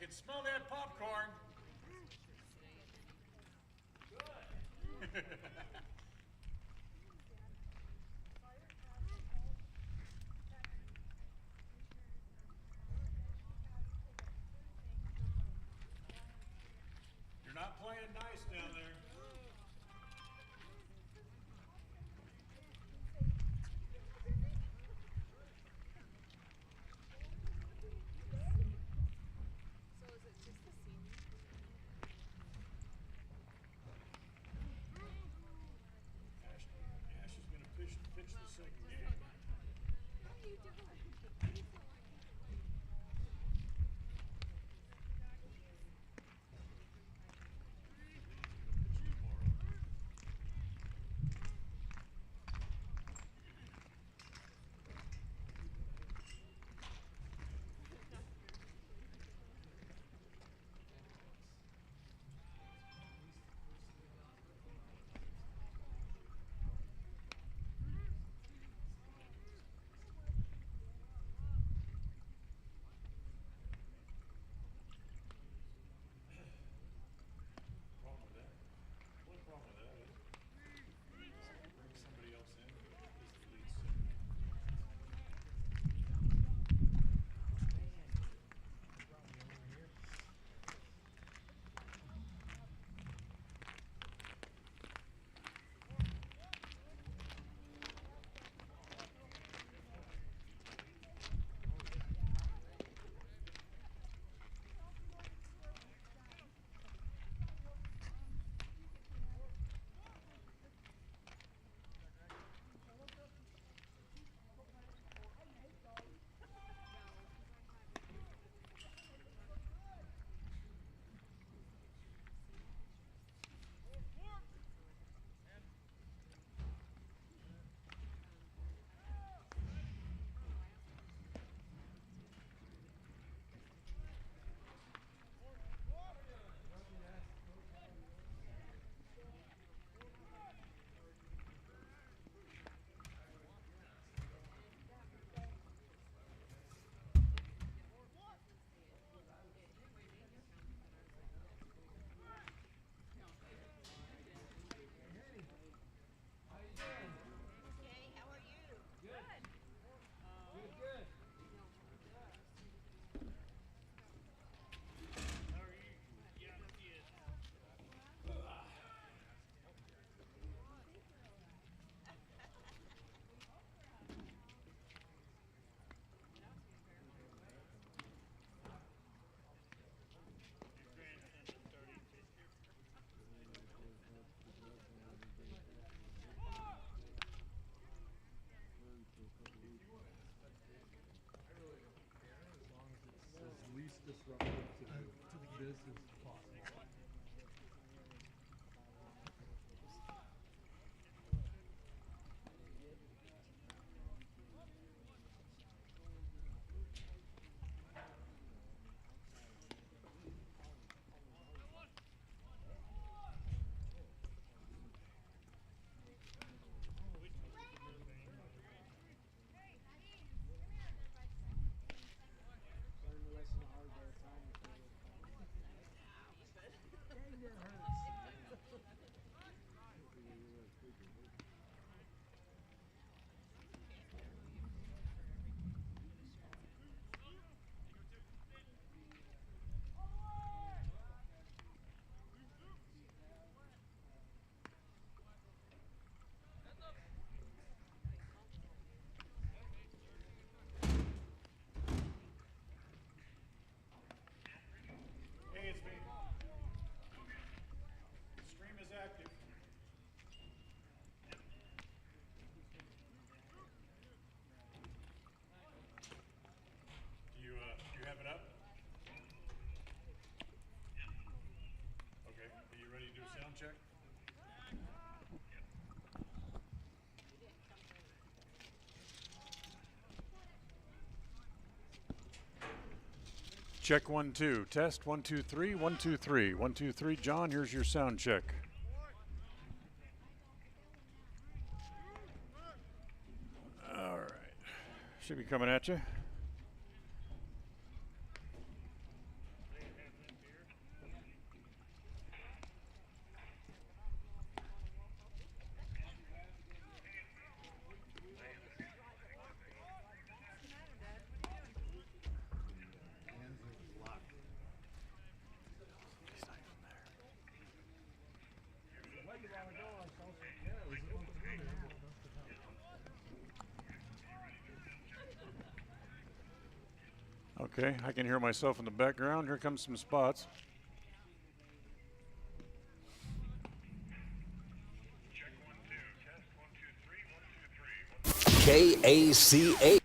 can smell that popcorn. Good. You're not playing nice down there. Ash is going to pitch the second game. What are you doing? Disruptive to this as possible. Hey, it's me. Stream is active. Do you have it up? Okay. Are you ready to do a sound check? Check 1 2. Test 1 2 3 1 2 3 1 2 3. John, here's your sound check. All right. Should be coming at you. Okay, I can hear myself in the background. Here comes some spots. KACA.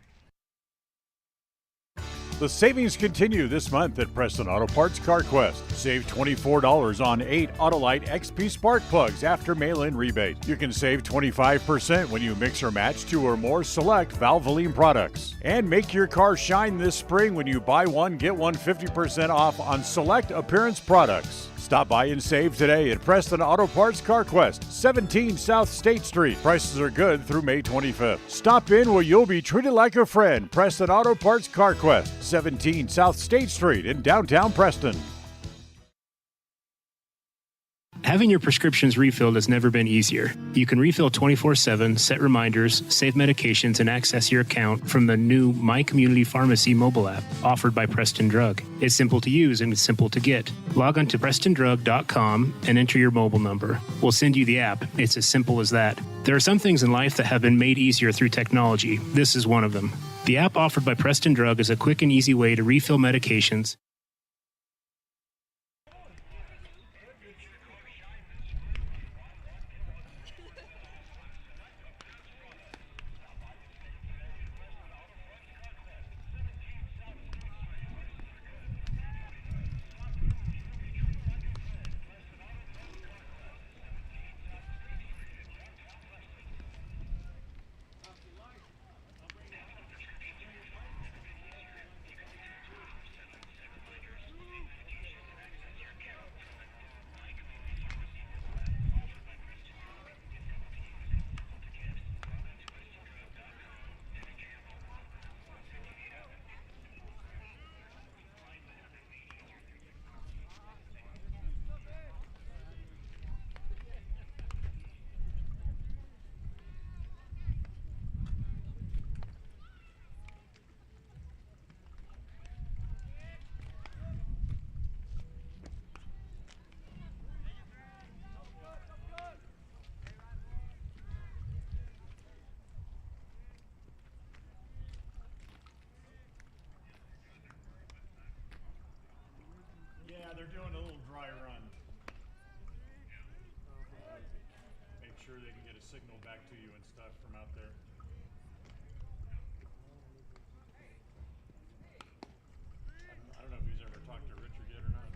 The savings continue this month at Preston Auto Parts CarQuest. Save $24 on 8 Autolite XP spark plugs after mail-in rebate. You can save 25% when you mix or match 2 or more select Valvoline products. And make your car shine this spring when you buy one, get one 50% off on select appearance products. Stop by and save today at Preston Auto Parts CarQuest, 17 South State Street. Prices are good through May 25th. Stop in where you'll be treated like a friend. Preston Auto Parts CarQuest, 17 South State Street in downtown Preston. Having your prescriptions refilled has never been easier. You can refill 24/7, set reminders, save medications, and access your account from the new My Community Pharmacy mobile app offered by Preston Drug. It's simple to use and it's simple to get. Log on to PrestonDrug.com and enter your mobile number. We'll send you the app. It's as simple as that. There are some things in life that have been made easier through technology. This is one of them. The app offered by Preston Drug is a quick and easy way to refill medications. Yeah, they're doing a little dry run. Make sure they can get a signal back to you and stuff from out there. I don't know if he's ever talked to Richard yet or not.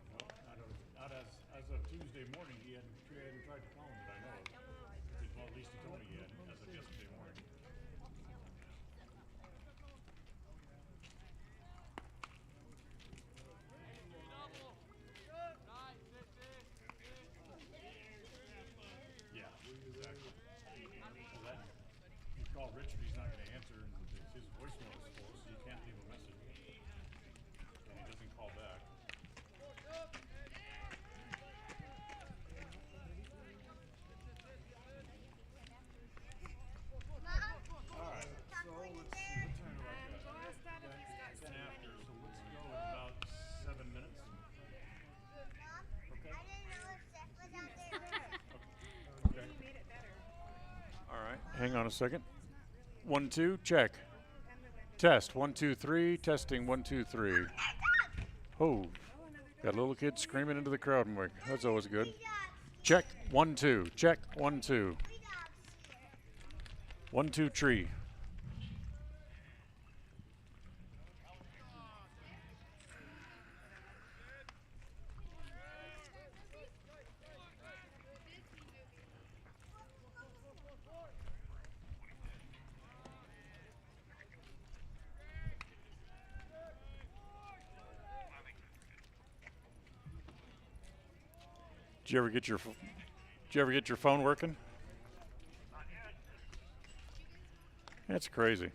Well, not as of Tuesday morning, he hadn't tried to call him that I know of. Well, at least he told me he hadn't as of yesterday morning. Yeah, exactly. So that, you call Richard, he's not going to answer, and his voicemail is full, so you can't leave a message. And he doesn't call back. All right, so let's see, what time do I got? 10 after, so let's go in about 7 minutes. Okay. Okay. All right, hang on a second. 1, 2, check. Test, 1, 2, 3, testing, 1, 2, 3. Oh, got a little kid screaming into the crowd mic. That's always good. Check, 1, 2, check, 1, 2. 1, 2, tree. Did you ever get your phone working? That's crazy.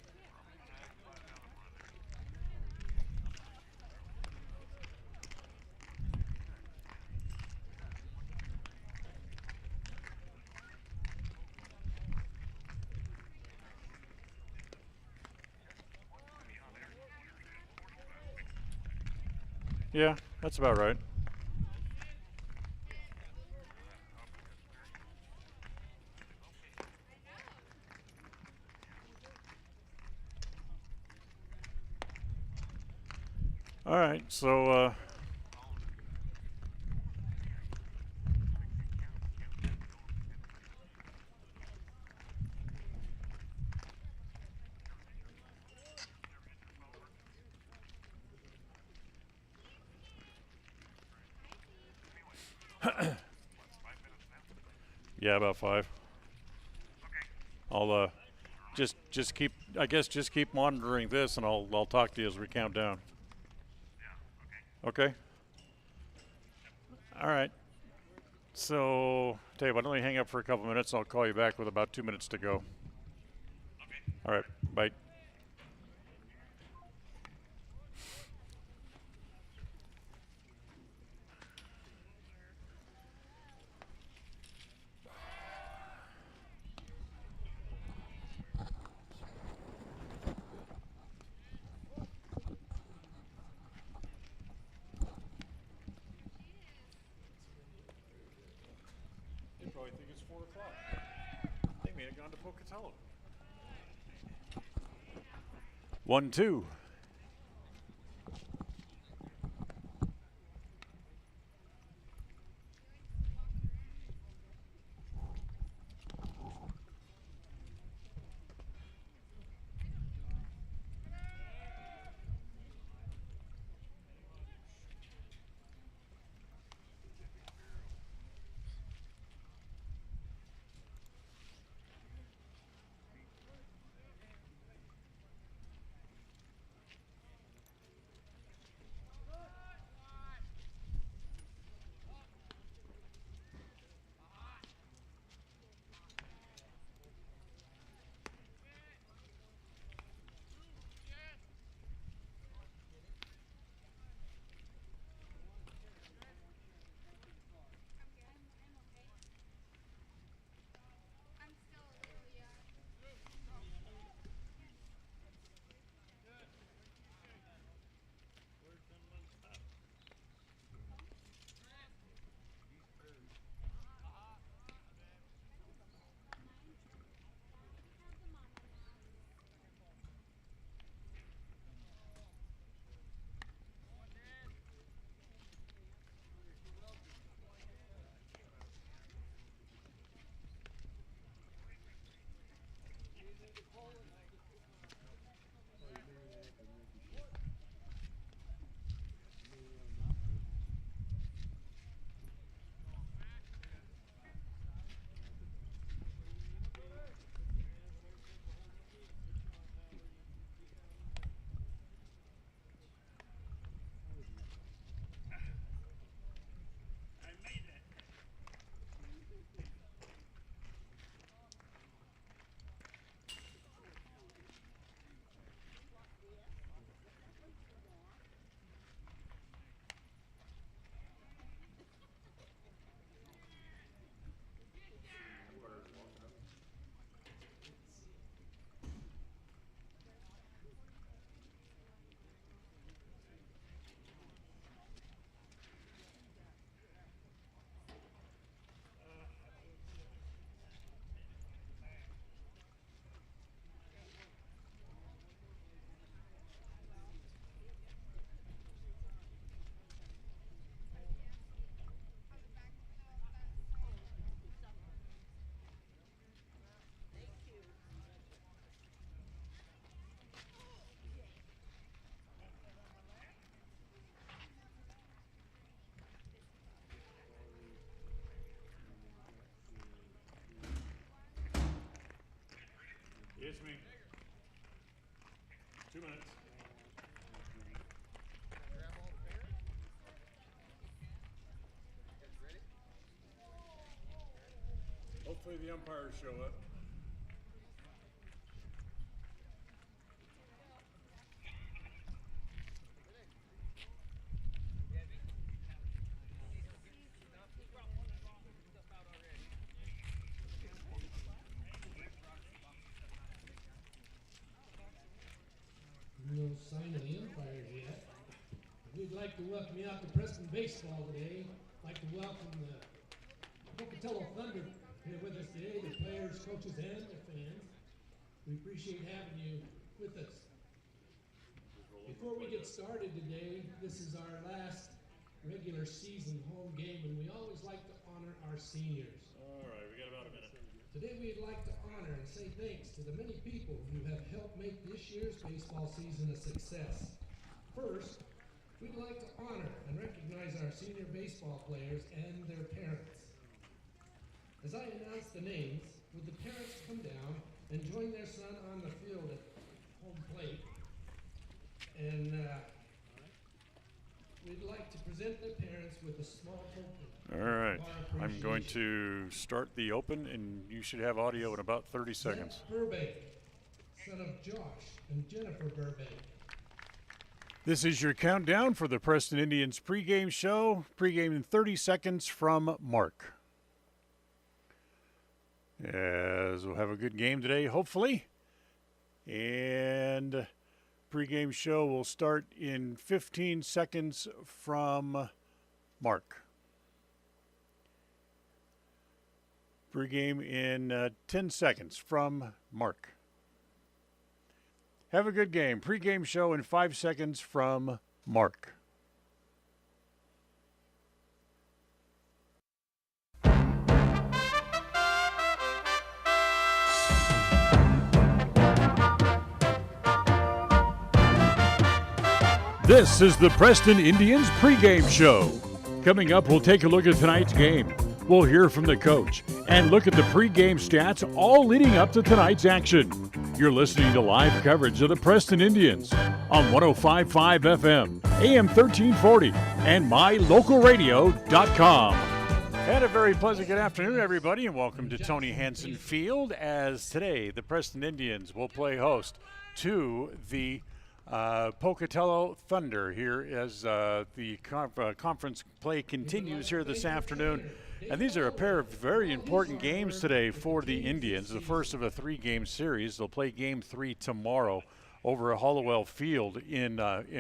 Yeah, that's about right. All right, so yeah, about 5. I'll just keep, I guess just keep monitoring this, and I'll talk to you as we count down. Okay. All right. So, tell you what, let me hang up for a couple minutes. I'll call you back with about 2 minutes to go. All right. Bye. They probably think it's 4 o'clock. They may have gone to Pocatello. 1-2. It's me. 2 minutes. Hopefully the umpires show up. No sign of the umpires yet. We'd like to welcome you out to Preston Baseball today. Like to welcome the Pocatello Thunder here with us today, the players, coaches, and the fans. We appreciate having you with us. Before we get started today, this is our last regular season home game, and we always like to honor our seniors. All right, we got about a minute. Today we'd like to honor and say thanks to the many people who have helped make this year's baseball season a success. First, we'd like to honor and recognize our senior baseball players and their parents. As I announce the names, would the parents come down and join their son on the field at home plate? And we'd like to present their parents with a small token. All right, of our I'm going appreciation. to start the open, and you should have audio in about 30 seconds. Zach Burbank, son of Josh and Jennifer Burbank. This is your countdown for the Preston Indians pregame show. Pregame in 30 seconds from Mark. As we'll have a good game today, hopefully. And pregame show will start in 15 seconds from Mark. Pregame in 10 seconds from Mark. Have a good game. Pregame show in 5 seconds from Mark. This is the Preston Indians pregame show. Coming up, we'll take a look at tonight's game. We'll hear from the coach and look at the pregame stats all leading up to tonight's action. You're listening to live coverage of the Preston Indians on 105.5 FM, AM 1340, and mylocalradio.com. And a very pleasant good afternoon, everybody, and welcome to Tony Hansen Field, as today the Preston Indians will play host to the Pocatello Thunder here as the conference play continues here this afternoon. And these are a pair of very important games today for the Indians, the first of a 3-game series. They'll play Game 3 tomorrow over at Hollowell Field in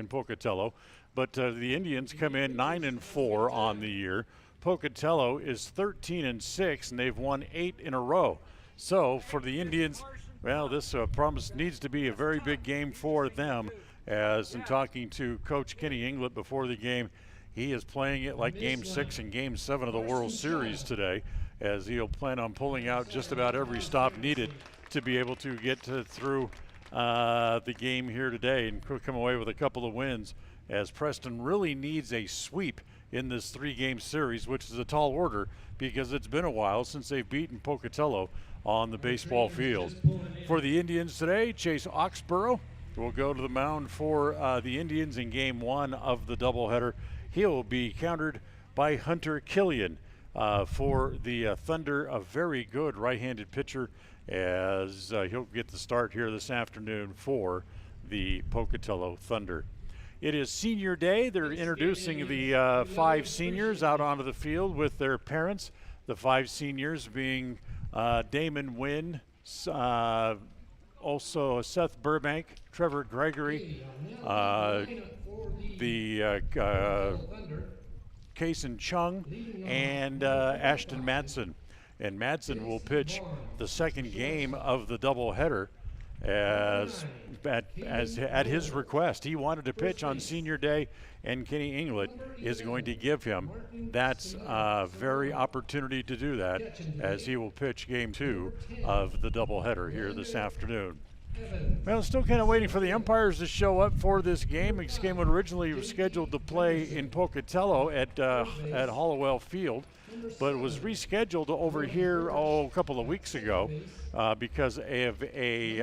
Pocatello. But the Indians come in 9-4 on the year. Pocatello is 13-6, and they've won 8 in a row. So for the Indians, well, this promise needs to be a very big game for them. As in talking to Coach Kenny England before the game, he is playing it like Game 6 and Game 7 of the World Series today, as he'll plan on pulling out just about every stop needed to be able to get through the game here today and come away with a couple of wins, as Preston really needs a sweep in this 3-game series, which is a tall order because it's been a while since they've beaten Pocatello on the baseball field. For the Indians today, Chase Oxborough will go to the mound for the Indians in Game 1 of the doubleheader. He'll be countered by Hunter Killian for the Thunder, a very good right-handed pitcher, as he'll get the start here this afternoon for the Pocatello Thunder. It is senior day. They're introducing the 5 seniors out onto the field with their parents. The 5 seniors being Damon Wynn, also Seth Burbank, Trevor Gregory, Kason Chung, and Ashton Madsen. And Madsen will pitch the second game of the doubleheader at his request. He wanted to pitch on senior day, and Kenny England is going to give him that very opportunity to do that, as he will pitch Game 2 of the doubleheader here this afternoon. Well, still kind of waiting for the umpires to show up for this game. This game originally was scheduled to play in Pocatello at Hollowell Field, but it was rescheduled over here a couple of weeks ago because of a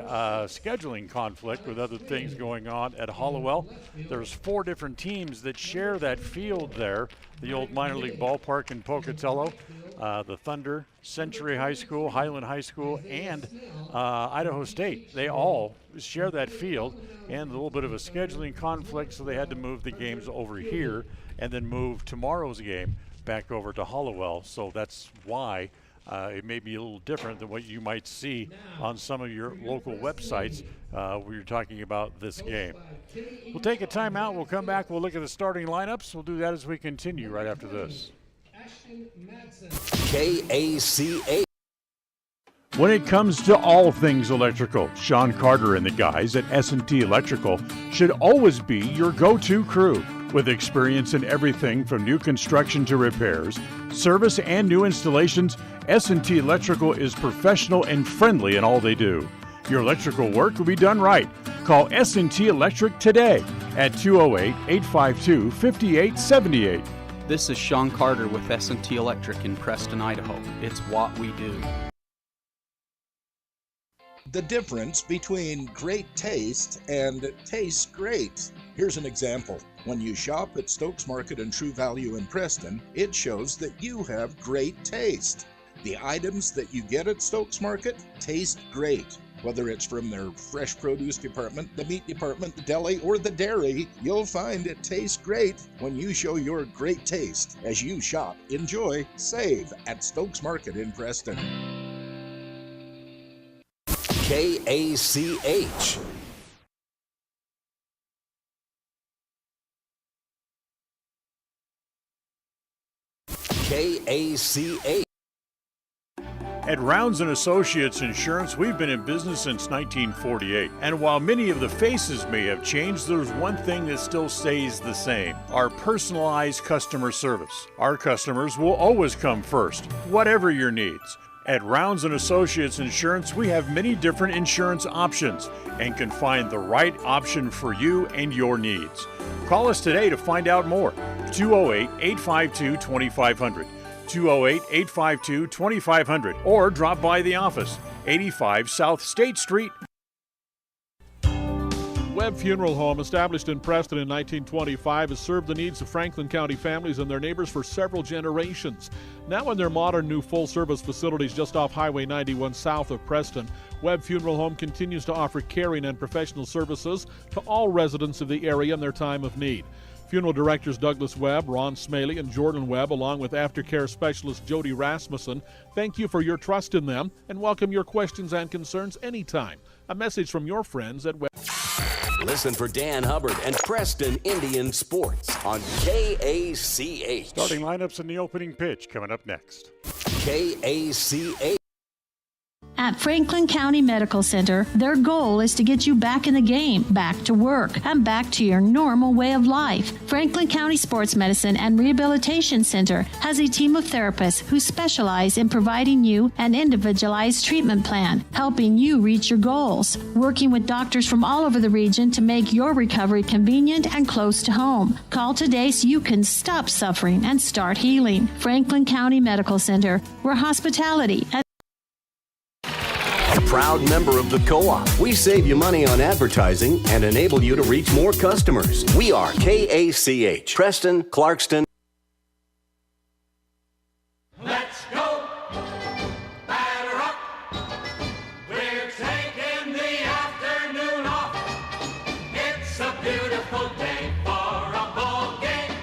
scheduling conflict with other things going on at Hollowell. There's 4 different teams that share that field there, the old minor league ballpark in Pocatello, the Thunder, Century High School, Highland High School, and Idaho State. They all share that field, and a little bit of a scheduling conflict, so they had to move the games over here and then move tomorrow's game back over to Hollowell. So that's why it may be a little different than what you might see on some of your local websites where you're talking about this game. We'll take a timeout. We'll come back. We'll look at the starting lineups. We'll do that as we continue right after this. KACA. When it comes to all things electrical, Sean Carter and the guys at S&T Electrical should always be your go-to crew. With experience in everything from new construction to repairs, service, and new installations, S&T Electrical is professional and friendly in all they do. Your electrical work will be done right. Call S&T Electric today at 208-852-5878. This is Sean Carter with S&T Electric in Preston, Idaho. It's what we do. The difference between great taste and tastes great. Here's an example. When you shop at Stokes Market and True Value in Preston, it shows that you have great taste. The items that you get at Stokes Market taste great. Whether it's from their fresh produce department, the meat department, the deli, or the dairy, you'll find it tastes great when you show your great taste. As you shop, enjoy, save at Stokes Market in Preston. KACH. KACH. At Rounds & Associates Insurance, we've been in business since 1948. And while many of the faces may have changed, there's one thing that still stays the same: our personalized customer service. Our customers will always come first, whatever your needs. At Rounds & Associates Insurance, we have many different insurance options and can find the right option for you and your needs. Call us today to find out more. 208-852-2500. 208-852-2500, or drop by the office, 85 South State Street. Webb Funeral Home, established in Preston in 1925, has served the needs of Franklin County families and their neighbors for several generations. Now in their modern new full-service facilities just off Highway 91 south of Preston, Webb Funeral Home continues to offer caring and professional services to all residents of the area in their time of need. Funeral directors Douglas Webb, Ron Smaley, and Jordan Webb, along with aftercare specialist Jody Rasmussen, thank you for your trust in them and welcome your questions and concerns anytime. A message from your friends at Webb. Listen for Dan Hubbard and Preston Indian Sports on KACH. Starting lineups in the opening pitch coming up next. KACH. At Franklin County Medical Center, their goal is to get you back in the game, back to work, and back to your normal way of life. Franklin County Sports Medicine and Rehabilitation Center has a team of therapists who specialize in providing you an individualized treatment plan, helping you reach your goals, working with doctors from all over the region to make your recovery convenient and close to home. Call today so you can stop suffering and start healing. Franklin County Medical Center, where hospitality A proud member of the co-op. We save you money on advertising and enable you to reach more customers. We are KACH, Preston, Clarkston. Let's go, batter up. We're taking the afternoon off. It's a beautiful day for a ball game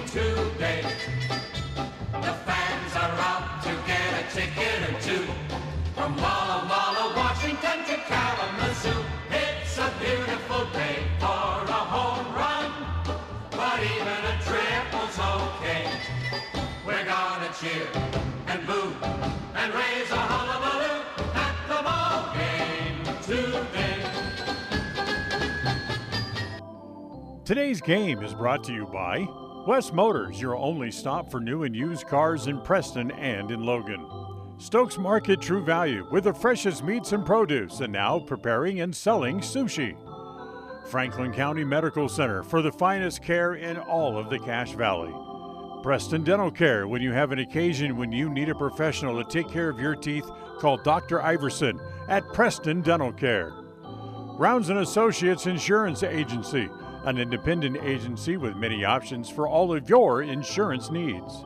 today. The fans are out to get a ticket or two. From Walla Walla, Washington to Kalamazoo. It's a beautiful day for a home run, but even a triple's okay. We're gonna cheer and boo and raise a hullabaloo at the ball game today. Today's game is brought to you by West Motors, your only stop for new and used cars in Preston and in Logan. Stokes Market True Value, with the freshest meats and produce, and now preparing and selling sushi. Franklin County Medical Center, for the finest care in all of the Cache Valley. Preston Dental Care, when you have an occasion when you need a professional to take care of your teeth, call Dr. Iverson at Preston Dental Care. Rounds & Associates Insurance Agency, an independent agency with many options for all of your insurance needs.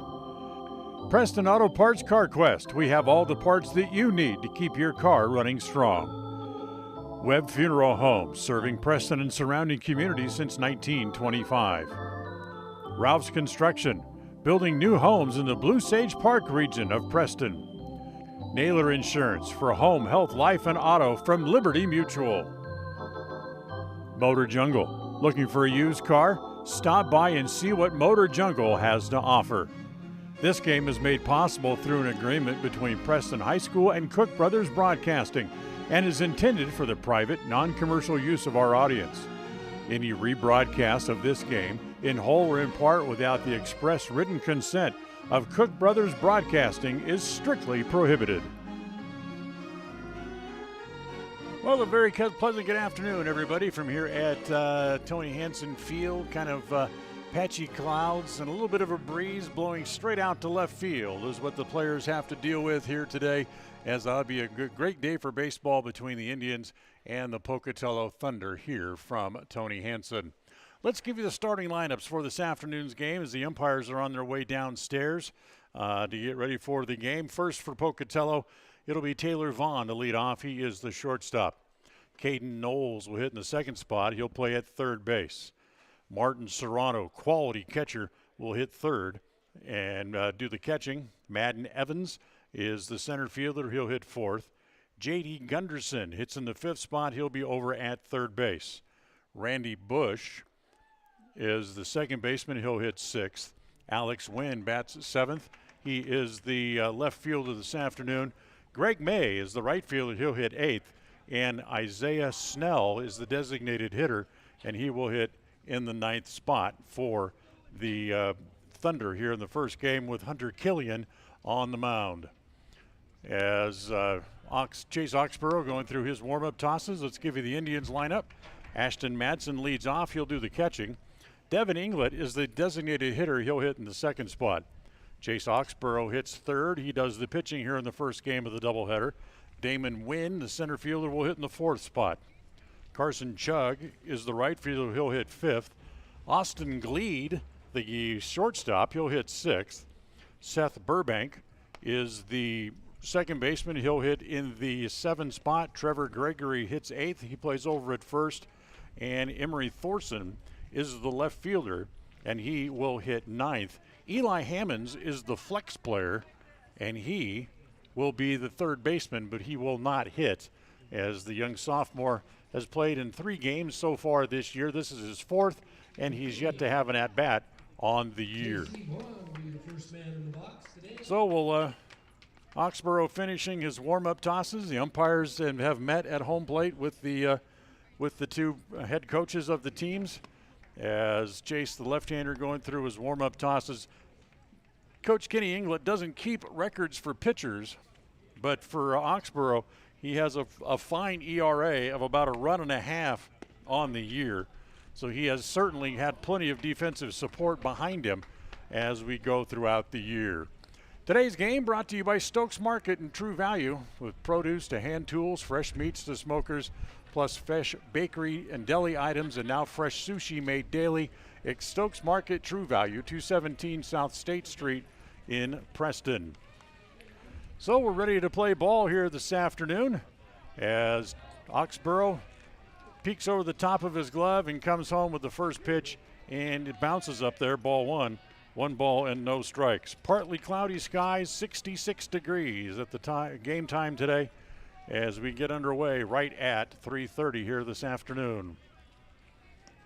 Preston Auto Parts Car Quest, we have all the parts that you need to keep your car running strong. Webb Funeral Home, serving Preston and surrounding communities since 1925. Ralph's Construction, building new homes in the Blue Sage Park region of Preston. Naylor Insurance, for home, health, life, and auto from Liberty Mutual. Motor Jungle, looking for a used car? Stop by and see what Motor Jungle has to offer. This game is made possible through an agreement between Preston High School and Cook Brothers Broadcasting and is intended for the private, non-commercial use of our audience. Any rebroadcast of this game, in whole or in part without the express written consent of Cook Brothers Broadcasting, is strictly prohibited. Well, a very pleasant good afternoon, everybody, from here at Tony Hansen Field. Kind of patchy clouds and a little bit of a breeze blowing straight out to left field is what the players have to deal with here today, as that'll be a great day for baseball between the Indians and the Pocatello Thunder here from Tony Hansen. Let's give you the starting lineups for this afternoon's game as the umpires are on their way downstairs to get ready for the game. First for Pocatello, it'll be Taylor Vaughn to lead off. He is the shortstop. Caden Knowles will hit in the second spot. He'll play at third base. Martin Serrano, quality catcher, will hit third and do the catching. Madden Evans is the center fielder. He'll hit fourth. J.D. Gunderson hits in the fifth spot. He'll be over at third base. Randy Bush is the second baseman. He'll hit sixth. Alex Wynn bats seventh. He is the left fielder this afternoon. Greg May is the right fielder. He'll hit eighth. And Isaiah Snell is the designated hitter, and he will hit in the ninth spot for the Thunder here in the first game with Hunter Killian on the mound. As Chase Oxborough going through his warm-up tosses, let's give you the Indians lineup. Ashton Madsen leads off. He'll do the catching. Devin England is the designated hitter. He'll hit in the second spot. Chase Oxborough hits third. He does the pitching here in the first game of the doubleheader. Damon Wynn, the center fielder, will hit in the fourth spot. Carson Chugg is the right fielder. He'll hit fifth. Austin Gleed, the shortstop, he'll hit sixth. Seth Burbank is the second baseman. He'll hit in the seventh spot. Trevor Gregory hits eighth. He plays over at first. And Emery Thorson is the left fielder, and he will hit ninth. Eli Hammonds is the flex player, and he will be the third baseman, but he will not hit, as the young sophomore has played in 3 games so far this year. This is his fourth, and he's yet to have an at-bat on the year. So we'll Oxborough finishing his warm-up tosses. The umpires have met at home plate with the two head coaches of the teams, as Chase, the left-hander, going through his warm-up tosses. Coach Kenny England doesn't keep records for pitchers, but for Oxborough, he has a fine ERA of about 1.5 on the year. So he has certainly had plenty of defensive support behind him as we go throughout the year. Today's game brought to you by Stokes Market and True Value, with produce to hand tools, fresh meats to smokers, plus fresh bakery and deli items, and now fresh sushi made daily. It's Stokes Market, True Value, 217 South State Street in Preston. So we're ready to play ball here this afternoon as Oxborough peeks over the top of his glove and comes home with the first pitch, and it bounces up there, ball one. 1 ball and no strikes. Partly cloudy skies, 66 degrees at the game time today as we get underway right at 3:30 here this afternoon.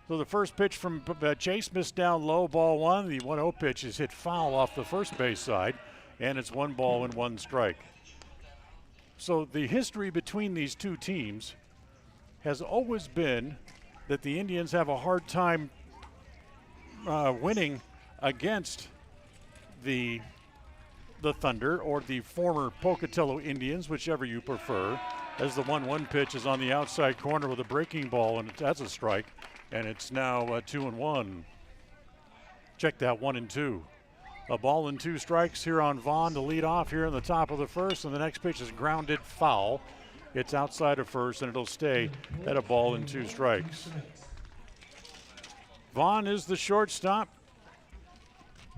So the first pitch from Chase missed down low, ball 1. The 1-0 pitch is hit foul off the first base side, and it's 1 ball and 1 strike. So the history between these two teams has always been that the Indians have a hard time winning against the Thunder, or the former Pocatello Indians, whichever you prefer, as the 1-1 pitch is on the outside corner with a breaking ball, and that's a strike, and it's now 2-1. Check that, 1-2. A ball and 2 strikes here on Vaughn to lead off here in the top of the first, and the next pitch is grounded foul. It's outside of first, and it'll stay at a ball and 2 strikes. Vaughn is the shortstop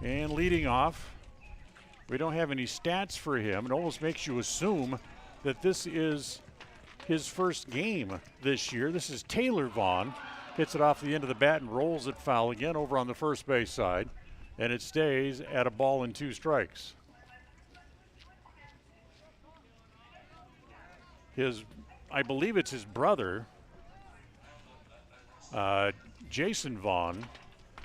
and leading off. We don't have any stats for him. It almost makes you assume that this is his first game this year. This is Taylor Vaughn. Hits it off the end of the bat and rolls it foul again over on the first base side, and it stays at a ball and 2 strikes. I believe it's his brother, Jason Vaughn,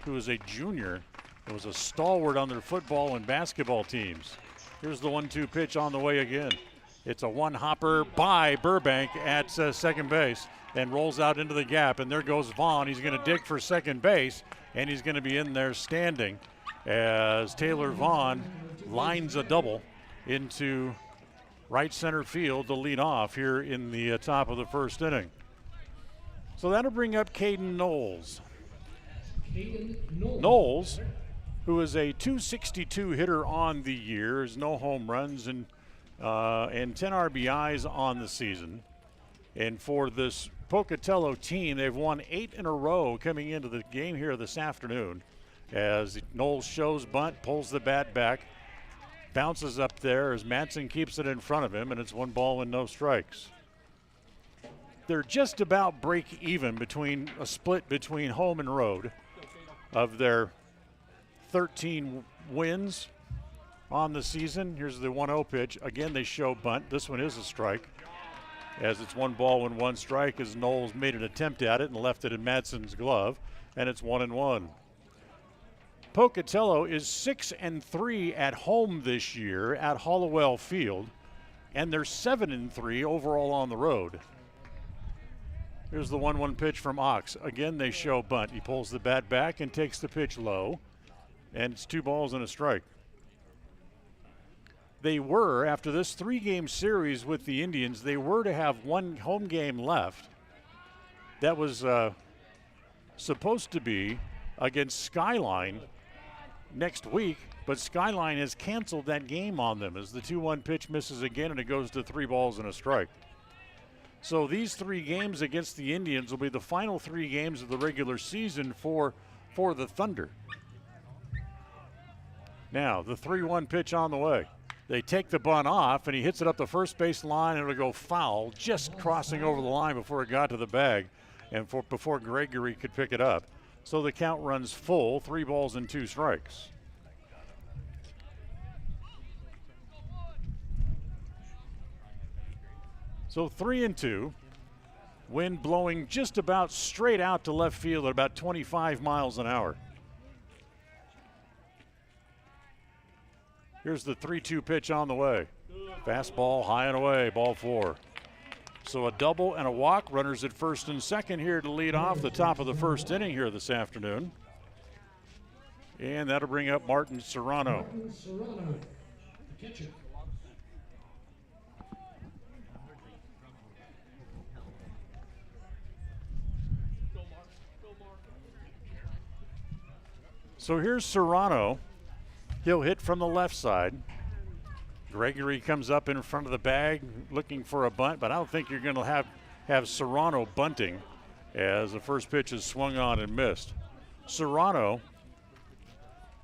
who is a junior, It was a stalwart on their football and basketball teams. Here's the 1-2 pitch on the way again. It's a one-hopper by Burbank at second base and rolls out into the gap. And there goes Vaughn. He's going to dig for second base, and he's going to be in there standing as Taylor Vaughn lines a double into right center field to lead off here in the top of the first inning. So that'll bring up Caden Knowles. Knowles, who is a .262 hitter on the year, has no home runs and 10 RBIs on the season. And for this Pocatello team, they've won 8 in a row coming into the game here this afternoon. As Knowles shows bunt, pulls the bat back, bounces up there as Madsen keeps it in front of him, and it's 1 ball and no strikes. They're just about break even between a split between home and road of their 13 wins on the season. Here's the 1-0 pitch. Again, they show bunt. This one is a strike, as it's 1 ball and 1 strike as Knowles made an attempt at it and left it in Madsen's glove, and it's 1-1. Pocatello is 6-3 at home this year at Hollowell Field, and they're 7-3 overall on the road. Here's the 1-1 pitch from Ox. Again, they show bunt. He pulls the bat back and takes the pitch low, and it's 2 balls and a strike. They were, after this 3-game series with the Indians, they were to have 1 home game left. That was supposed to be against Skyline next week, but Skyline has canceled that game on them as the 2-1 pitch misses again, and it goes to 3 balls and a strike. So these 3 games against the Indians will be the final 3 games of the regular season for the Thunder. Now, the 3-1 pitch on the way. They take the bunt off, and he hits it up the first base line, and it'll go foul, just crossing over the line before it got to the bag and before Gregory could pick it up. So the count runs full, 3 balls and 2 strikes. So 3-2. Wind blowing just about straight out to left field at about 25 miles an hour. Here's the 3-2 pitch on the way. Fastball high and away, ball 4. So a double and a walk, runners at first and second here to lead off the top of the first inning here this afternoon. And that'll bring up Martin Serrano. Serrano, the catcher. So here's Serrano. He'll hit from the left side. Gregory comes up in front of the bag looking for a bunt, but I don't think you're going to have Serrano bunting as the first pitch is swung on and missed. Serrano,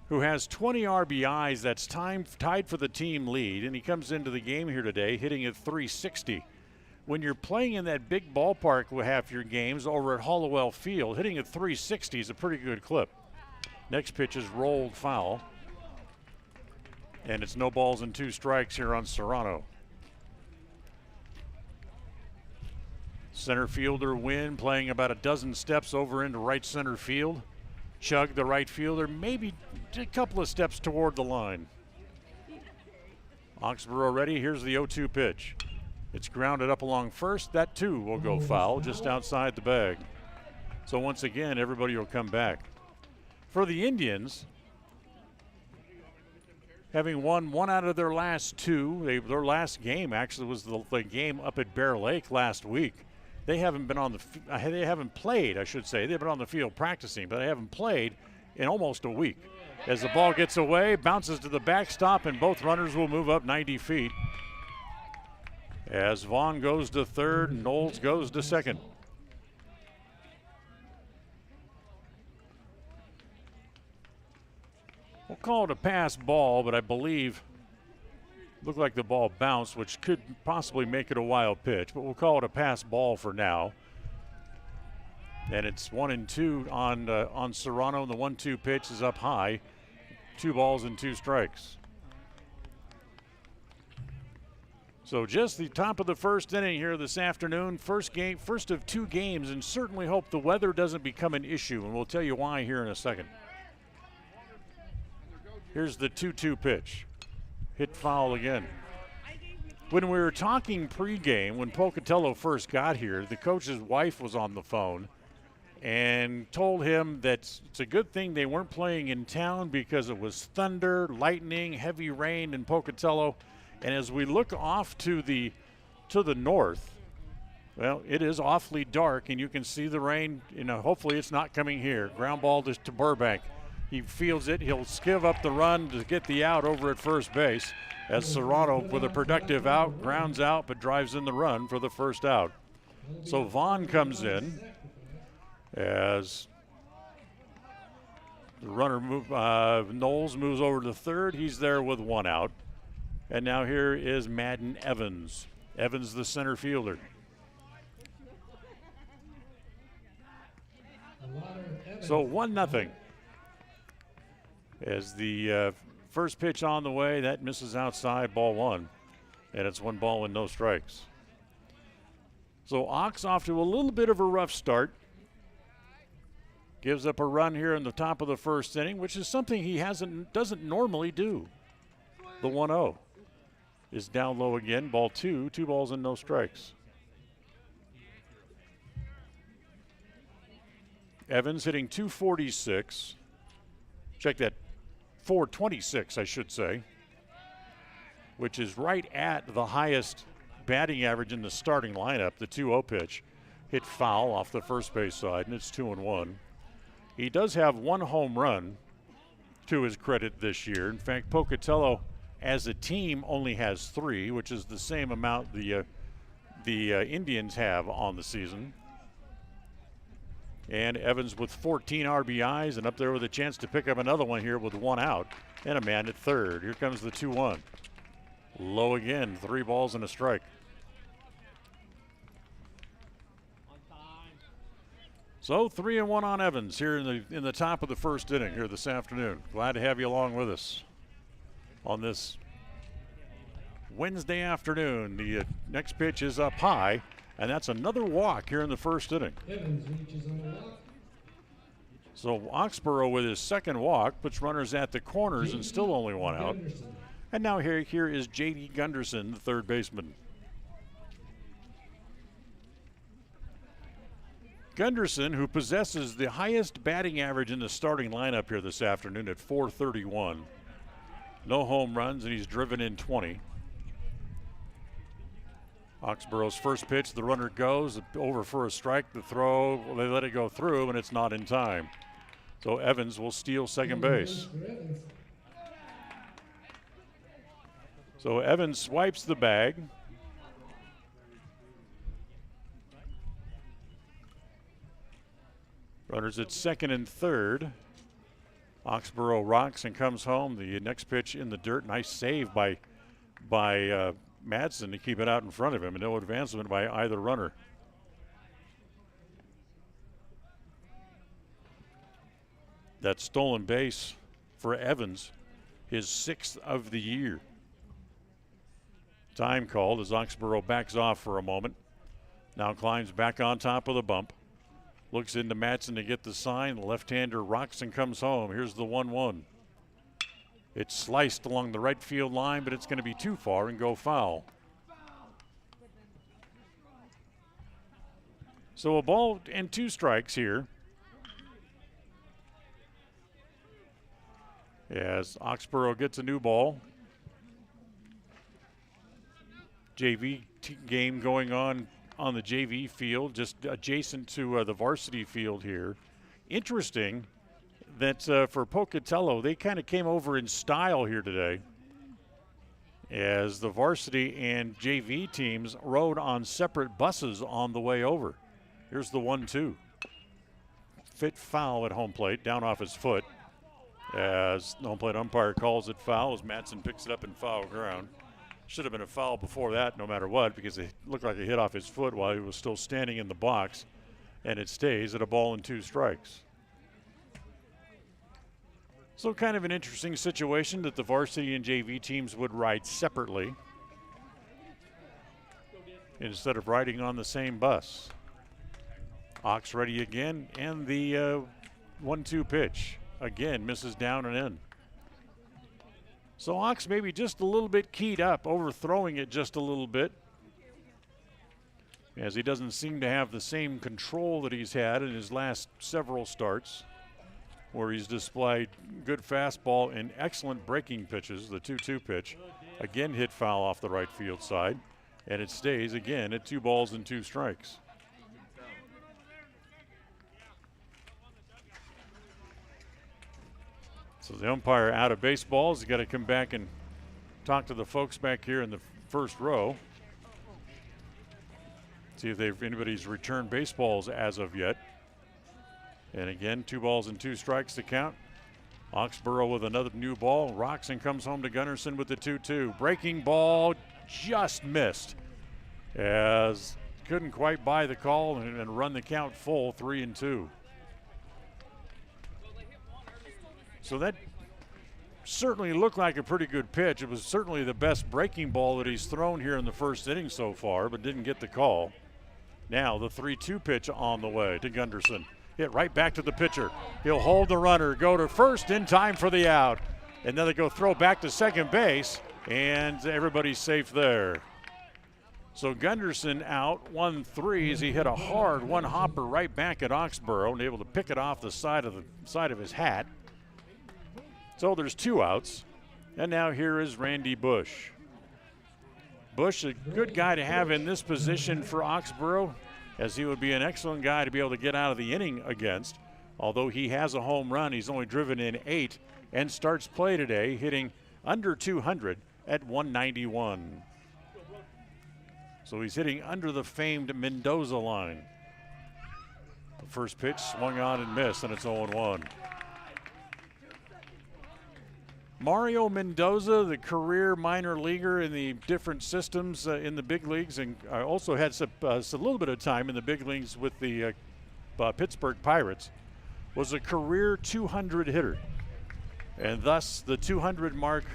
who has 20 RBIs, that's tied for the team lead, and he comes into the game here today hitting at .360. When you're playing in that big ballpark with half your games over at Hollowell Field, hitting at .360 is a pretty good clip. Next pitch is rolled foul. And it's no balls and 2 strikes here on Serrano. Center fielder Wynn playing about a dozen steps over into right center field. Chug, the right fielder, maybe a couple of steps toward the line. Oxborough ready. Here's the 0-2 pitch. It's grounded up along first. That too will go foul just outside the bag. So once again, everybody will come back. For the Indians, having won 1 out of their last 2, their last game actually was the game up at Bear Lake last week. They haven't been they haven't played, I should say. They've been on the field practicing, but they haven't played in almost a week. As the ball gets away, bounces to the backstop, and both runners will move up 90 feet. As Vaughn goes to third, Knowles goes to second. We'll call it a pass ball, but I believe looked like the ball bounced, which could possibly make it a wild pitch, but we'll call it a pass ball for now. And it's 1-2 on Serrano. The 1-2 pitch is up high. 2 balls and 2 strikes. So just the top of the first inning here this afternoon. First of 2 games, and certainly hope the weather doesn't become an issue, and we'll tell you why here in a second. Here's the 2-2 pitch. Hit foul again. When we were talking pregame, when Pocatello first got here, the coach's wife was on the phone and told him that it's a good thing they weren't playing in town because it was thunder, lightning, heavy rain in Pocatello. And as we look off to the north, well, it is awfully dark, and you can see the rain. Hopefully it's not coming here. Ground ball to Burbank. He fields it. He'll skiv up the run to get the out over at first base as Serrano, with a productive out, grounds out, but drives in the run for the first out. So Vaughn comes in as the runner Knowles moves over to third. He's there with one out. And now here is Madden Evans. Evans, the center fielder. So 1-0. As the first pitch on the way, that misses outside, ball one. And it's 1 ball and no strikes. So Ox off to a little bit of a rough start. Gives up a run here in the top of the first inning, which is something he doesn't normally do. The 1-0 is down low again, ball 2, 2 balls and no strikes. Evans hitting .246. Check that, .426, I should say, which is right at the highest batting average in the starting lineup. The 2-0 pitch hit foul off the first base side, and it's 2-1. He does have 1 home run to his credit this year. In fact, Pocatello as a team only has 3, which is the same amount the Indians have on the season. And Evans with 14 RBIs and up there with a chance to pick up another one here with 1 out and a man at third. Here comes the 2-1. Low again, 3 balls and a strike. So 3-1 on Evans here in the top of the first inning here this afternoon. Glad to have you along with us on this Wednesday afternoon. The next pitch is up high, and that's another walk here in the first inning. Evans reaches on a walk. So Oxborough with his second walk puts runners at the corners and still only 1 out. And now here is J.D. Gunderson, the third baseman. Gunderson, who possesses the highest batting average in the starting lineup here this afternoon at .431. No home runs, and he's driven in 20. Oxborough's first pitch, the runner goes over for a strike. The throw, they let it go through, and it's not in time. So Evans will steal second base. So Evans swipes the bag. Runners at second and third. Oxborough rocks and comes home. The next pitch in the dirt. Nice save by Madsen to keep it out in front of him, and no advancement by either runner. That stolen base for Evans, his 6th of the year. Time called as Oxborough backs off for a moment. Now climbs back on top of the bump. Looks into Madsen to get the sign. The left-hander rocks and comes home. Here's the 1-1. It's sliced along the right field line, but it's going to be too far and go foul. So a ball and 2 strikes here. As Oxborough gets a new ball. JV game going on the JV field, just adjacent to the varsity field here. Interesting that for Pocatello, they kind of came over in style here today, as the varsity and JV teams rode on separate buses on the way over. Here's the 1-2. Fit foul at home plate, down off his foot, as the home plate umpire calls it foul as Madsen picks it up in foul ground. Should have been a foul before that, no matter what, because it looked like it hit off his foot while he was still standing in the box, and it stays at a ball and 2 strikes. So kind of an interesting situation that the varsity and JV teams would ride separately instead of riding on the same bus. Ox ready again, and the 1-2 pitch again misses down and in. So Ox maybe just a little bit keyed up, overthrowing it just a little bit, as he doesn't seem to have the same control that he's had in his last several starts, where he's displayed good fastball and excellent breaking pitches. The 2-2 pitch again hit foul off the right field side, and it stays again at 2 balls and 2 strikes. So the umpire out of baseballs. He's got to come back and talk to the folks back here in the first row. See if anybody's returned baseballs as of yet. And again, 2 balls and 2 strikes to count. Oxborough with another new ball. Roxon comes home to Gunnarsson with the 2-2. Breaking ball just missed, as couldn't quite buy the call and run the count full, 3-2. So that certainly looked like a pretty good pitch. It was certainly the best breaking ball that he's thrown here in the first inning so far, but didn't get the call. Now the 3-2 pitch on the way to Gunnarsson. Hit right back to the pitcher. He'll hold the runner, go to first in time for the out. And then they go throw back to second base, and everybody's safe there. So Gunnarsson out 1-3 as he hit a hard one-hopper right back at Oxborough and able to pick it off the side of his hat. So there's 2 outs, and now here is Randy Bush. Bush, a good guy to have in this position for Oxborough, as he would be an excellent guy to be able to get out of the inning against. Although he has a home run, he's only driven in 8 and starts play today hitting under 200 at 191. So he's hitting under the famed Mendoza line. The first pitch swung on and missed, and it's 0-1. Mario Mendoza, the career minor leaguer in the different systems in the big leagues, and also had a little bit of time in the big leagues with the Pittsburgh Pirates, was a career 200 hitter. And thus the 200 mark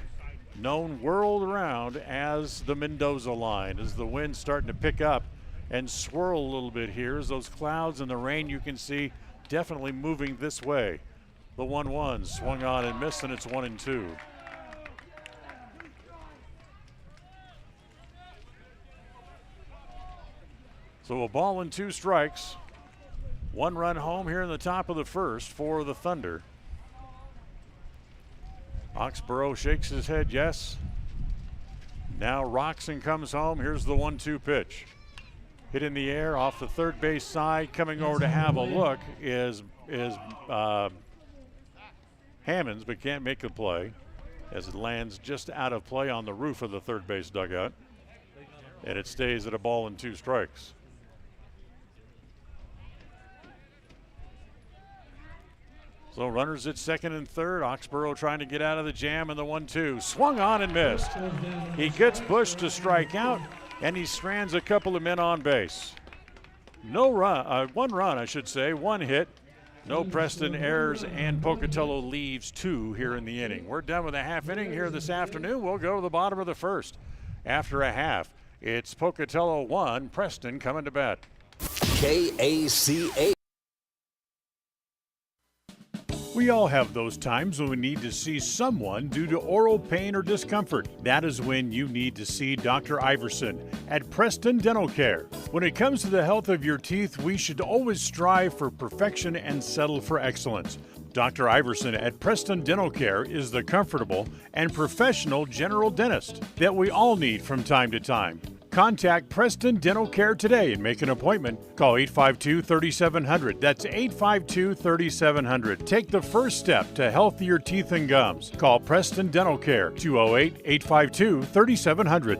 known world around as the Mendoza line, as the wind's starting to pick up and swirl a little bit here, as those clouds and the rain you can see definitely moving this way. The 1-1 swung on and missed, and it's 1-2. So a ball and 2 strikes. 1 run home here in the top of the first for the Thunder. Oxborough shakes his head yes. Now Roxon comes home. Here's the 1-2 pitch. Hit in the air off the third base side. Coming over to have a look is Hammonds, but can't make the play as it lands just out of play on the roof of the third base dugout. And it stays at a ball and 2 strikes. So runners at second and third. Oxborough trying to get out of the jam, and the 1-2 swung on and missed. He gets Bush to strike out, and he strands a couple of men on base. No run, 1 run, I should say, 1 hit. No Preston errors, and Pocatello leaves 2 here in the inning. We're done with a half inning here this afternoon. We'll go to the bottom of the first. After a half, it's Pocatello 1, Preston coming to bat. KACA. We all have those times when we need to see someone due to oral pain or discomfort. That is when you need to see Dr. Iverson at Preston Dental Care. When it comes to the health of your teeth, we should always strive for perfection and settle for excellence. Dr. Iverson at Preston Dental Care is the comfortable and professional general dentist that we all need from time to time. Contact Preston Dental Care today and make an appointment. Call 852-3700. That's 852-3700. Take the first step to healthier teeth and gums. Call Preston Dental Care, 208-852-3700.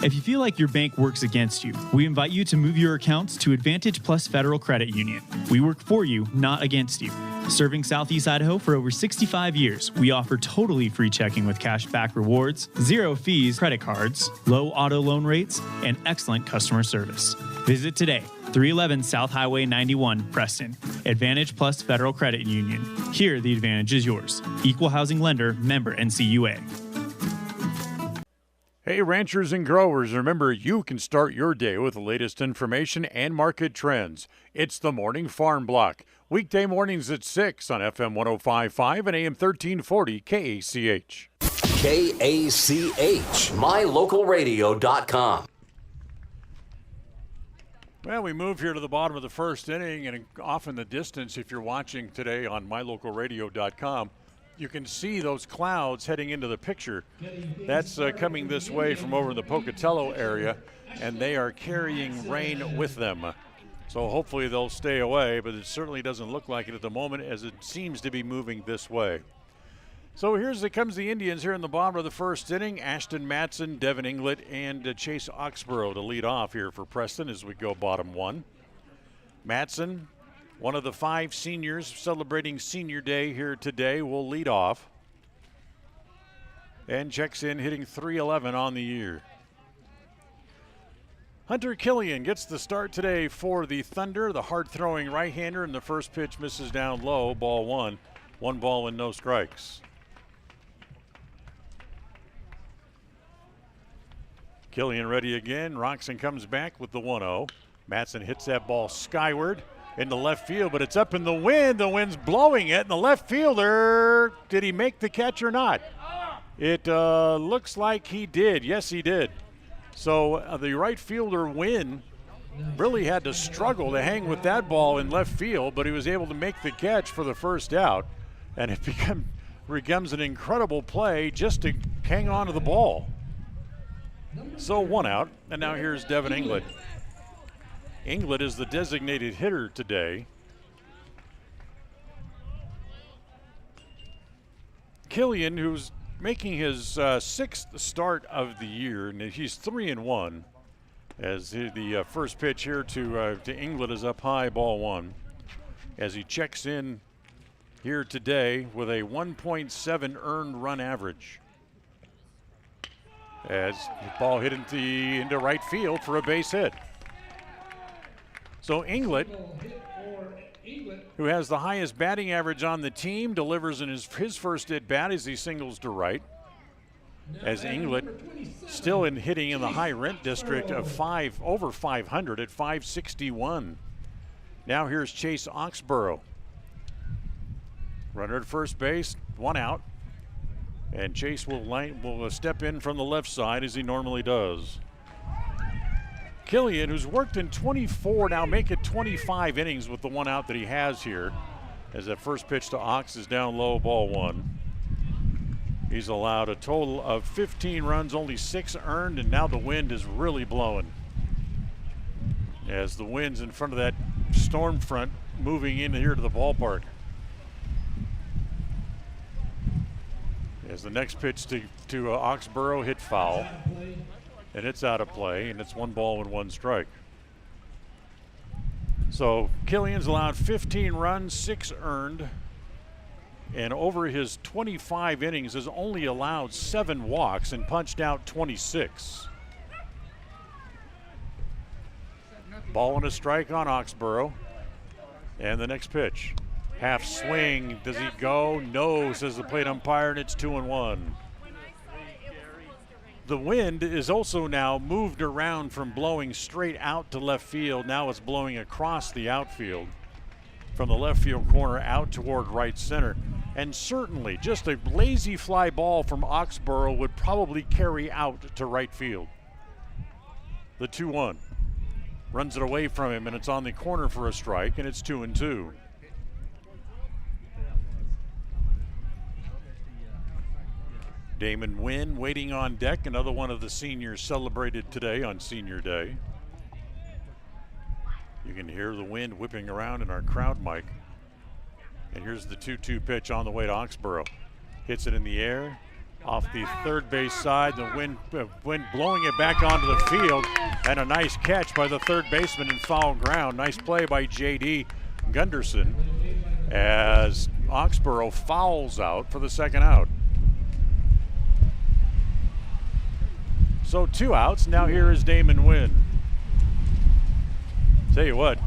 If you feel like your bank works against you, we invite you to move your accounts to Advantage Plus Federal Credit Union. We work for you, not against you. Serving Southeast Idaho for over 65 years, we offer totally free checking with cash back rewards, 0 fees credit cards, low auto loan rates, and excellent customer service. Visit today, 311 South Highway 91, Preston. Advantage Plus Federal Credit Union. Here, the advantage is yours. Equal housing lender, member NCUA. Hey, ranchers and growers, remember you can start your day with the latest information and market trends. It's the Morning Farm Block Weekday mornings at 6 on FM 105.5 and AM 1340 KACH. KACH, mylocalradio.com. Well, we move here to the bottom of the first inning, and off in the distance, if you're watching today on mylocalradio.com, you can see those clouds heading into the picture. That's coming this way from over in the Pocatello area, and they are carrying rain with them. So hopefully they'll stay away, but it certainly doesn't look like it at the moment, as it seems to be moving this way. So comes the Indians here in the bottom of the first inning. Ashton Matson, Devin England, and Chase Oxborough to lead off here for Preston as we go bottom one. Matson, one of the 5 seniors celebrating senior day here today, will lead off and checks in, hitting .311 on the year. Hunter Killian gets the start today for the Thunder, the hard-throwing right-hander, and the first pitch misses down low, ball 1. 1 ball and no strikes. Killian ready again. Roxon comes back with the 1-0. Matson hits that ball skyward into left field, but it's up in the wind. The wind's blowing it, and the left fielder, did he make the catch or not? It looks like he did. Yes, he did. So the right fielder, Wynn, really had to struggle to hang with that ball in left field, but he was able to make the catch for the first out, and it becomes an incredible play just to hang on to the ball. So 1 out, and now here's Devin England. England is the designated hitter today. Killian, who's making his 6th start of the year, and he's 3-1, as the first pitch here to England is up high, ball 1, as he checks in here today with a 1.7 earned run average. As the ball hit into right field for a base hit. So England, who has the highest batting average on the team, delivers in his first at bat as he singles to right. As England still hitting in the high rent district of over 500 at 561. Now here's Chase Oxborough. Runner at first base, 1 out. And Chase will step in from the left side as he normally does. Killian, who's worked in 24, now make it 25 innings with the 1 out that he has here, as that first pitch to Ox is down low, ball 1. He's allowed a total of 15 runs, only 6 earned, and now the wind is really blowing. As the wind's in front of that storm front moving in here to the ballpark. As the next pitch to Oxborough hit foul, and it's out of play, and it's 1 ball and 1 strike. So Killian's allowed 15 runs, 6 earned, and over his 25 innings has only allowed 7 walks and punched out 26. Ball and a strike on Oxborough, and the next pitch. Half swing, does he go? No, says the plate umpire, and it's 2-1. The wind is also now moved around from blowing straight out to left field. Now it's blowing across the outfield from the left field corner out toward right center. And certainly just a lazy fly ball from Oxborough would probably carry out to right field. The 2-1. Runs it away from him, and it's on the corner for a strike, and it's 2-2. Damon Wynn waiting on deck, another one of the seniors celebrated today on Senior Day. You can hear the wind whipping around in our crowd mic. And here's the 2-2 pitch on the way to Oxborough. Hits it in the air, off the third base side, the wind blowing it back onto the field, and a nice catch by the third baseman in foul ground. Nice play by J.D. Gunderson as Oxborough fouls out for the second out. So 2 outs, now here is Damon Wynn. Tell you what,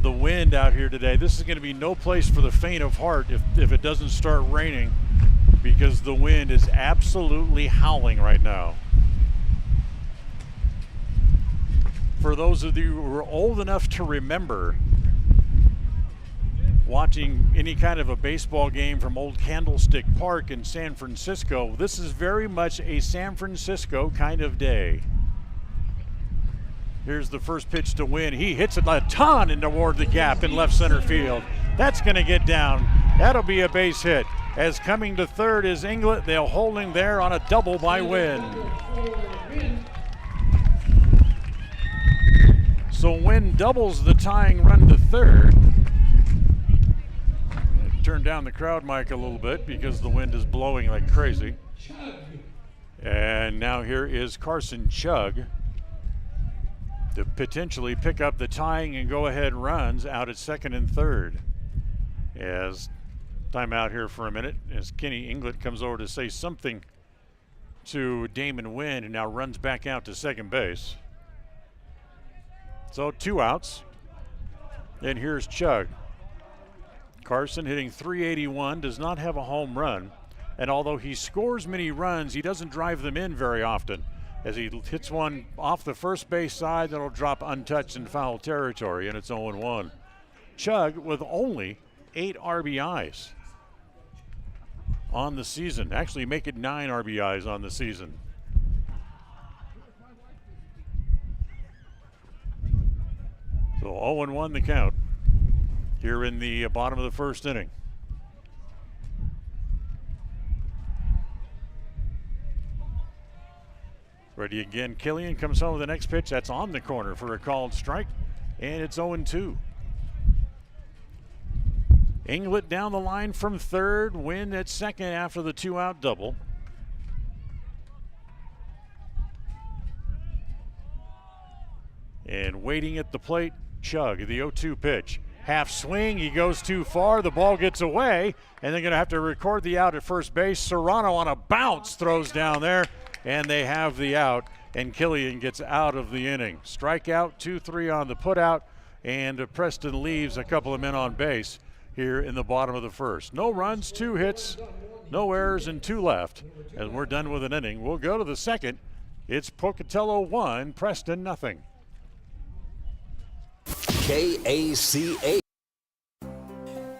the wind out here today, this is going to be no place for the faint of heart if it doesn't start raining, because the wind is absolutely howling right now. For those of you who are old enough to remember watching any kind of a baseball game from Old Candlestick Park in San Francisco, this is very much a San Francisco kind of day. Here's the first pitch to Wynn. He hits it a ton in toward the gap in left center field. That's going to get down. That'll be a base hit. As coming to third is England. They'll hold him there on a double by Wynn. So Wynn doubles the tying run to third. Turn down the crowd mic a little bit because the wind is blowing like crazy. And now here is Carson Chug to potentially pick up the tying and go ahead runs out at second and third. As time out here for a minute as Kenny England comes over to say something to Damon Wynn, and now runs back out to second base. So 2 outs. And here's Chug. Carson hitting .381, does not have a home run. And although he scores many runs, he doesn't drive them in very often, as he hits one off the first base side that'll drop untouched in foul territory, and it's 0-1. Chug with only 8 RBIs on the season. Actually make it 9 RBIs on the season. So 0-1 the count here in the bottom of the first inning. Ready again. Killian comes home with the next pitch. That's on the corner for a called strike, and it's 0-2. England down the line from third. Wynn at second after the 2-out double. And waiting at the plate, Chug, the 0-2 pitch. Half swing, he goes too far, the ball gets away, and they're going to have to record the out at first base. Serrano on a bounce throws down there, and they have the out, and Killian gets out of the inning. Strikeout, 2-3 on the putout, and Preston leaves a couple of men on base here in the bottom of the first. No runs, 2 hits, no errors, and 2 left, and we're done with an inning. We'll go to the second. It's Pocatello 1, Preston nothing. KACA.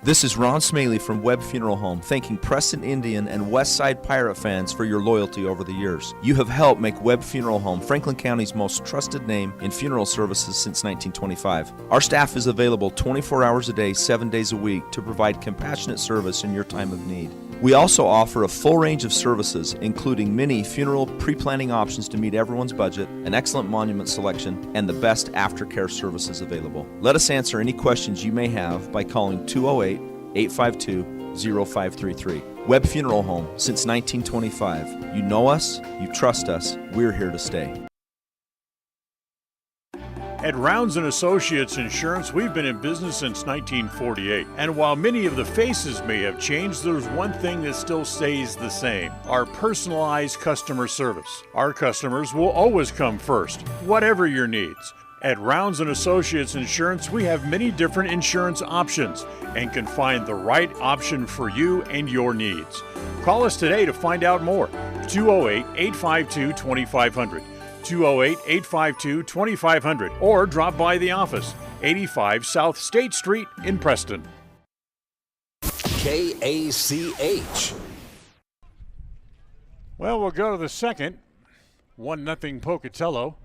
This is Ron Smaley from Webb Funeral Home, thanking Preston Indian and Westside Pirate fans for your loyalty over the years. You have helped make Webb Funeral Home Franklin County's most trusted name in funeral services since 1925. Our staff is available 24 hours a day, 7 days a week to provide compassionate service in your time of need. We also offer a full range of services, including many funeral pre-planning options to meet everyone's budget, an excellent monument selection, and the best aftercare services available. Let us answer any questions you may have by calling 208-852-0533. Webb Funeral Home, since 1925. You know us, you trust us, we're here to stay. At Rounds & Associates Insurance, we've been in business since 1948. And while many of the faces may have changed, there's one thing that still stays the same: our personalized customer service. Our customers will always come first, whatever your needs. At Rounds & Associates Insurance, we have many different insurance options and can find the right option for you and your needs. Call us today to find out more. 208-852-2500. 208-852-2500, or drop by the office, 85 South State Street in Preston. KACH. Well, we'll go to the second. 1-0 Pocatello.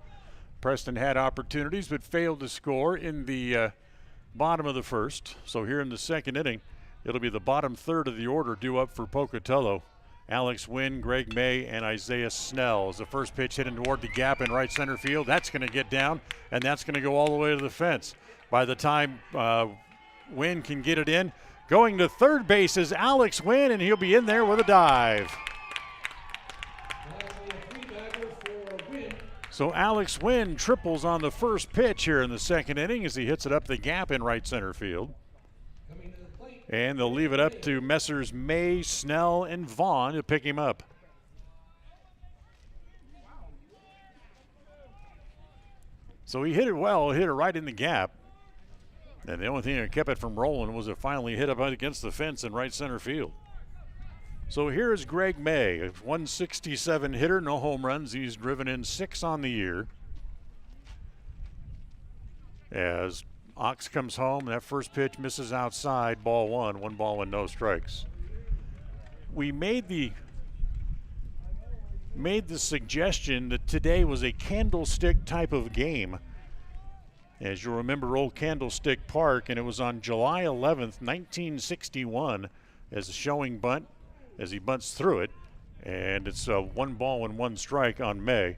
Preston had opportunities but failed to score in the bottom of the first. So here in the second inning, it'll be the bottom third of the order due up for Pocatello. Alex Wynn, Greg May, and Isaiah Snell as the first pitch hitting toward the gap in right center field. That's going to get down, and that's going to go all the way to the fence. By the time Wynn can get it in, going to third base is Alex Wynn, and he'll be in there with a dive. So Alex Wynn triples on the first pitch here in the second inning as he hits it up the gap in right center field. And they'll leave it up to Messrs. May, Snell, and Vaughn to pick him up. So he hit it well, hit it right in the gap. And the only thing that kept it from rolling was it finally hit up against the fence in right center field. So here's Greg May, a 167 hitter, no home runs. He's driven in 6 on the year. As Ox comes home. That first pitch misses outside. Ball one. 1 ball and no strikes. We made the suggestion that today was a candlestick type of game. As you remember, old Candlestick Park, and it was on July 11th, 1961, as a showing bunt, as he bunts through it, and it's 1 ball and 1 strike on May.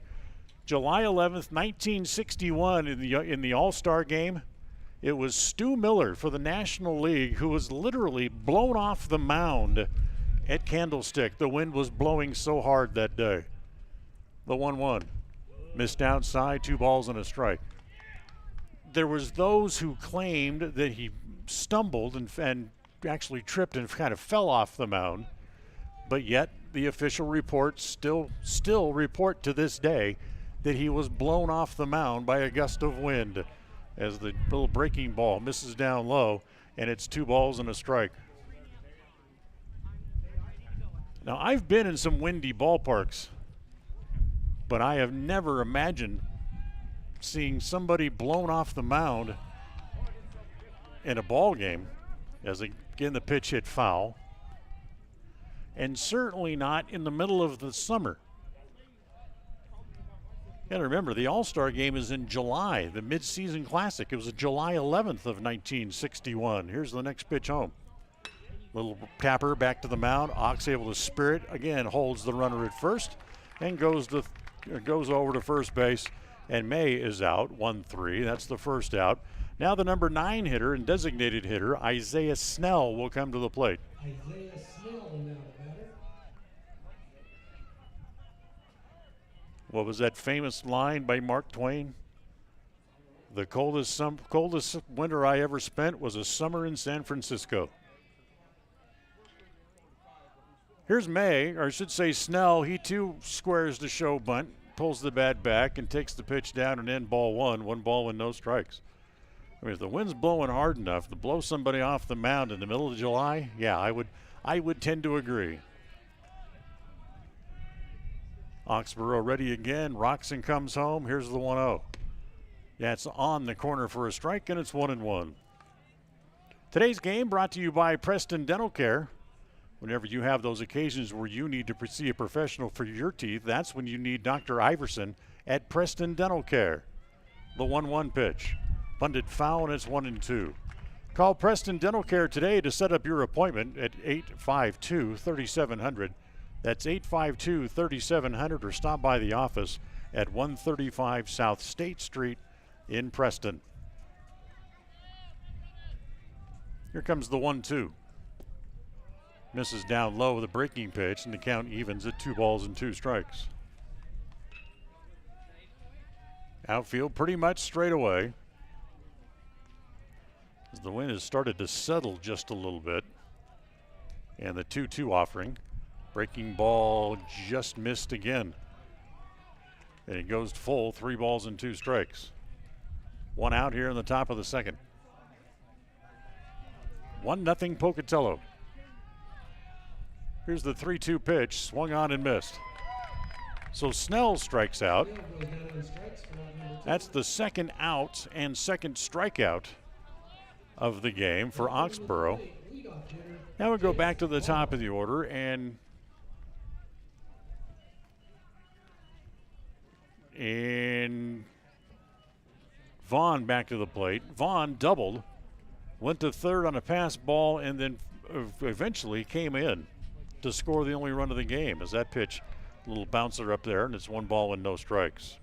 July 11th, 1961, in the All-Star game, it was Stu Miller for the National League who was literally blown off the mound at Candlestick. The wind was blowing so hard that day. The 1-1. Missed outside, 2 balls and a strike. There was those who claimed that he stumbled and actually tripped and kind of fell off the mound, but yet the official reports still report to this day that he was blown off the mound by a gust of wind as the little breaking ball misses down low, and it's 2 balls and a strike. Now, I've been in some windy ballparks, but I have never imagined seeing somebody blown off the mound in a ball game, as again the pitch hit foul, and certainly not in the middle of the summer. You got to remember, the All-Star game is in July, the mid-season classic. It was July 11th of 1961. Here's the next pitch home. Little tapper back to the mound. Ox able to spear it. Again, holds the runner at first and goes over to first base. And May is out, 1-3. That's the first out. Now the number 9 hitter and designated hitter, Isaiah Snell, will come to the plate. Isaiah Snell now the batter. What was that famous line by Mark Twain? The coldest winter I ever spent was a summer in San Francisco. Here's May, or I should say Snell. He too squares the show bunt, pulls the bat back, and takes the pitch down and in. Ball 1 ball and no strikes. I mean, if the wind's blowing hard enough to blow somebody off the mound in the middle of July, yeah, I would tend to agree. Oxborough ready again. Roxon comes home. Here's the 1-0. Yeah, it's on the corner for a strike, and it's 1-1. Today's game brought to you by Preston Dental Care. Whenever you have those occasions where you need to see a professional for your teeth, that's when you need Dr. Iverson at Preston Dental Care. The 1-1 pitch. Bunted foul, and it's 1-2. Call Preston Dental Care today to set up your appointment at 852-3700. That's 852-3700, or stop by the office at 135 South State Street in Preston. Here comes the 1-2. Misses down low with a breaking pitch, and the count evens at 2 balls and 2 strikes. Outfield pretty much straight away, as the wind has started to settle just a little bit. And the 2-2 offering. Breaking ball just missed again. And it goes full, 3 balls and 2 strikes. 1 out here in the top of the second. 1-0 Pocatello. Here's the 3-2 pitch, swung on and missed. So Snell strikes out. That's the second out and second strikeout of the game for Oxborough. Now we go back to the top of the order, and Vaughn back to the plate. Vaughn doubled, went to third on a pass ball, and then eventually came in to score the only run of the game as that pitch, a little bouncer up there, and it's 1 ball and no strikes.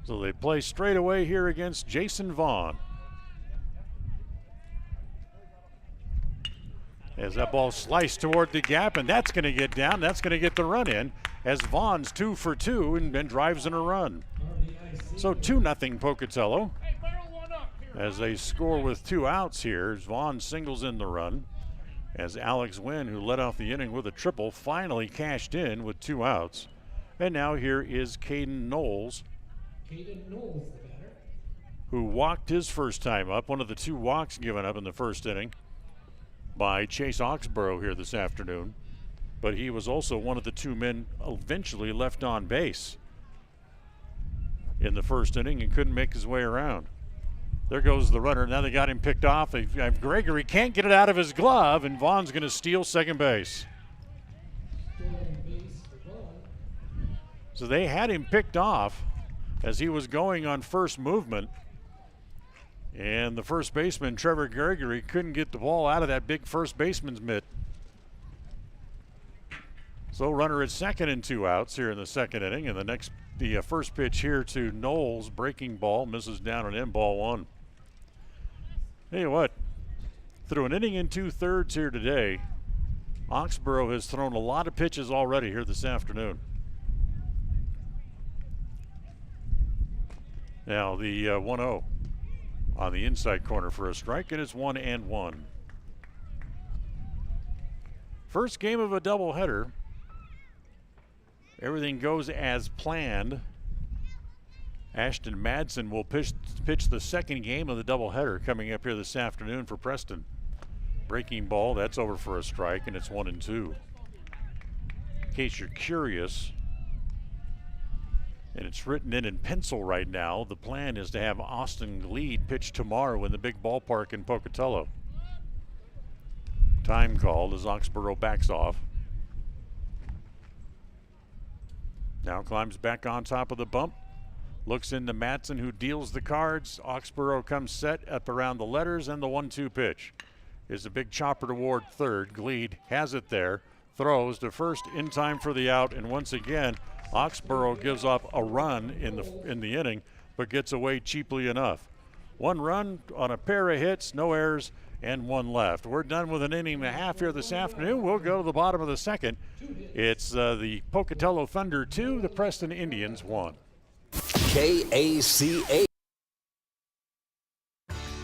So they play straight away here against Jason Vaughn. As that ball sliced toward the gap, and that's going to get down. That's going to get the run in as Vaughn's 2 for 2 and drives in a run. So 2-0 Pocatello as they score with 2 outs here. Vaughn singles in the run as Alex Wynn, who led off the inning with a triple, finally cashed in with 2 outs. And now here is Caden Knowles, who walked his first time up, one of the 2 walks given up in the first inning by Chase Oxborough here this afternoon. but he was also one of the two men eventually left on base in the first inning and couldn't make his way around. There goes the runner. Now they got him picked off. Gregory can't get it out of his glove, and Vaughn's going to steal second base. So they had him picked off as he was going on first movement. And the first baseman, Trevor Gregory, couldn't get the ball out of that big first baseman's mitt. So runner at second and 2 outs here in the second inning. And the first pitch here to Knowles, breaking ball, misses down and in, ball 1. Tell you what, through an inning and 2/3 here today, Oxborough has thrown a lot of pitches already here this afternoon. Now the 1-0 on the inside corner for a strike, and it's 1-1. First game of a doubleheader. Everything goes as planned. Ashton Madsen will pitch the second game of the doubleheader coming up here this afternoon for Preston. Breaking ball, that's over for a strike, and it's 1-2. In case you're curious, and it's written in pencil right now, the plan is to have Austin Gleed pitch tomorrow in the big ballpark in Pocatello. Time called as Oxborough backs off. Now climbs back on top of the bump. Looks into Madsen, who deals the cards. Oxborough comes set up around the letters, and the 1-2 pitch is a big chopper toward third. Gleed has it there, throws to first in time for the out, and once again, Oxborough gives up a run in the inning, but gets away cheaply enough. One run on a pair of hits, no errors, and one left. We're done with an inning and a half here this afternoon. We'll go to the bottom of the second. It's the Pocatello Thunder 2, the Preston Indians 1. KACH.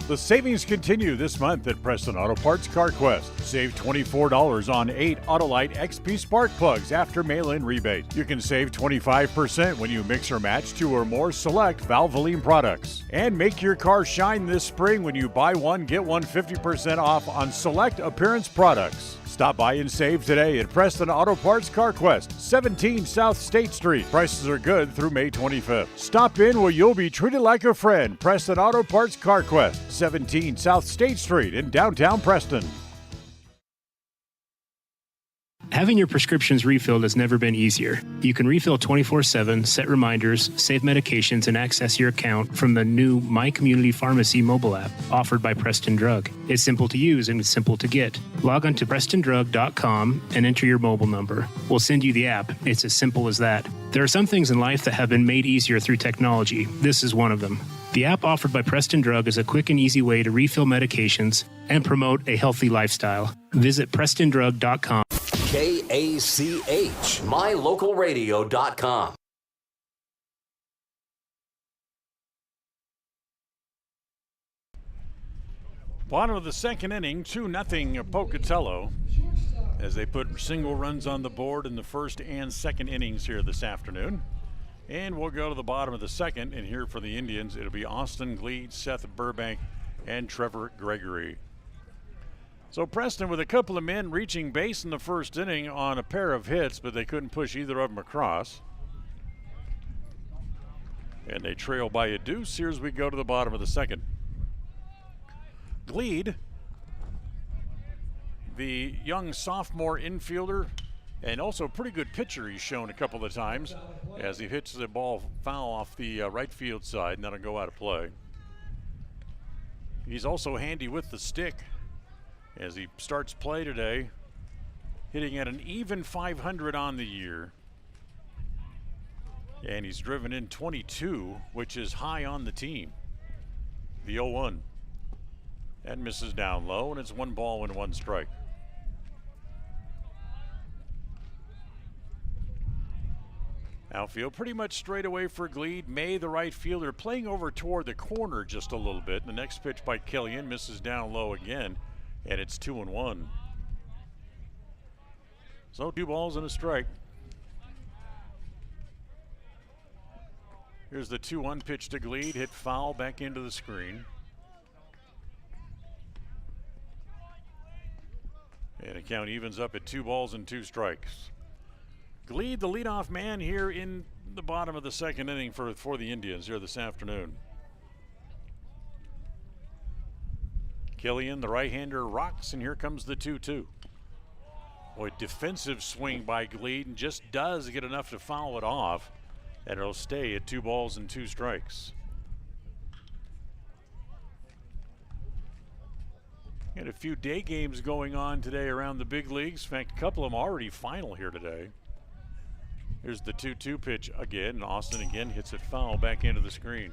The savings continue this month at Preston Auto Parts CarQuest. Save $24 on 8 Autolite XP spark plugs after mail-in rebate. You can save 25% when you mix or match 2 or more select Valvoline products. And make your car shine this spring when you buy one, get one 50% off on select appearance products. Stop by and save today at Preston Auto Parts CarQuest, 17 South State Street. Prices are good through May 25th. Stop in where you'll be treated like a friend. Preston Auto Parts CarQuest, 17 South State Street in downtown Preston. Having your prescriptions refilled has never been easier. You can refill 24/7, set reminders, save medications, and access your account from the new My Community Pharmacy mobile app offered by Preston Drug. It's simple to use and it's simple to get. Log on to PrestonDrug.com and enter your mobile number. We'll send you the app. It's as simple as that. There are some things in life that have been made easier through technology. This is one of them. The app offered by Preston Drug is a quick and easy way to refill medications and promote a healthy lifestyle. Visit PrestonDrug.com. KACH, mylocalradio.com. Bottom of the second inning, 2-0 Pocatello, as they put single runs on the board in the first and second innings here this afternoon. And we'll go to the bottom of the second, and here for the Indians, it'll be Austin Gleed, Seth Burbank, and Trevor Gregory. So Preston with a couple of men reaching base in the first inning on a pair of hits, but they couldn't push either of them across. And they trail by a deuce here as we go to the bottom of the second. Gleed, the young sophomore infielder, and also a pretty good pitcher he's shown a couple of times as he hits the ball foul off the right field side, and that'll go out of play. He's also handy with the stick as he starts play today, hitting at an even 500 on the year. And he's driven in 22, which is high on the team. The 0-1. That misses down low, and it's 1 ball and 1 strike. Outfield pretty much straight away for Gleed. May, the right fielder, playing over toward the corner just a little bit. The next pitch by Killian misses down low again, and it's 2-1. So 2 balls and a strike. Here's the 2-1 pitch to Gleed, hit foul back into the screen. And And the count evens up at 2 balls and 2 strikes. Glede, the leadoff man here in the bottom of the second inning for the Indians here this afternoon. Killian, the right-hander, rocks, and here comes the 2-2. Boy, defensive swing by Glede, and just does get enough to foul it off, and it'll stay at 2 balls and 2 strikes. And a few day games going on today around the big leagues. In fact, a couple of them already final here today. Here's the 2-2 pitch again. Austin again hits it foul back into the screen.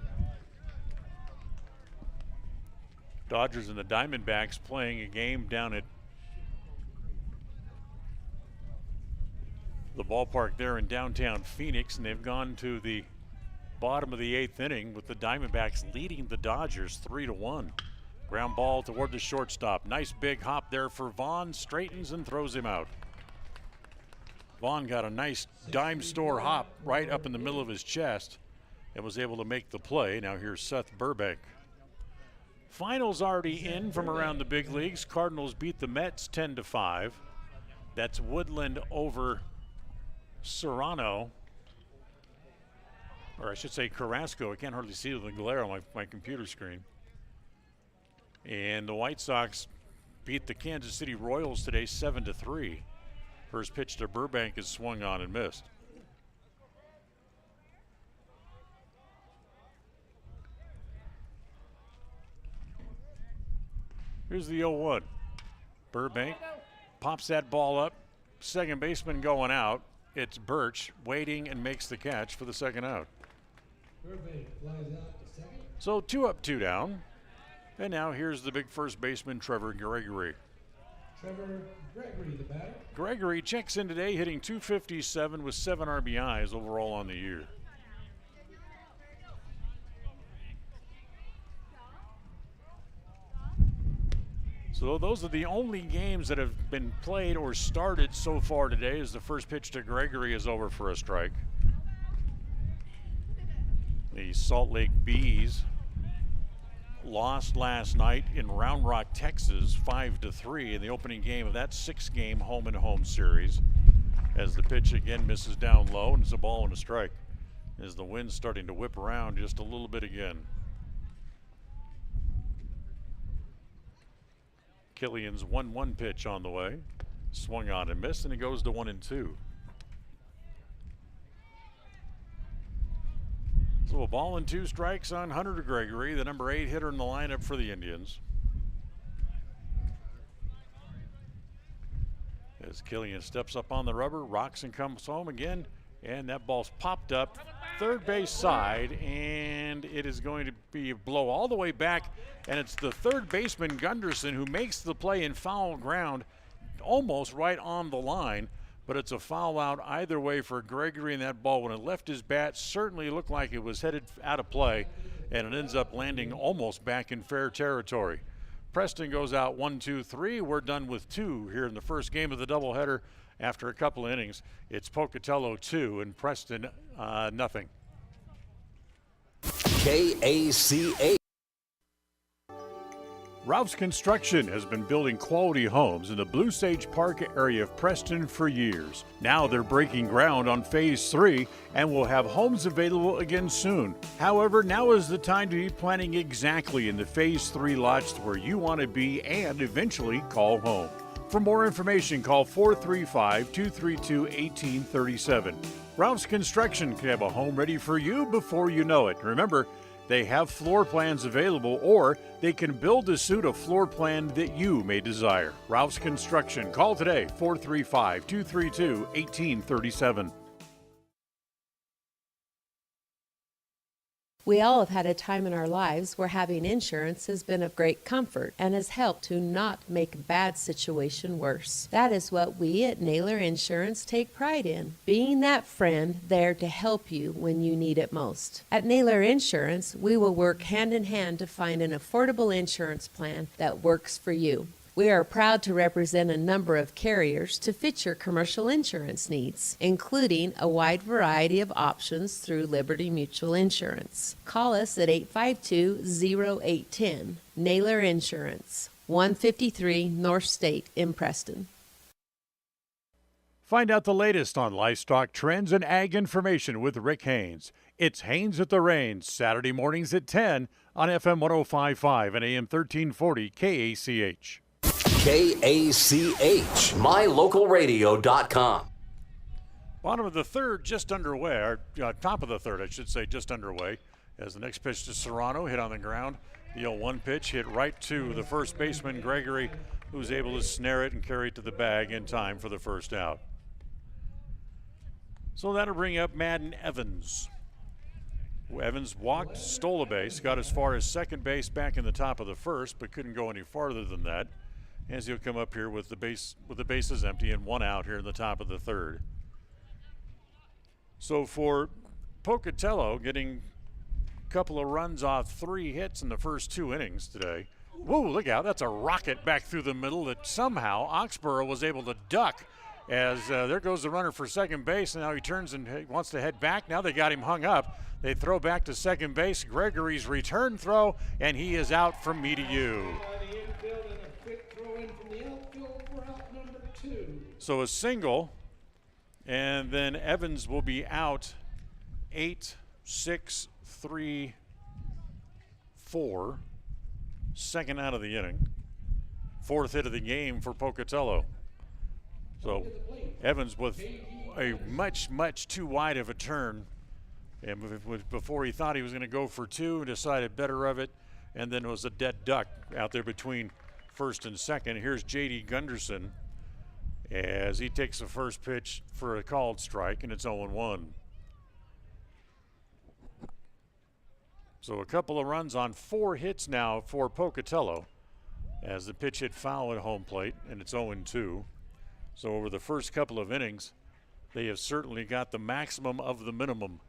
Dodgers and the Diamondbacks playing a game down at the ballpark there in downtown Phoenix, and they've gone to the bottom of the 8th inning with the Diamondbacks leading the Dodgers 3-1. Ground ball toward the shortstop. Nice big hop there for Vaughn. Straightens and throws him out. Vaughn got a nice dime store hop right up in the middle of his chest and was able to make the play. Now here's Seth Burbank. Finals already in from around the big leagues. Cardinals beat the Mets 10-5. That's Woodland over Serrano. Or I should say Carrasco. I can't hardly see the glare on my computer screen. And the White Sox beat the Kansas City Royals today 7-3. First pitch to Burbank is swung on and missed. Here's the 0-1. Burbank pops that ball up. Second baseman going out. It's Birch waiting and makes the catch for the second out. Burbank flies out to second. So 2 up, 2 down. And now here's the big first baseman, Trevor Gregory. Trevor Gregory, the batter. Gregory checks in today, hitting .257 with 7 RBIs overall on the year. So those are the only games that have been played or started so far today, as the first pitch to Gregory is over for a strike. The Salt Lake Bees lost last night in Round Rock, Texas, 5-3 in the opening game of that 6-game home-and-home series, as the pitch again misses down low, and it's a ball and a strike as the wind's starting to whip around just a little bit again. Killian's 1-1 pitch on the way, swung on and missed, and it goes to 1-2. So a ball and 2 strikes on Hunter Gregory, the number 8 hitter in the lineup for the Indians. As Killian steps up on the rubber, rocks and comes home again, and that ball's popped up third base side, and it is going to be a blow all the way back, and it's the third baseman Gunderson who makes the play in foul ground almost right on the line. But it's a foul out either way for Gregory, and that ball, when it left his bat, certainly looked like it was headed out of play, and it ends up landing almost back in fair territory. Preston goes out 1-2-3. We're done with 2 here in the first game of the doubleheader after a couple of innings. It's Pocatello 2 and Preston nothing. KACA. Ralph's Construction has been building quality homes in the Blue Sage Park area of Preston for years. Now they're breaking ground on Phase 3 and will have homes available again soon. However, now is the time to be planning exactly in the Phase 3 lots where you want to be and eventually call home. For more information, call 435-232-1837. Ralph's Construction can have a home ready for you before you know it. Remember, they have floor plans available, or they can build to suit a floor plan that you may desire. Ralph's Construction. Call today, 435-232-1837. We all have had a time in our lives where having insurance has been of great comfort and has helped to not make a bad situation worse. That is what we at Naylor Insurance take pride in, being that friend there to help you when you need it most. At Naylor Insurance, we will work hand in hand to find an affordable insurance plan that works for you. We are proud to represent a number of carriers to fit your commercial insurance needs, including a wide variety of options through Liberty Mutual Insurance. Call us at 852-0810. Naylor Insurance, 153 North State in Preston. Find out the latest on livestock trends and ag information with Rick Haynes. It's Haynes at the Range, Saturday mornings at 10 on FM 105.5 and AM 1340 KACH. KACH, mylocalradio.com. Bottom of the third, just underway, or top of the third, I should say, just underway. As the next pitch to Serrano, hit on the ground. The 0-1 pitch hit right to the first baseman, Gregory, who's able to snare it and carry it to the bag in time for the first out. So that'll bring up Madden Evans. Evans walked, stole a base, got as far as second base back in the top of the first, but couldn't go any farther than that, as he'll come up here with the bases empty and one out here in the top of the third. So for Pocatello, getting a couple of runs off 3 hits in the first 2 innings today. Whoa, look out, that's a rocket back through the middle that somehow Oxborough was able to duck. As there goes the runner for second base, and now he turns and wants to head back. Now they got him hung up. They throw back to second base. Gregory's return throw, and he is out from me to you. So a single, and then Evans will be out 8-6-3-4. Second out of the inning. 4th hit of the game for Pocatello. So Evans with a much, much too wide of a turn. And before he thought he was going to go for 2, decided better of it. And then it was a dead duck out there between first and second. Here's J.D. Gunderson as he takes the first pitch for a called strike, and it's 0-1. So a couple of runs on 4 hits now for Pocatello as the pitch hit foul at home plate, and it's 0-2. So over the first couple of innings, they have certainly got the maximum of the minimum.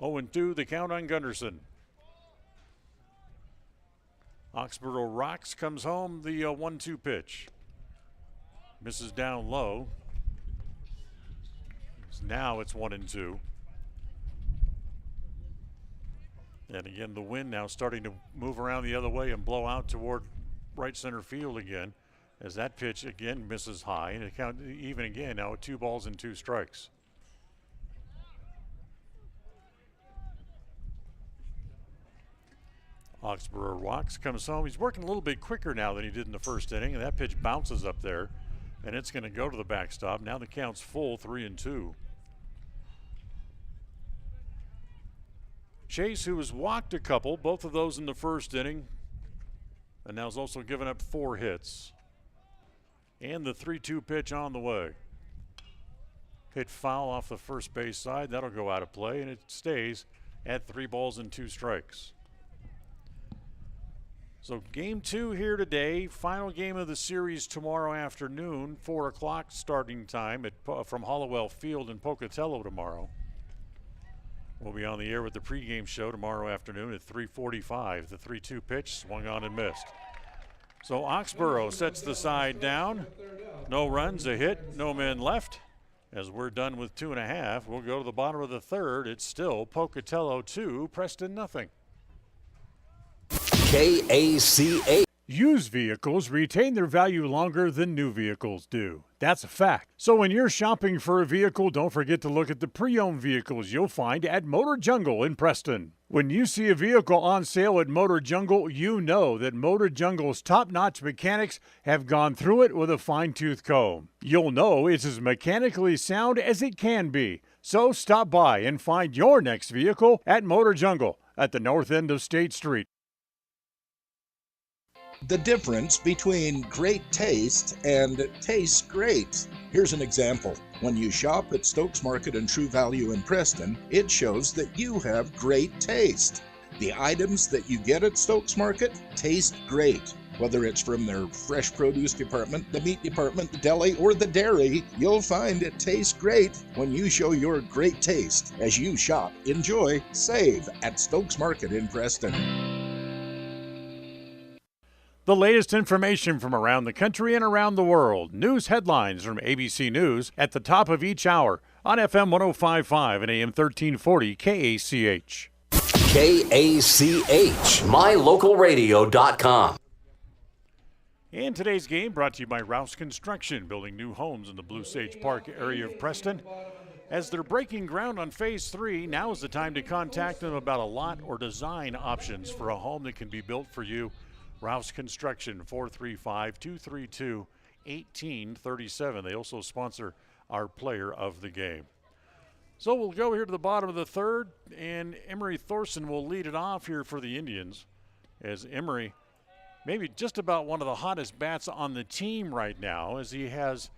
0-2, the count on Gunderson. Oxborough rocks, comes home, the 1-2 pitch. Misses down low. Now it's 1-2. And again, the wind now starting to move around the other way and blow out toward right center field again, as that pitch again misses high, and it count even again now with 2 balls and 2 strikes. Oxborough walks, comes home. He's working a little bit quicker now than he did in the first inning, and that pitch bounces up there, and it's going to go to the backstop. Now the count's full, 3-2. Chase, who has walked a couple, both of those in the first inning, and now has also given up 4 hits. And the 3-2 pitch on the way. Hit foul off the first base side. That'll go out of play, and it stays at 3 balls and 2 strikes. So game 2 here today. Final game of the series tomorrow afternoon, 4 o'clock starting time from Hollowell Field in Pocatello tomorrow. We'll be on the air with the pregame show tomorrow afternoon at 3:45. The 3-2 pitch swung on and missed. So Oxborough sets the side down. No runs, a hit, no men left. As we're done with 2.5, we'll go to the bottom of the third. It's still Pocatello 2, Preston nothing. KACH. Used vehicles retain their value longer than new vehicles do. That's a fact. So when you're shopping for a vehicle, don't forget to look at the pre-owned vehicles you'll find at Motor Jungle in Preston. When you see a vehicle on sale at Motor Jungle, you know that Motor Jungle's top-notch mechanics have gone through it with a fine-tooth comb. You'll know it's as mechanically sound as it can be. So stop by and find your next vehicle at Motor Jungle at the north end of State Street. The difference between great taste and tastes great. Here's an example. When you shop at Stokes Market and True Value in Preston, it shows that you have great taste. The items that you get at Stokes Market taste great. Whether it's from their fresh produce department, the meat department, the deli, or the dairy, you'll find it tastes great when you show your great taste. As you shop, enjoy, save at Stokes Market in Preston. The latest information from around the country and around the world. News headlines from ABC News at the top of each hour on FM 105.5 and AM 1340 KACH. KACH, mylocalradio.com. And today's game brought to you by Rouse Construction, building new homes in the Blue Sage Park area of Preston. As they're breaking ground on Phase 3, now is the time to contact them about a lot or design options for a home that can be built for you. Rouse Construction, 435-232-1837. They also sponsor our player of the game. So we'll go here to the bottom of the third, and Emery Thorson will lead it off here for the Indians, as Emery, maybe just about one of the hottest bats on the team right now, as he has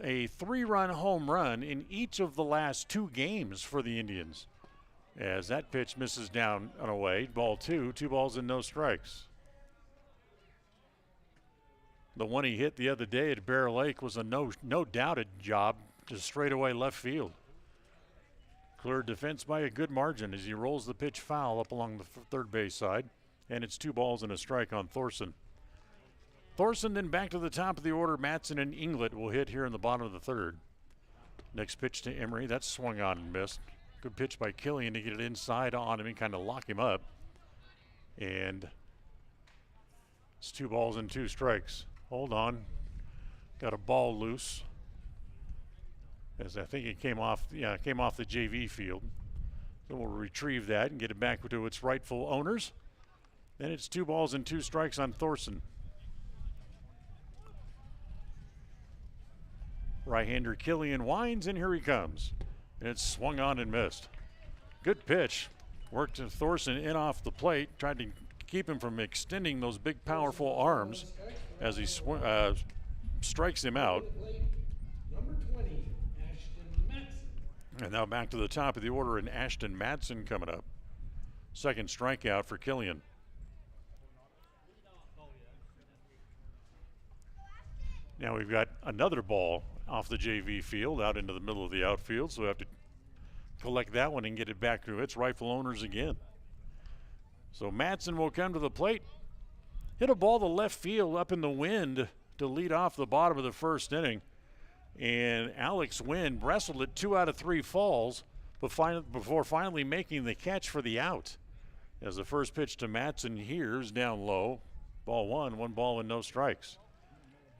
a 3-run home run in each of the last 2 games for the Indians. As that pitch misses down and away, ball 2, 2 balls and no strikes. The one he hit the other day at Bear Lake was a no doubted job, just straight away left field. Cleared defense by a good margin as he rolls the pitch foul up along the third base side. And it's 2 balls and a strike on Thorson. Thorson then back to the top of the order. Matson and England will hit here in the bottom of the third. Next pitch to Emery. That's swung on and missed. Good pitch by Killian to get it inside on him and kind of lock him up. And it's 2 balls and 2 strikes. Hold on. Got a ball loose. As I think it came off the JV field. So we'll retrieve that and get it back to its rightful owners. Then it's 2 balls and 2 strikes on Thorson. Right-hander Killian winds, and here he comes. And it's swung on and missed. Good pitch. Worked Thorson in off the plate, tried to keep him from extending those big, powerful arms as he strikes him out. And now back to the top of the order, and Ashton Madsen coming up. Second strikeout for Killian. Now we've got another ball off the JV field out into the middle of the outfield, so we have to collect that one and get it back to its rightful owners again. So Madsen will come to the plate, hit a ball to left field up in the wind to lead off the bottom of the first inning. And Alex Wynn wrestled it 2 out of 3 falls before finally making the catch for the out. As the first pitch to Madsen here is down low. Ball 1, 1 ball and no strikes.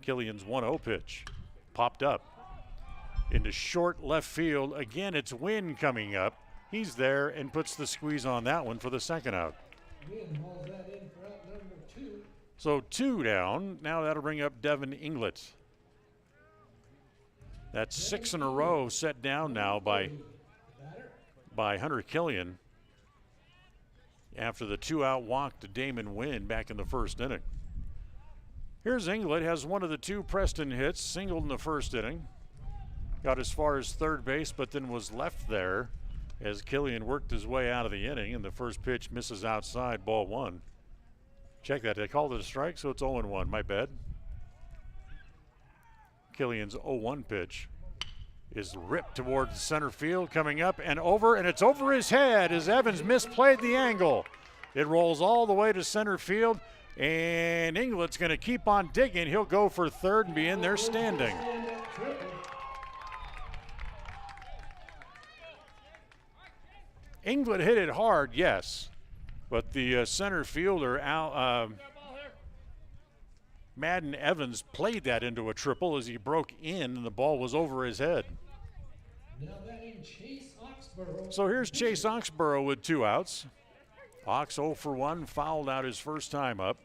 Killian's 1-0 pitch popped up into short left field. Again, it's Wynn coming up. He's there and puts the squeeze on that one for the second out. Wynn hauls that in for out number 2. So 2 down. Now that'll bring up Devin England. That's 6 in a row set down now by Hunter Killian after the 2-out walk to Damon Wynn back in the first inning. Here's England, has one of the 2 Preston hits, singled in the first inning. Got as far as third base, but then was left there as Killian worked his way out of the inning, and the first pitch misses outside, ball 1. Check that, they called it a strike, so it's 0-1, my bad. Killian's 0-1 pitch is ripped towards center field, coming up and over, and it's over his head as Evans misplayed the angle. It rolls all the way to center field, and England's going to keep on digging. He'll go for third and be in there standing. England hit it hard, yes, but the center fielder, Madden Evans, played that into a triple as he broke in and the ball was over his head. Now batting Chase Oxborough. So here's Chase Oxborough with 2 outs. Ox 0 for 1, fouled out his first time up,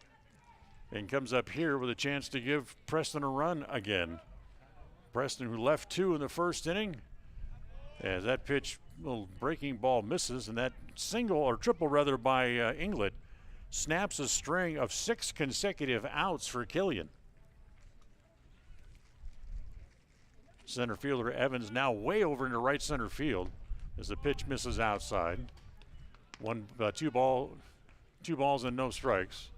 and comes up here with a chance to give Preston a run again. Preston, who left 2 in the first inning, as that pitch, little breaking ball misses, and that single or triple rather by England snaps a string of 6 consecutive outs for Killian. Center fielder Evans now way over into right center field as the pitch misses outside. 2 balls and no strikes.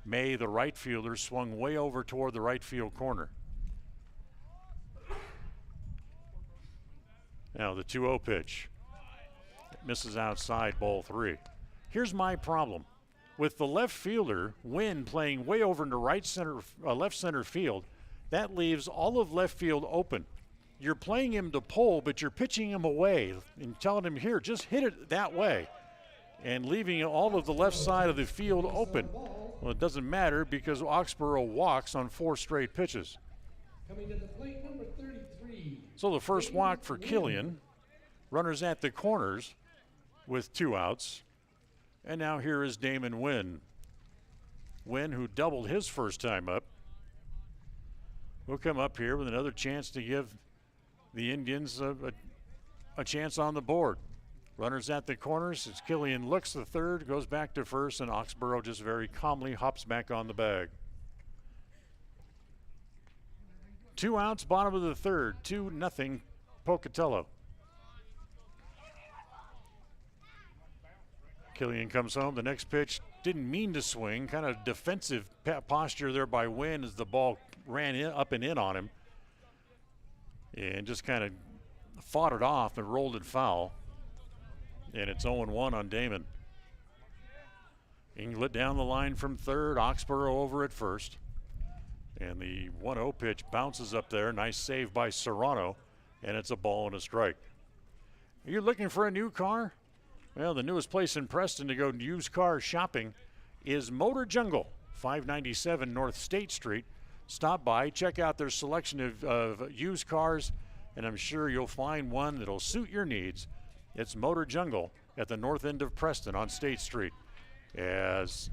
May, the right fielder, swung way over toward the right field corner. Now the 2-0 pitch. It misses outside, ball 3. Here's my problem. With the left fielder, Wynn, playing way over into left center field, that leaves all of left field open. You're playing him to pull, but you're pitching him away and telling him, here, just hit it that way, and leaving all of the left side of the field open. Well, it doesn't matter because Oxborough walks on 4 straight pitches. Coming to the plate, number 33. So the first walk for Killian. Runners at the corners with 2 outs. And now here is Damon Wynn. Wynn, who doubled his first time up, will come up here with another chance to give the Indians a chance on the board. Runners at the corners as Killian looks the third, goes back to first, and Oxborough just very calmly hops back on the bag. 2 outs, bottom of the third, 2-0 Pocatello. Killian comes home. The next pitch didn't mean to swing. Kind of defensive posture there by Wynn as the ball ran up and in on him. And just kind of fought it off and rolled it foul. And it's 0-1 on Damon. England down the line from third. Oxborough over at first. And the 1-0 pitch bounces up there. Nice save by Serrano. And it's a ball and a strike. Are you looking for a new car? Well, the newest place in Preston to go used car shopping is Motor Jungle, 597 North State Street. Stop by, check out their selection of used cars, and I'm sure you'll find one that'll suit your needs. It's Motor Jungle at the north end of Preston on State Street. As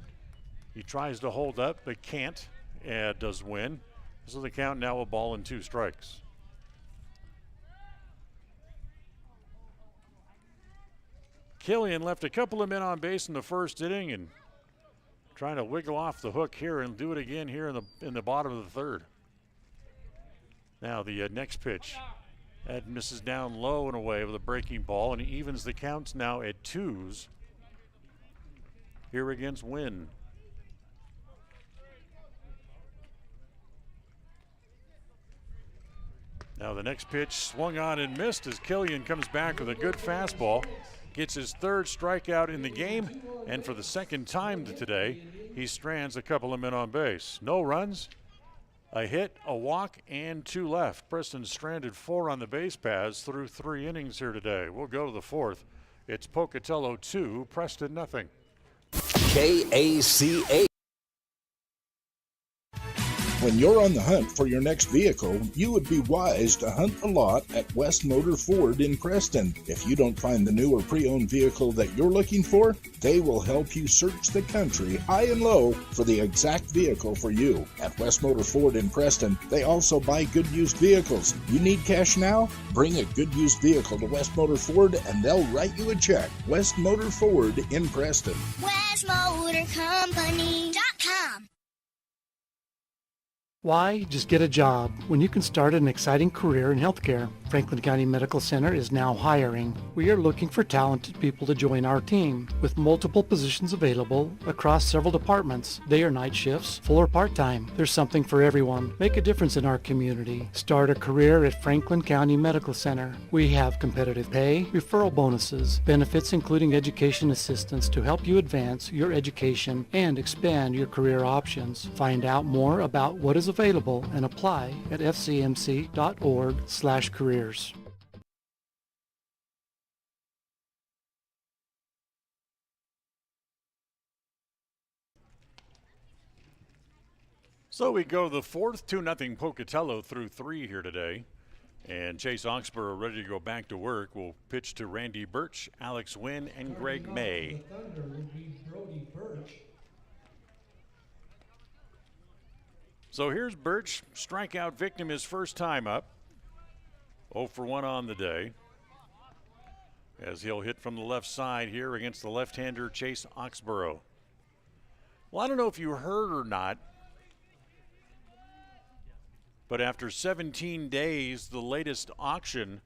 he tries to hold up, but can't, and does Win. So the count now a ball and 2 strikes. Killian left a couple of men on base in the first inning and trying to wiggle off the hook here and do it again here in the bottom of the third. Now the next pitch. That misses down low and away with a breaking ball, and he evens the counts now at 2s here against Wynn. Now the next pitch swung on and missed as Killian comes back with a good fastball. Gets his 3rd strikeout in the game, and for the 2nd time today, he strands a couple of men on base. No runs, a hit, a walk, and 2 left. Preston stranded 4 on the base paths through 3 innings here today. We'll go to the 4th. It's Pocatello 2, Preston nothing. KACA. When you're on the hunt for your next vehicle, you would be wise to hunt the lot at West Motor Ford in Preston. If you don't find the new or pre-owned vehicle that you're looking for, they will help you search the country high and low for the exact vehicle for you. At West Motor Ford in Preston, they also buy good used vehicles. You need cash now? Bring a good used vehicle to West Motor Ford and they'll write you a check. West Motor Ford in Preston. WestMotorCompany.com. Why just get a job when you can start an exciting career in healthcare? Franklin County Medical Center is now hiring. We are looking for talented people to join our team with multiple positions available across several departments. Day or night shifts, full or part-time. There's something for everyone. Make a difference in our community. Start a career at Franklin County Medical Center. We have competitive pay, referral bonuses, benefits including education assistance to help you advance your education and expand your career options. Find out more about what is available and apply at fcmc.org/careers. So we go to the 4th, 2-0 Pocatello through 3 here today. And Chase Oxborough ready to go back to work. Will pitch to Randy Birch, Alex Wynn, and Greg May. The Thunder would be Brody Birch. So here's Birch, strikeout victim his first time up. 0 for 1 on the day. As he'll hit from the left side here against the left-hander Chase Oxborough. Well, I don't know if you heard or not, but after 17 days, the latest auction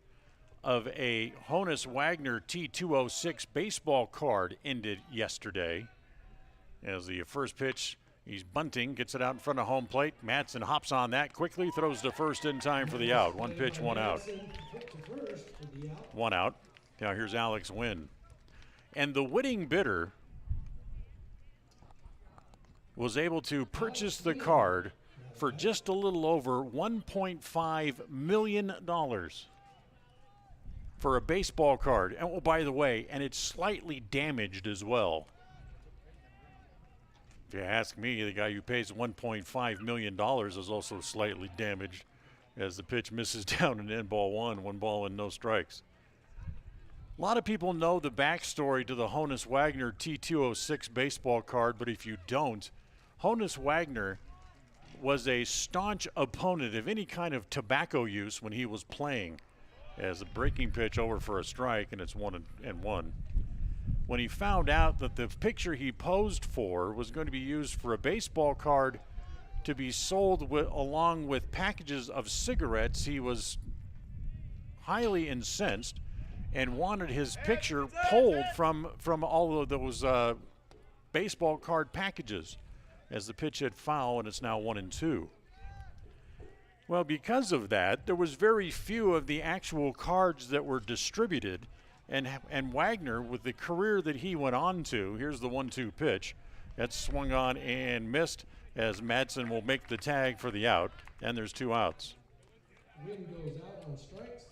of a Honus Wagner T206 baseball card ended yesterday. As the first pitch, he's bunting, gets it out in front of home plate. Madsen hops on that quickly, throws to first in time for the out. 1 pitch, 1 out. 1 out. Now here's Alex Wynn. And the winning bidder was able to purchase the card for just a little over $1.5 million for a baseball card. And oh, by the way, and it's slightly damaged as well. If you ask me, the guy who pays $1.5 million is also slightly damaged as the pitch misses down and end ball one ball and no strikes. A lot of people know the backstory to the Honus Wagner T206 baseball card, but if you don't, Honus Wagner was a staunch opponent of any kind of tobacco use when he was playing, as a breaking pitch over for a strike, and it's 1-1. When he found out that the picture he posed for was going to be used for a baseball card to be sold along with packages of cigarettes, he was highly incensed and wanted his picture pulled from all of those baseball card packages, as the pitch hit foul, and it's now 1-2. Well, because of that, there was very few of the actual cards that were distributed, and Wagner, with the career that he went on to, here's the 1-2 pitch. That's swung on and missed, as Madsen will make the tag for the out, and there's 2 outs. Wind goes out on strikes.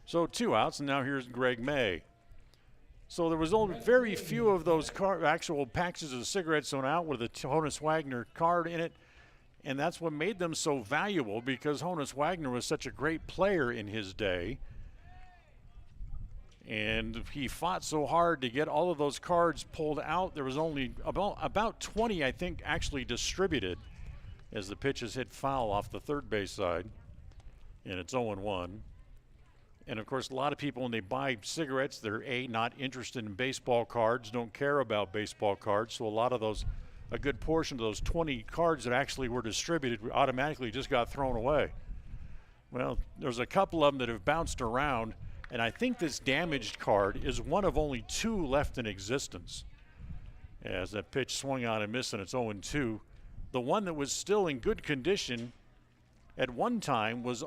So 2 outs, and now here's Greg May. So there was only very few of those actual packages of cigarettes thrown out with a Honus Wagner card in it, and that's what made them so valuable, because Honus Wagner was such a great player in his day, and he fought so hard to get all of those cards pulled out. There was only about 20, I think, actually distributed, as the pitch is hit foul off the third base side, and it's 0-1. And, of course, a lot of people, when they buy cigarettes, they're, not interested in baseball cards, don't care about baseball cards. So a good portion of those 20 cards that actually were distributed automatically just got thrown away. Well, there's a couple of them that have bounced around, and I think this damaged card is one of only 2 left in existence. As that pitch swung on and missed, and it's 0-2. The one that was still in good condition at one time was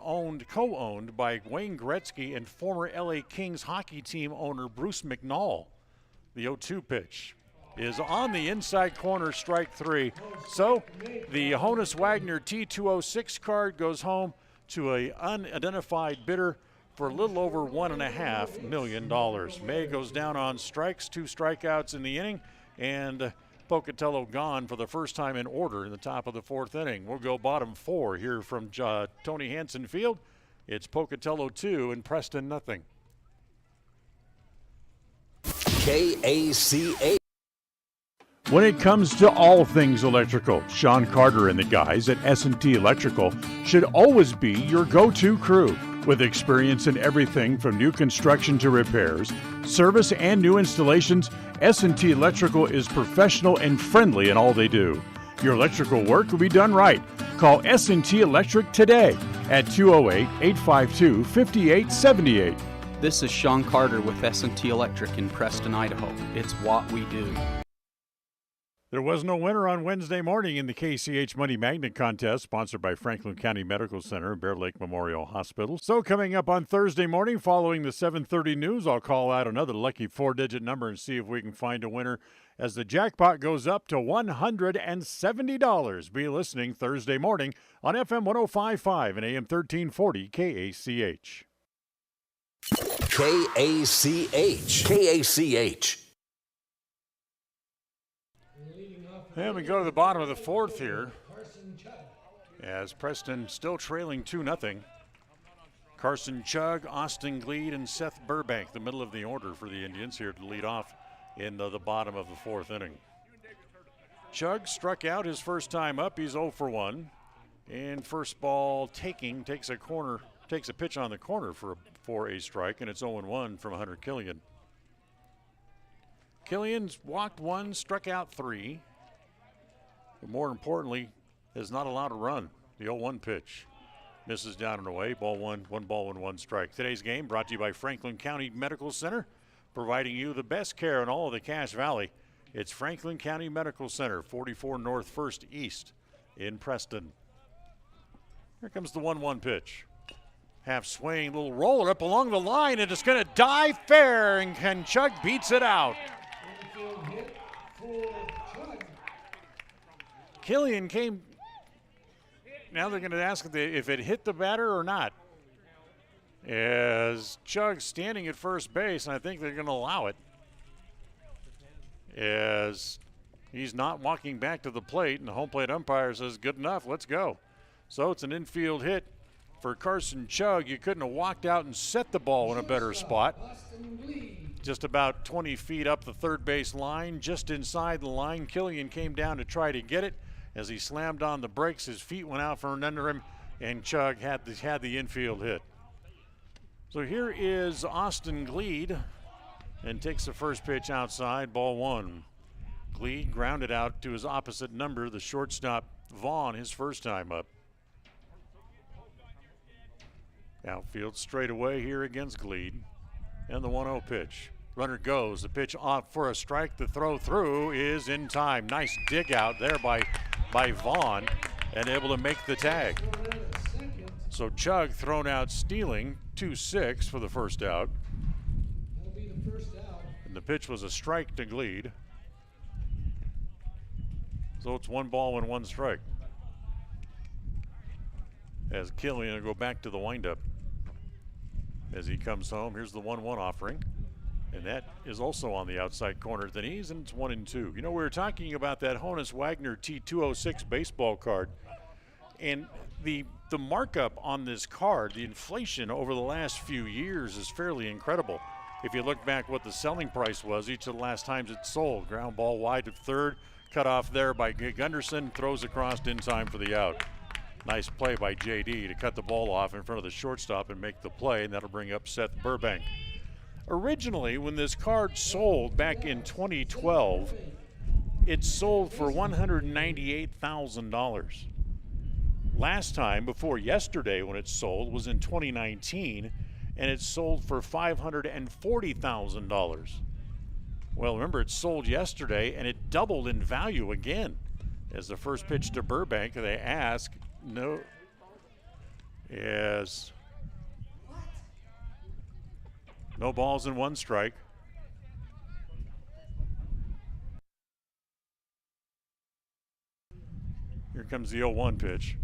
co-owned by Wayne Gretzky and former LA Kings hockey team owner Bruce McNall. The 0-2 pitch is on the inside corner, strike 3. So the Honus Wagner T206 card goes home to an unidentified bidder for a little over $1.5 million. May goes down on strikes, 2 strikeouts in the inning, and Pocatello gone for the first time in order in the top of the 4th inning. We'll go bottom 4 here from Tony Hansen Field. It's Pocatello 2 and Preston nothing. KACA. When it comes to all things electrical, Sean Carter and the guys at S&T Electrical should always be your go-to crew. With experience in everything from new construction to repairs, service, and new installations, S&T Electrical is professional and friendly in all they do. Your electrical work will be done right. Call S&T Electric today at 208-852-5878. This is Sean Carter with S&T Electric in Preston, Idaho. It's what we do. There was no winner on Wednesday morning in the KCH Money Magnet Contest, sponsored by Franklin County Medical Center and Bear Lake Memorial Hospital. So coming up on Thursday morning, following the 7:30 news, I'll call out another lucky 4-digit number and see if we can find a winner as the jackpot goes up to $170. Be listening Thursday morning on FM 105.5 and AM 1340 KACH. KACH. And we go to the bottom of the 4th here, as Preston still trailing 2-0. Carson Chugg, Austin Gleed, and Seth Burbank, the middle of the order for the Indians here to lead off in the bottom of the 4th inning. Chugg struck out his first time up. He's 0 for 1. And first ball takes a pitch on the corner for a strike, and it's 0-1 from Hunter Killian. Killian's walked 1, struck out 3. But more importantly, has not allowed a run. The 0-1 pitch misses down and away. Ball 1 ball and 1 strike. Today's game brought to you by Franklin County Medical Center, providing you the best care in all of the Cache Valley. It's Franklin County Medical Center, 44 North 1st East in Preston. Here comes the 1-1 pitch. Half swing, little roller up along the line, and it's going to dive fair, and Chugg beats it out. Killian came. Now they're going to ask if it hit the batter or not. As Chugg standing at first base, and I think they're going to allow it. As He's not walking back to the plate, and the home plate umpire says, good enough, let's go. So it's an infield hit for Carson Chug. You couldn't have walked out and set the ball in a better spot. Just about 20 feet up the third base line, just inside the line. Killian came down to try to get it. As he slammed on the brakes, his feet went out from under him, and Chug had the infield hit. So here is Austin Gleed, and takes the first pitch outside, ball one. Gleed grounded out to his opposite number, the shortstop Vaughn, his first time up. Outfield straight away here against Gleed, and the 1-0 pitch. Runner goes, the pitch off for a strike. The throw through is in time. Nice dig out there by Vaughn, and able to make the tag. So Chug thrown out stealing, 2-6 for the first out. And the pitch was a strike to Gleed. So it's 1 ball and 1 strike. As Killian will go back to the windup. As he comes home, here's the 1-1 offering. And that is also on the outside corner of the knees, and it's 1-2. You know, we were talking about that Honus Wagner T206 baseball card. And the markup on this card, the inflation over the last few years is fairly incredible. If you look back what the selling price was each of the last times it sold. Ground ball wide to third, cut off there by Gunderson, throws across in time for the out. Nice play by JD to cut the ball off in front of the shortstop and make the play, and that'll bring up Seth Burbank. Originally, when this card sold back in 2012, it sold for $198,000. Last time, before yesterday when it sold, was in 2019, and it sold for $540,000. Well, remember, it sold yesterday, and it doubled in value again. As the first pitch to Burbank, they ask, no, yes. No balls and 1 strike. Here comes the 0-1 pitch.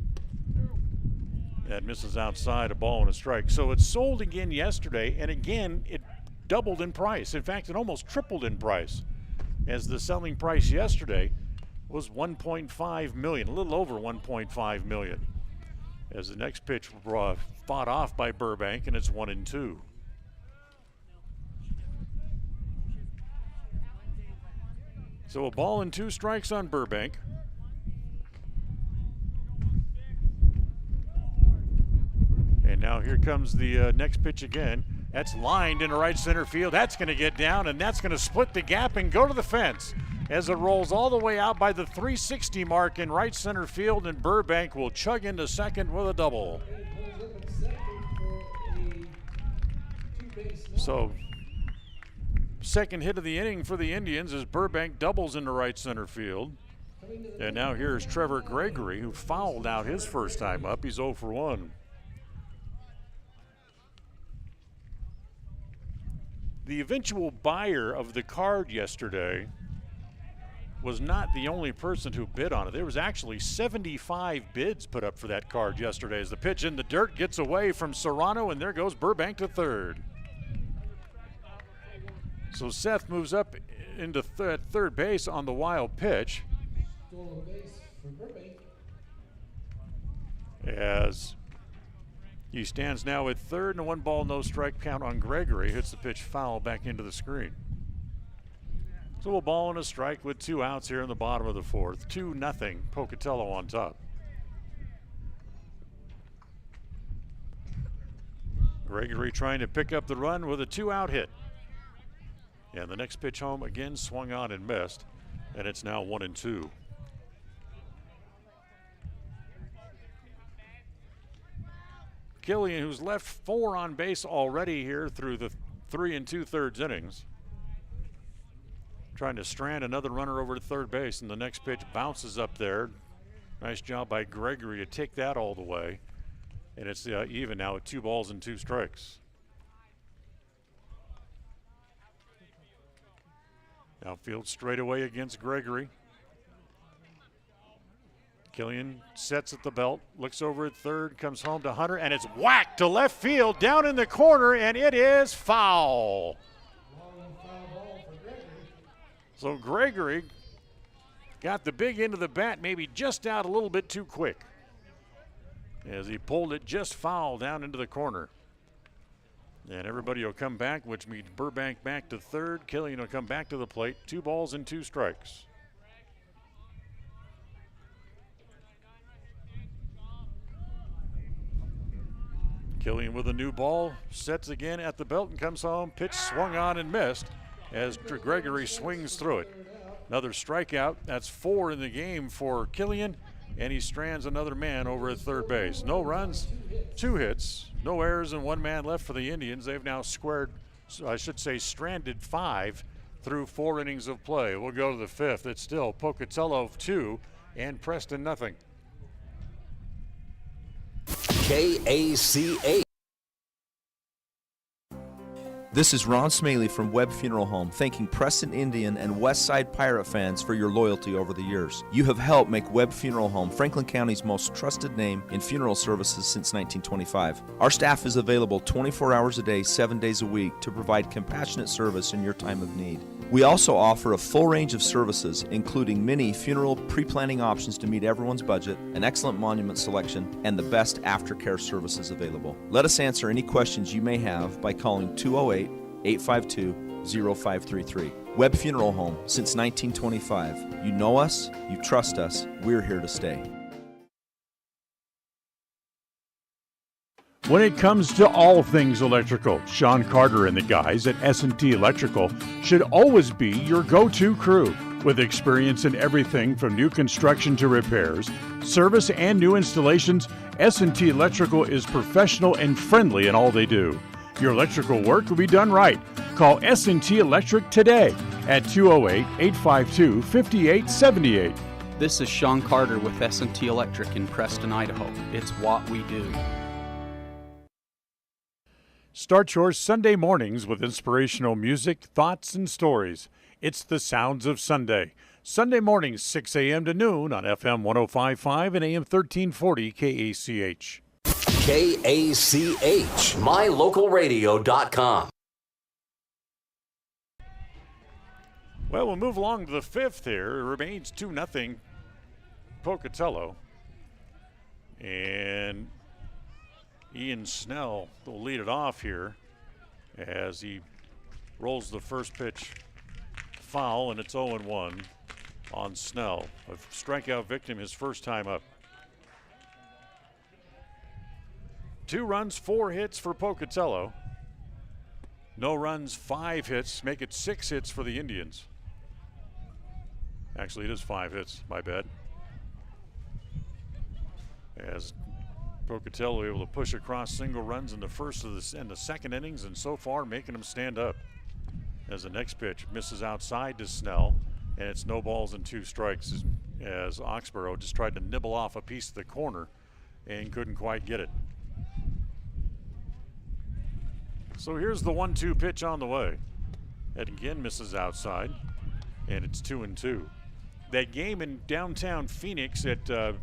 That misses outside, a ball and a strike. So it sold again yesterday, and again it doubled in price. In fact, it almost tripled in price, as the selling price yesterday was $1.5 million, a little over $1.5 million. As the next pitch fought off by Burbank, and it's 1-2. So a ball and 2 strikes on Burbank. And now here comes the next pitch again. That's lined into right center field. That's going to get down, and that's going to split the gap and go to the fence as it rolls all the way out by the 360 mark in right center field, and Burbank will chug into second with a double. So second hit of the inning for the Indians as Burbank doubles into right center field. And now here's Trevor Gregory, who fouled out his first time up. He's 0 for 1. The eventual buyer of the card yesterday was not the only person who bid on it. There was actually 75 bids put up for that card yesterday as the pitch in the dirt gets away from Serrano, and there goes Burbank to third. So Seth moves up into third base on the wild pitch. As he stands now at third, and a 1 ball, no strike count on Gregory. Hits the pitch foul back into the screen. So a ball and a strike with 2 outs here in the bottom of the 4th. 2-0, Pocatello on top. Gregory trying to pick up the run with a 2-out hit. And the next pitch home again swung on and missed, and it's now 1-2. Killian, who's left 4 on base already here through the 3 2/3 innings, trying to strand another runner over to third base, and the next pitch bounces up there. Nice job by Gregory to take that all the way, and it's even now at 2 balls and 2 strikes. Outfield straight away against Gregory. Killian sets at the belt, looks over at third, comes home to Hunter, and it's whacked to left field down in the corner, and it is foul. So Gregory got the big end of the bat maybe just out a little bit too quick as he pulled it just foul down into the corner. And everybody will come back, which means Burbank back to third. Killian will come back to the plate. 2 balls and 2 strikes. Killian with a new ball, sets again at the belt and comes home. Pitch swung on and missed as Gregory swings through it. Another strikeout. That's 4 in the game for Killian, and he strands another man over at third base. No runs, 2 hits, no errors, and 1 man left for the Indians. They've now stranded 5 through 4 innings of play. We'll go to the 5th. It's still Pocatello 2 and Preston nothing. KACH. This is Ron Smaley from Webb Funeral Home, thanking Preston Indian and Westside Pirate fans for your loyalty over the years. You have helped make Webb Funeral Home Franklin County's most trusted name in funeral services since 1925. Our staff is available 24 hours a day, 7 days a week to provide compassionate service in your time of need. We also offer a full range of services, including many funeral pre-planning options to meet everyone's budget, an excellent monument selection, and the best aftercare services available. Let us answer any questions you may have by calling 208-852-0533. Webb Funeral Home, since 1925. You know us, you trust us, we're here to stay. When it comes to all things electrical, Sean Carter and the guys at S&T Electrical should always be your go-to crew. With experience in everything from new construction to repairs, service, and new installations, S&T Electrical is professional and friendly in all they do. Your electrical work will be done right. Call S&T Electric today at 208-852-5878. This is Sean Carter with S&T Electric in Preston, Idaho. It's what we do. Start your Sunday mornings with inspirational music, thoughts, and stories. It's the Sounds of Sunday. Sunday mornings, 6 a.m. to noon on FM 105.5 and AM 1340 KACH. KACH, mylocalradio.com. Well, we'll move along to the 5th here. It remains 2-0 Pocatello. And Ian Snell will lead it off here as he rolls the first pitch foul, and it's 0-1 on Snell. A strikeout victim his first time up. 2 runs, 4 hits for Pocatello. No runs, 5 hits, make it 6 hits for the Indians. Actually, it is 5 hits, my bad. As Pocatello able to push across single runs in the first and the second innings, and so far making them stand up. As the next pitch misses outside to Snell, and it's no balls and 2 strikes as Oxborough just tried to nibble off a piece of the corner and couldn't quite get it. So here's the 1-2 pitch on the way. It again misses outside, and it's 2-2. That game in downtown Phoenix at the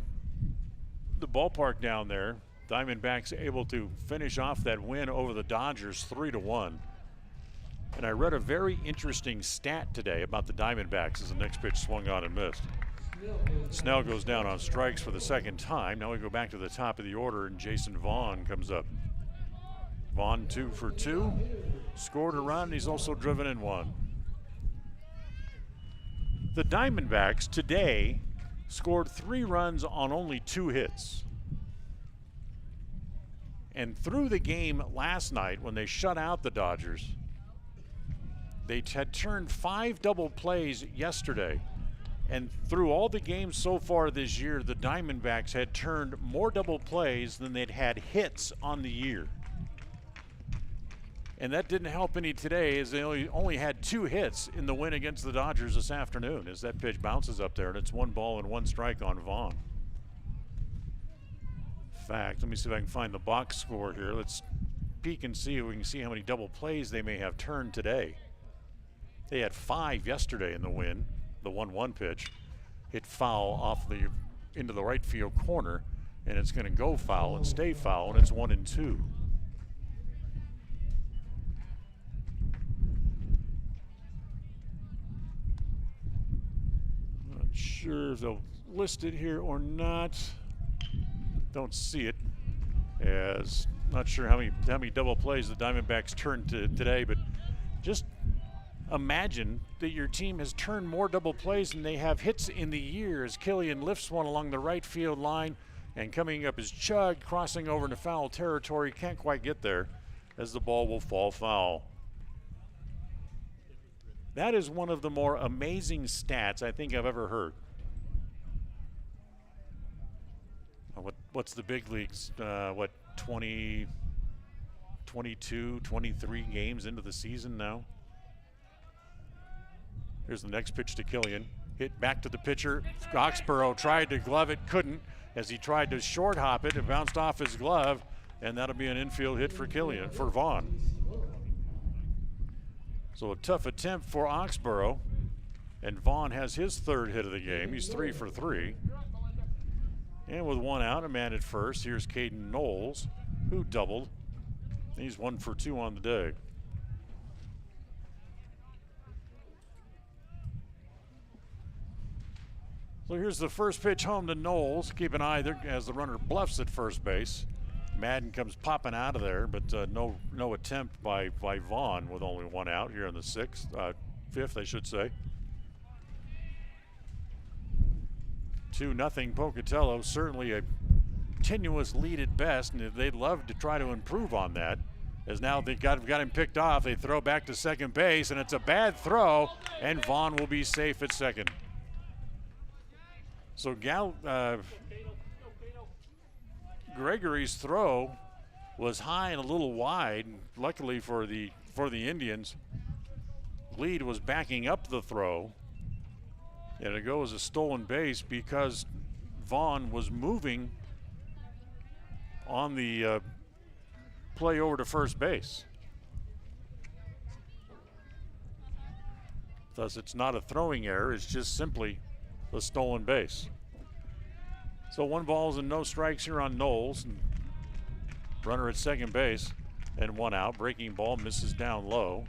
ballpark down there, Diamondbacks able to finish off that win over the Dodgers 3-1. And I read a very interesting stat today about the Diamondbacks as the next pitch swung on and missed. Snell goes down on strikes for the second time. Now we go back to the top of the order, and Jason Vaughn comes up. Vaughn 2 for 2, scored a run. He's also driven in 1. The Diamondbacks today scored 3 runs on only 2 hits. And through the game last night when they shut out the Dodgers, they had turned 5 double plays yesterday. And through all the games so far this year, the Diamondbacks had turned more double plays than they'd had hits on the year. And that didn't help any today, as they only had 2 hits in the win against the Dodgers this afternoon, as that pitch bounces up there, and it's 1 ball and 1 strike on Vaughn. In fact, let me see if I can find the box score here. Let's peek and see if we can see how many double plays they may have turned today. They had 5 yesterday in the win. The 1-1 pitch hit foul off into the right field corner, and it's going to go foul and stay foul, and it's 1-2. sure if they'll list it here or not. Don't see it, as not sure how many double plays the Diamondbacks turned today, but just imagine that your team has turned more double plays than they have hits in the year, as Killian lifts one along the right field line, and coming up is Chug, crossing over into foul territory, can't quite get there, as the ball will fall foul. That is one of the more amazing stats I think I've ever heard. What's the big leagues? 20, 22, 23 games into the season now? Here's the next pitch to Killian. Hit back to the pitcher. Oxborough tried to glove it, couldn't, as he tried to short hop it. It bounced off his glove, and that'll be an infield hit for Vaughn. So a tough attempt for Oxborough, and Vaughn has his third hit of the game. He's 3 for 3. And with one out, a man at first, here's Caden Knowles, who doubled. He's 1 for 2 on the day. So here's the first pitch home to Knowles. Keep an eye there as the runner bluffs at first base. Madden comes popping out of there, but no attempt by Vaughn with only one out here in the fifth, I should say. 2-0 Pocatello, certainly a tenuous lead at best, and they'd love to try to improve on that. As now they got him picked off, they throw back to second base, and it's a bad throw, and Vaughn will be safe at second. So Gregory's throw was high and a little wide. Luckily for the Indians, lead was backing up the throw, and it goes a stolen base because Vaughn was moving on the play over to first base. Thus, it's not a throwing error, it's just simply a stolen base. So 1 balls and no strikes here on Knowles. Runner at second base, and 1 out. Breaking ball misses down low.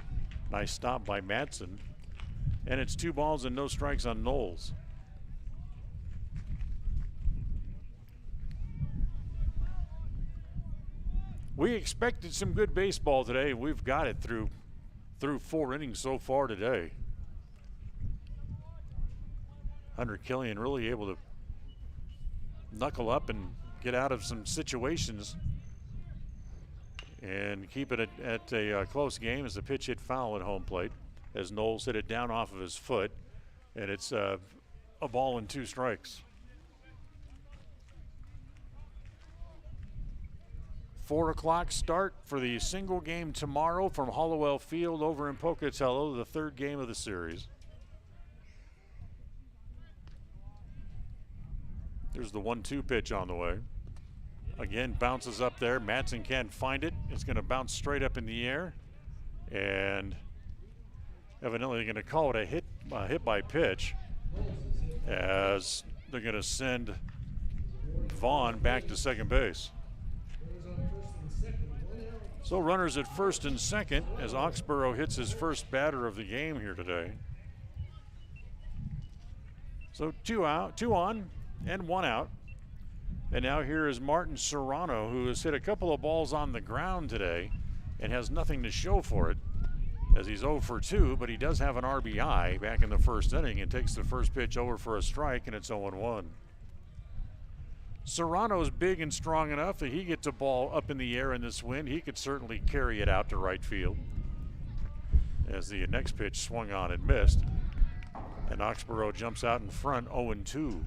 Nice stop by Madsen. And it's 2 balls and no strikes on Knowles. We expected some good baseball today. We've got it through 4 innings so far today. Hunter Killian really able to knuckle up and get out of some situations and keep it at a close game as the pitch hit foul at home plate, as Knowles hit it down off of his foot, and it's a ball and 2 strikes. 4 o'clock start for the single game tomorrow from Hollowell Field over in Pocatello, the 3rd game of the series. There's the 1-2 pitch on the way. Again, bounces up there. Madsen can't find it. It's going to bounce straight up in the air. And evidently they're going to call it a hit by pitch, as they're going to send Vaughn back to second base. So runners at first and second as Oxborough hits his first batter of the game here today. So 2 on and 1 out. And now here is Martin Serrano, who has hit a couple of balls on the ground today and has nothing to show for it, as he's 0 for 2, but he does have an RBI back in the first inning and takes the first pitch over for a strike, and it's 0-1. Serrano's big and strong enough that he gets a ball up in the air in this wind. He could certainly carry it out to right field, as the next pitch swung on and missed. And Oxborough jumps out in front, 0-2.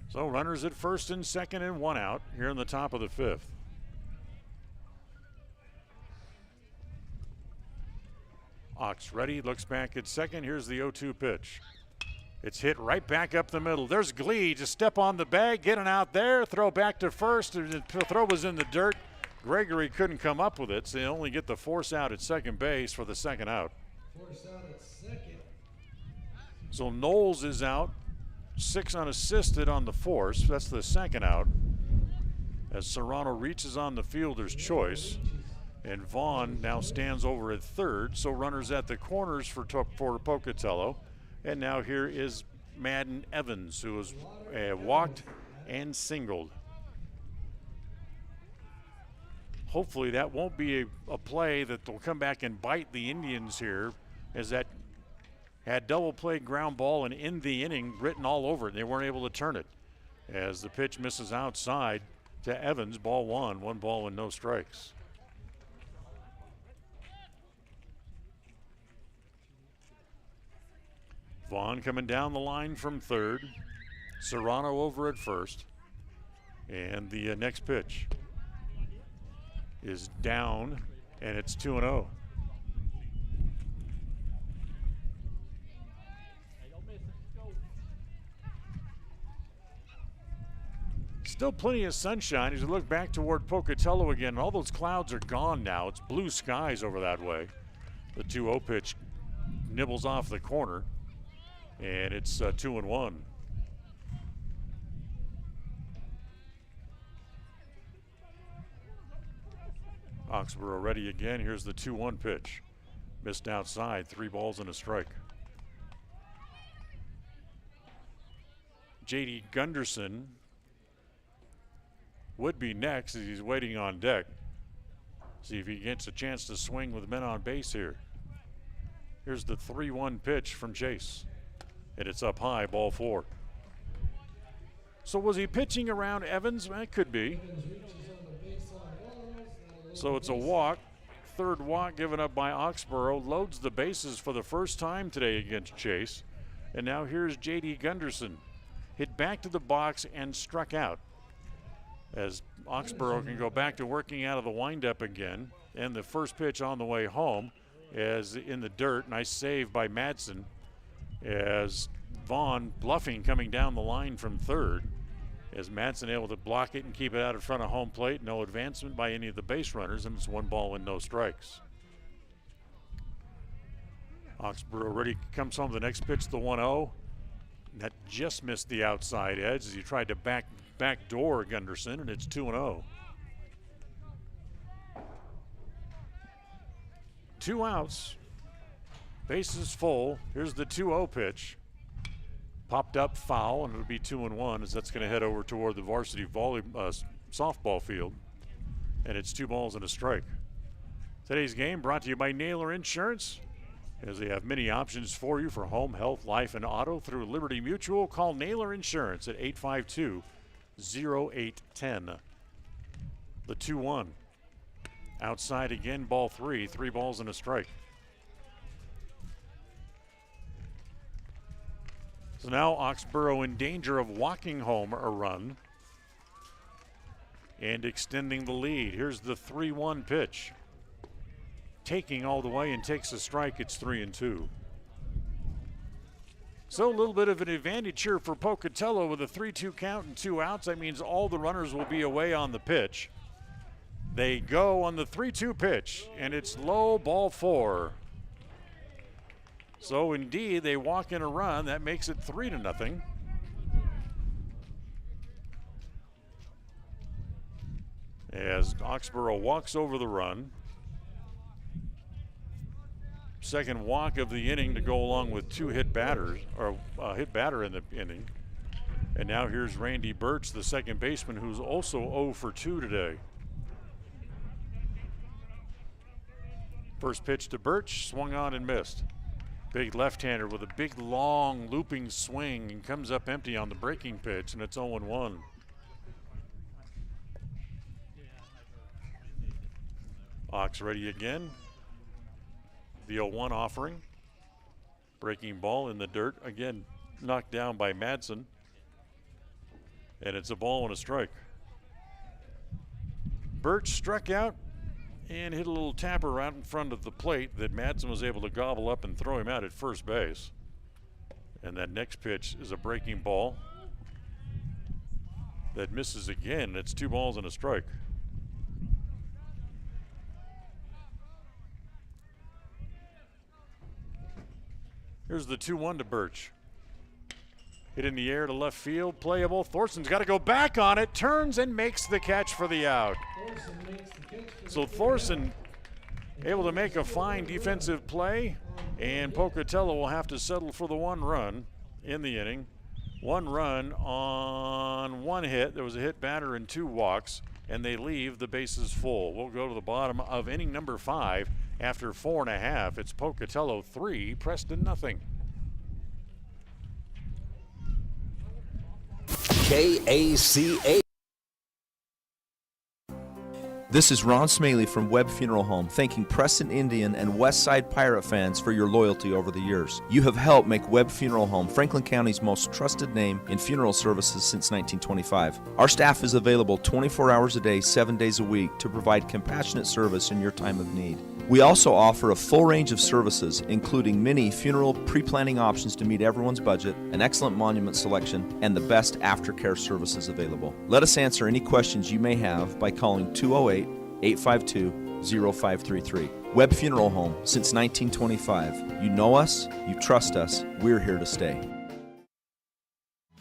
So runners at first and second and 1 out here in the top of the 5th. Ox ready, looks back at second. Here's the 0-2 pitch. It's hit right back up the middle. There's Glee, just step on the bag, getting out there, throw back to first. The throw was in the dirt. Gregory couldn't come up with it, so they only get the force out at second base for the second out. Force out at second. So Knowles is out, 6 unassisted on the force. That's the second out, as Serrano reaches on the fielder's choice. And Vaughn now stands over at third, so runners at the corners for Pocatello. And now here is Madden Evans, who has walked and singled. Hopefully that won't be a play that will come back and bite the Indians here, as that had double play ground ball and in the inning written all over it. They weren't able to turn it. As the pitch misses outside to Evans, ball one ball and no strikes. Vaughn coming down the line from third. Serrano over at first. And the next pitch is down, and it's 2-0. Still plenty of sunshine as you look back toward Pocatello again. All those clouds are gone now. It's blue skies over that way. The 2-0 pitch nibbles off the corner, and it's 2-1. Oxborough ready again. Here's the 2-1 pitch. Missed outside, 3 balls and a strike. J.D. Gunderson would be next as he's waiting on deck. See if he gets a chance to swing with men on base here. Here's the 3-1 pitch from Chase. And it's up high, ball 4. So was he pitching around Evans? It could be. So it's a walk. Third walk given up by Oxborough. Loads the bases for the first time today against Chase. And now here's J.D. Gunderson. Hit back to the box and struck out. As Oxborough can go back to working out of the windup again. And the first pitch on the way home is in the dirt. Nice save by Madsen. As Vaughn bluffing coming down the line from third. As Madsen able to block it and keep it out in front of home plate. No advancement by any of the base runners, and it's 1 ball and no strikes. Oxborough ready, comes home the next pitch, the 1-0. That just missed the outside edge as he tried to backdoor Gunderson, and it's 2-0. 2 outs. Bases full. Here's the 2-0 pitch. Popped up foul, and it'll be 2-1 as that's going to head over toward the varsity softball field. And it's 2 balls and a strike. Today's game brought to you by Naylor Insurance, as they have many options for you for home, health, life, and auto through Liberty Mutual. Call Naylor Insurance at 852-0810. The 2-1. Outside again, ball 3. 3 balls and a strike. So now Oxborough in danger of walking home a run and extending the lead. Here's the 3-1 pitch. Taking all the way and takes a strike. It's 3-2. So a little bit of an advantage here for Pocatello with a 3-2 count and 2 outs. That means all the runners will be away on the pitch. They go on the 3-2 pitch, and it's low, ball 4. So indeed, they walk in a run. That makes it 3-0. As Oxborough walks over the run. Second walk of the inning to go along with 2 hit batters, or hit batter in the inning. And now here's Randy Birch, the second baseman, who's also 0 for 2 today. First pitch to Birch, swung on and missed. Big left-hander with a big, long, looping swing and comes up empty on the breaking pitch, and it's 0-1. Ox ready again. The 0-1 offering. Breaking ball in the dirt. Again, knocked down by Madsen. And it's a ball and a strike. Birch struck out and hit a little tapper right in front of the plate that Madsen was able to gobble up and throw him out at first base. And that next pitch is a breaking ball that misses again. It's 2 balls and a strike. Here's the 2-1 to Birch. Hit in the air to left field, playable. Thorson's got to go back on it, turns and makes the catch for the out. So Thorson able to make a fine defensive play, and Pocatello will have to settle for the 1 run in the inning. 1 run on 1 hit. There was a hit batter and 2 walks, and they leave the bases full. We'll go to the bottom of inning number 5 after 4.5. It's Pocatello 3, Preston nothing. KACA. This is Ron Smaley from Webb Funeral Home, thanking Preston Indian and Westside Pirate fans for your loyalty over the years. You have helped make Webb Funeral Home Franklin County's most trusted name in funeral services since 1925. Our staff is available 24 hours a day, 7 days a week to provide compassionate service in your time of need. We also offer a full range of services, including many funeral pre-planning options to meet everyone's budget, an excellent monument selection, and the best aftercare services available. Let us answer any questions you may have by calling 208-852-0533. Webb Funeral Home, since 1925. You know us, you trust us, we're here to stay.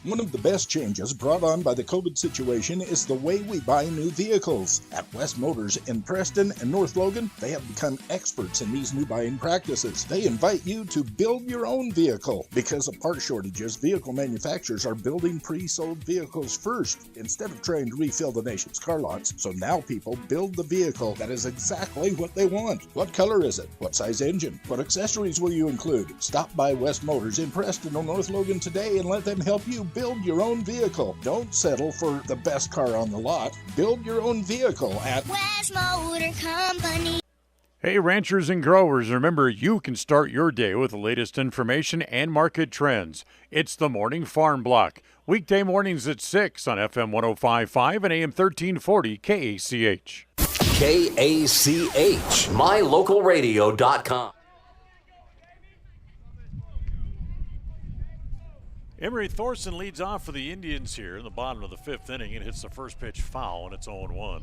One of the best changes brought on by the COVID situation is the way we buy new vehicles. At West Motors in Preston and North Logan, they have become experts in these new buying practices. They invite you to build your own vehicle. Because of part shortages, vehicle manufacturers are building pre-sold vehicles first instead of trying to refill the nation's car lots. So now people build the vehicle that is exactly what they want. What color is it? What size engine? What accessories will you include? Stop by West Motors in Preston or North Logan today and let them help you build your own vehicle. Don't settle for the best car on the lot. Build your own vehicle at West Motor Company. Hey, ranchers and growers, remember you can start your day with the latest information and market trends. It's the Morning Farm Block. Weekday mornings at 6 on FM 105.5 and AM 1340 KACH. KACH, mylocalradio.com. Emery Thorson leads off for the Indians here in the bottom of the 5th inning and hits the first pitch foul, and it's 0-1.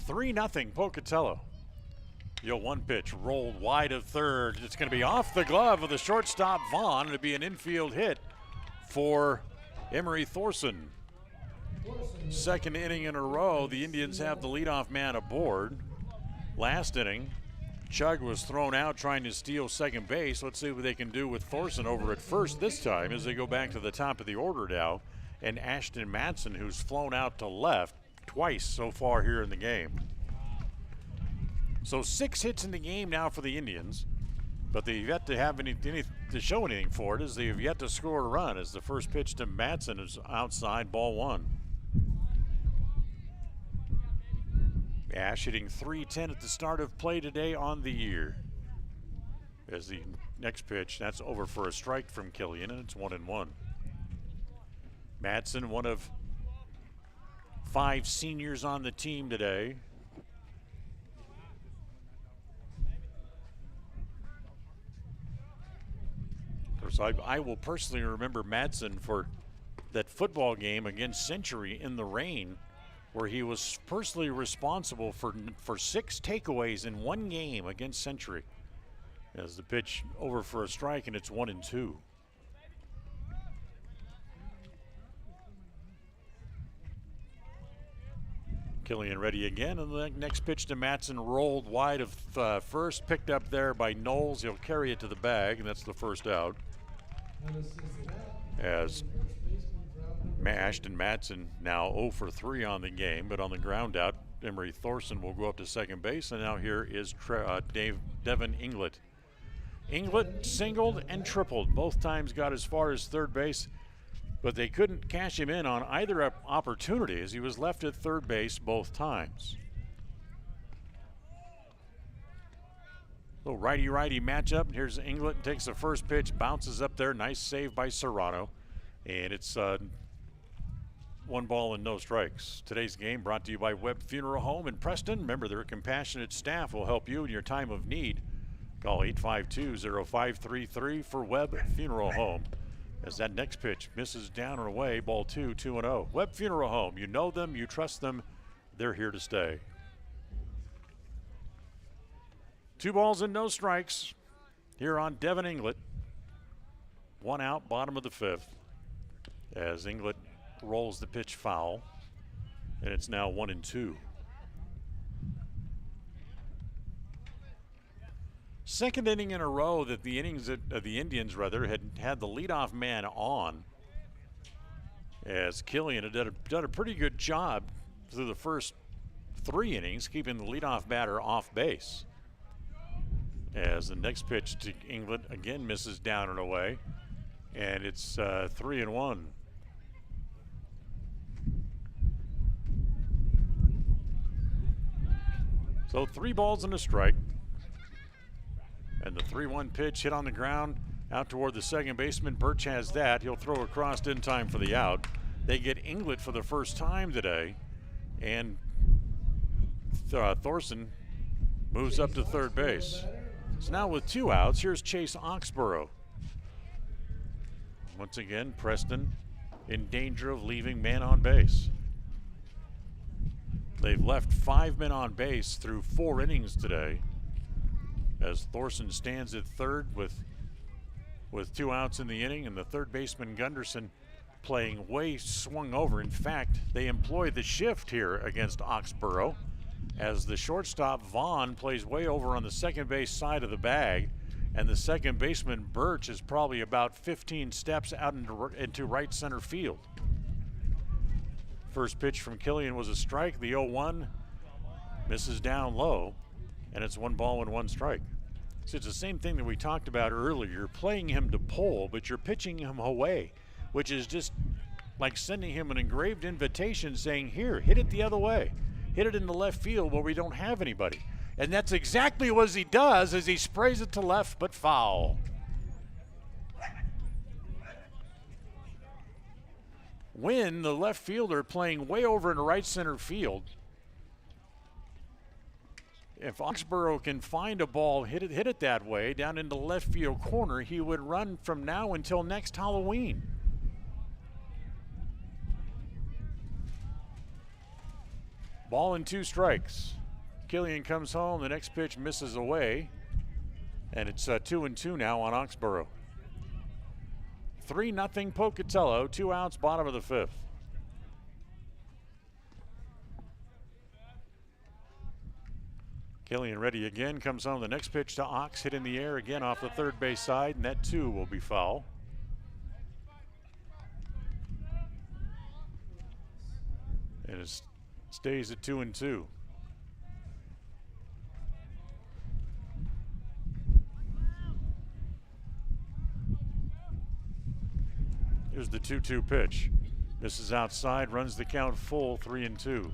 3-0 Pocatello. The 0-1 pitch rolled wide of third. It's going to be off the glove of the shortstop Vaughn. It'll be an infield hit for Emery Thorson. Second inning in a row, the Indians have the leadoff man aboard. Last inning, Chug was thrown out trying to steal second base. Let's see what they can do with Thorson over at first this time as they go back to the top of the order now. And Ashton Matson, who's flown out to left twice so far here in the game. So 6 hits in the game now for the Indians, but they've yet to have any to show anything for it as they've yet to score a run as the first pitch to Matson is outside, ball 1. Ash hitting .310 at the start of play today on the year. As the next pitch, that's over for a strike from Killian, and it's 1-1. Matson, one of 5 seniors on the team today. Of course, I will personally remember Matson for that football game against Century in the rain, where he was personally responsible for 6 takeaways in one game against Century. As the pitch over for a strike, and it's 1-2. Killian ready again, and the next pitch to Matson rolled wide of first, picked up there by Knowles. He'll carry it to the bag, and that's the first out. As Ashton Matson now 0 for 3 on the game, but on the ground out, Emery Thorson will go up to second base, and now here is Devin England. England singled and tripled. Both times got as far as third base, but they couldn't cash him in on either opportunity as he was left at third base both times. So righty-righty matchup. Here's England, takes the first pitch, bounces up there. Nice save by Serrano. And it's 1 ball and no strikes. Today's game brought to you by Webb Funeral Home in Preston. Remember, their compassionate staff will help you in your time of need. Call 852-0533 for Webb Funeral Home. As that next pitch misses down and away, ball 2, 2-0. Webb Funeral Home, you know them, you trust them, they're here to stay. 2 balls and no strikes here on Devin England. 1 out, bottom of the 5th. As England rolls the pitch foul, and it's now 1-2. Second inning in a row that the Indians had had the leadoff man on, as Killian had done a pretty good job through the first 3 innings, keeping the leadoff batter off base. As the next pitch to England again misses down and away, and it's 3-1. So 3 balls and a strike. And the 3-1 pitch hit on the ground out toward the second baseman. Birch has that. He'll throw across in time for the out. They get England for the first time today. And Thorson moves up to third base. So now with 2 outs, here's Chase Oxborough. Once again, Preston in danger of leaving man on base. They've left 5 men on base through 4 innings today, as Thorson stands at third with 2 outs in the inning, and the third baseman Gunderson playing way swung over. In fact, they employ the shift here against Oxborough, as the shortstop Vaughn plays way over on the second base side of the bag, and the second baseman Birch is probably about 15 steps out into right center field. First pitch from Killian was a strike. The 0-1 misses down low, and it's 1 ball and 1 strike. So it's the same thing that we talked about earlier. You're playing him to pull, but you're pitching him away, which is just like sending him an engraved invitation saying, here, hit it the other way. Hit it in the left field where we don't have anybody. And that's exactly what he does, as he sprays it to left, but foul. Wynn, the left fielder, playing way over in right center field. If Oxborough can find a ball, hit it that way, down into the left field corner, he would run from now until next Halloween. Ball and 2 strikes. Killian comes home, the next pitch misses away, and it's 2-2 now on Oxborough. 3-0 Pocatello, 2 outs, bottom of the 5th. Killian ready again, comes home. The next pitch to Ox, hit in the air again off the third base side, and that too will be foul. And it stays at 2-2. Here's the 2-2 pitch. Misses outside, runs the count full, 3-2.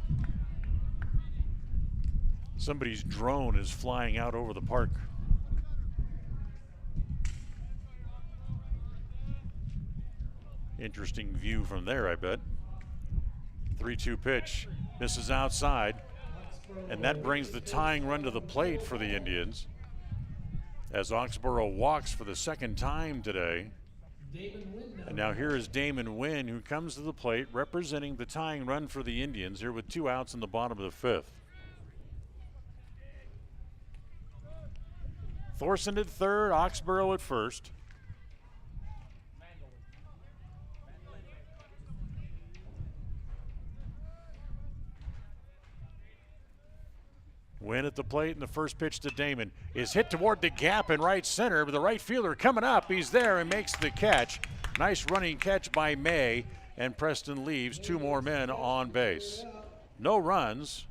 Somebody's drone is flying out over the park. Interesting view from there, I bet. 3-2 pitch, misses outside, and that brings the tying run to the plate for the Indians, as Oxborough walks for the second time today. And now here is Damon Wynn, who comes to the plate representing the tying run for the Indians here with 2 outs in the bottom of the 5th. Thorson at third, Oxborough at first. Wynn at the plate, and the first pitch to Damon is hit toward the gap in right center, but the right fielder coming up, he's there and makes the catch. Nice running catch by May, and Preston leaves 2 more men on base. No runs,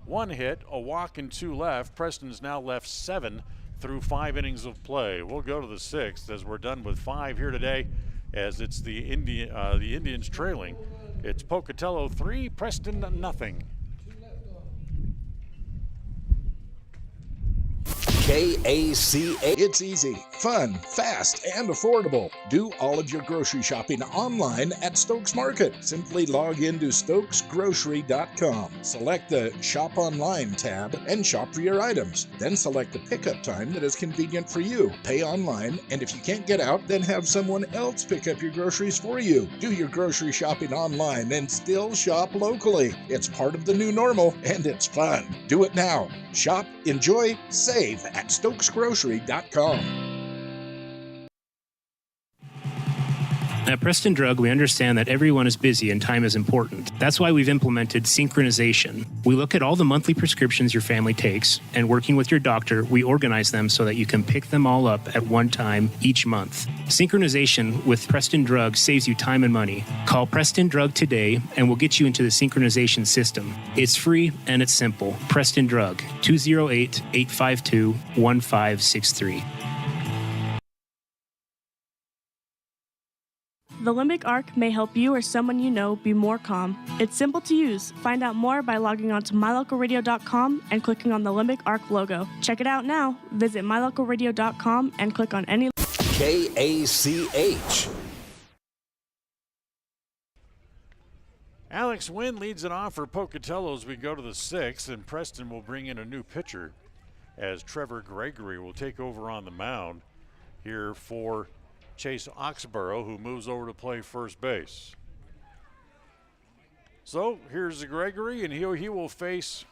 1 hit, a walk, and 2 left. Preston's now left 7 through 5 innings of play. We'll go to the 6th as we're done with 5 here today, as it's the Indians trailing. It's Pocatello 3, Preston nothing. KACA. It's easy, fun, fast, and affordable. Do all of your grocery shopping online at Stokes Market. Simply log into stokesgrocery.com. Select the Shop Online tab and shop for your items. Then select the pickup time that is convenient for you. Pay online, and if you can't get out, then have someone else pick up your groceries for you. Do your grocery shopping online and still shop locally. It's part of the new normal, and it's fun. Do it now. Shop, enjoy, save at stokesgrocery.com. At Preston Drug, we understand that everyone is busy and time is important. That's why we've implemented synchronization. We look at all the monthly prescriptions your family takes, and working with your doctor, we organize them so that you can pick them all up at one time each month. Synchronization with Preston Drug saves you time and money. Call Preston Drug today, and we'll get you into the synchronization system. It's free and it's simple. Preston Drug, 208-852-1563. The Limbic Arc may help you or someone you know be more calm. It's simple to use. Find out more by logging on to mylocalradio.com and clicking on the Limbic Arc logo. Check it out now. Visit mylocalradio.com and click on any... KACH. Alex Wynn leads it off for Pocatello as we go to the 6th, and Preston will bring in a new pitcher as Trevor Gregory will take over on the mound here for Chase Oxborough, who moves over to play first base. So here's Gregory, and he will face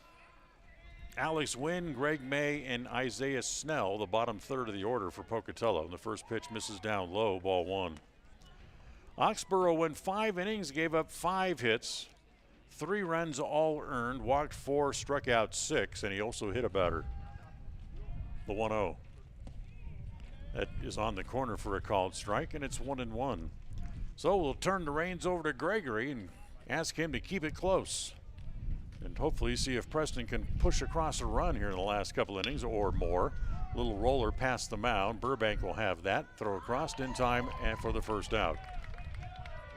Alex Wynn, Greg May, and Isaiah Snell, the bottom third of the order for Pocatello. And the first pitch misses down low, ball one. Oxborough went 5 innings, gave up 5 hits, 3 runs all earned, walked 4, struck out 6, and he also hit a batter. The 1-0. That is on the corner for a called strike, and it's 1-1. So we'll turn the reins over to Gregory and ask him to keep it close. And hopefully see if Preston can push across a run here in the last couple innings or more. Little roller past the mound. Burbank will have that. Throw across in time and for the first out.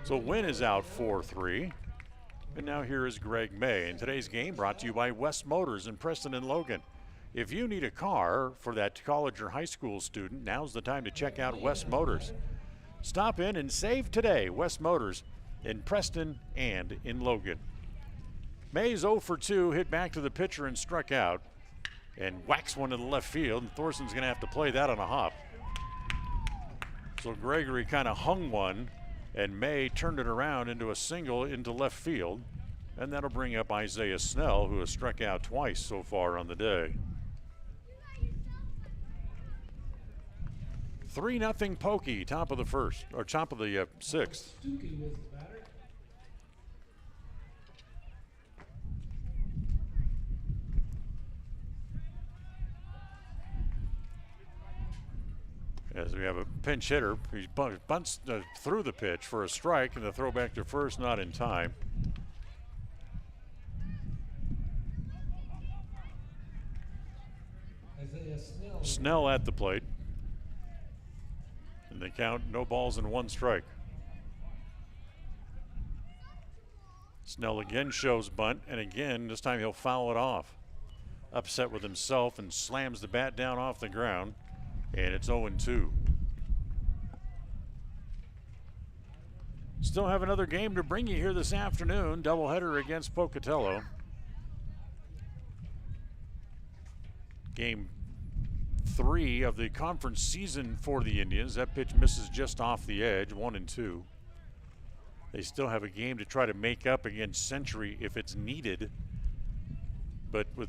So Wynn is out 4-3. And now here is Greg May. And today's game brought to you by West Motors in Preston and Logan. If you need a car for that college or high school student, now's the time to check out West Motors. Stop in and save today. West Motors in Preston and in Logan. May's 0 for 2, hit back to the pitcher and struck out, and whacks one to the left field, and Thorson's going to have to play that on a hop. So Gregory kind of hung one, and May turned it around into a single into left field, and that'll bring up Isaiah Snell, who has struck out twice so far on the day. 3-0 Pokey, top of the first, or top of the 6th. As we have a pinch hitter, he bunts through the pitch for a strike, and the throw back to first, not in time. Snell at the plate. And they count no balls and 1 strike. Snell again shows bunt, and again, this time he'll foul it off. Upset with himself and slams the bat down off the ground, and it's 0-2. Still have another game to bring you here this afternoon. Doubleheader against Pocatello. Game 3 of the conference season for the Indians. That pitch misses just off the edge, 1-2. They still have a game to try to make up against Century if it's needed. But with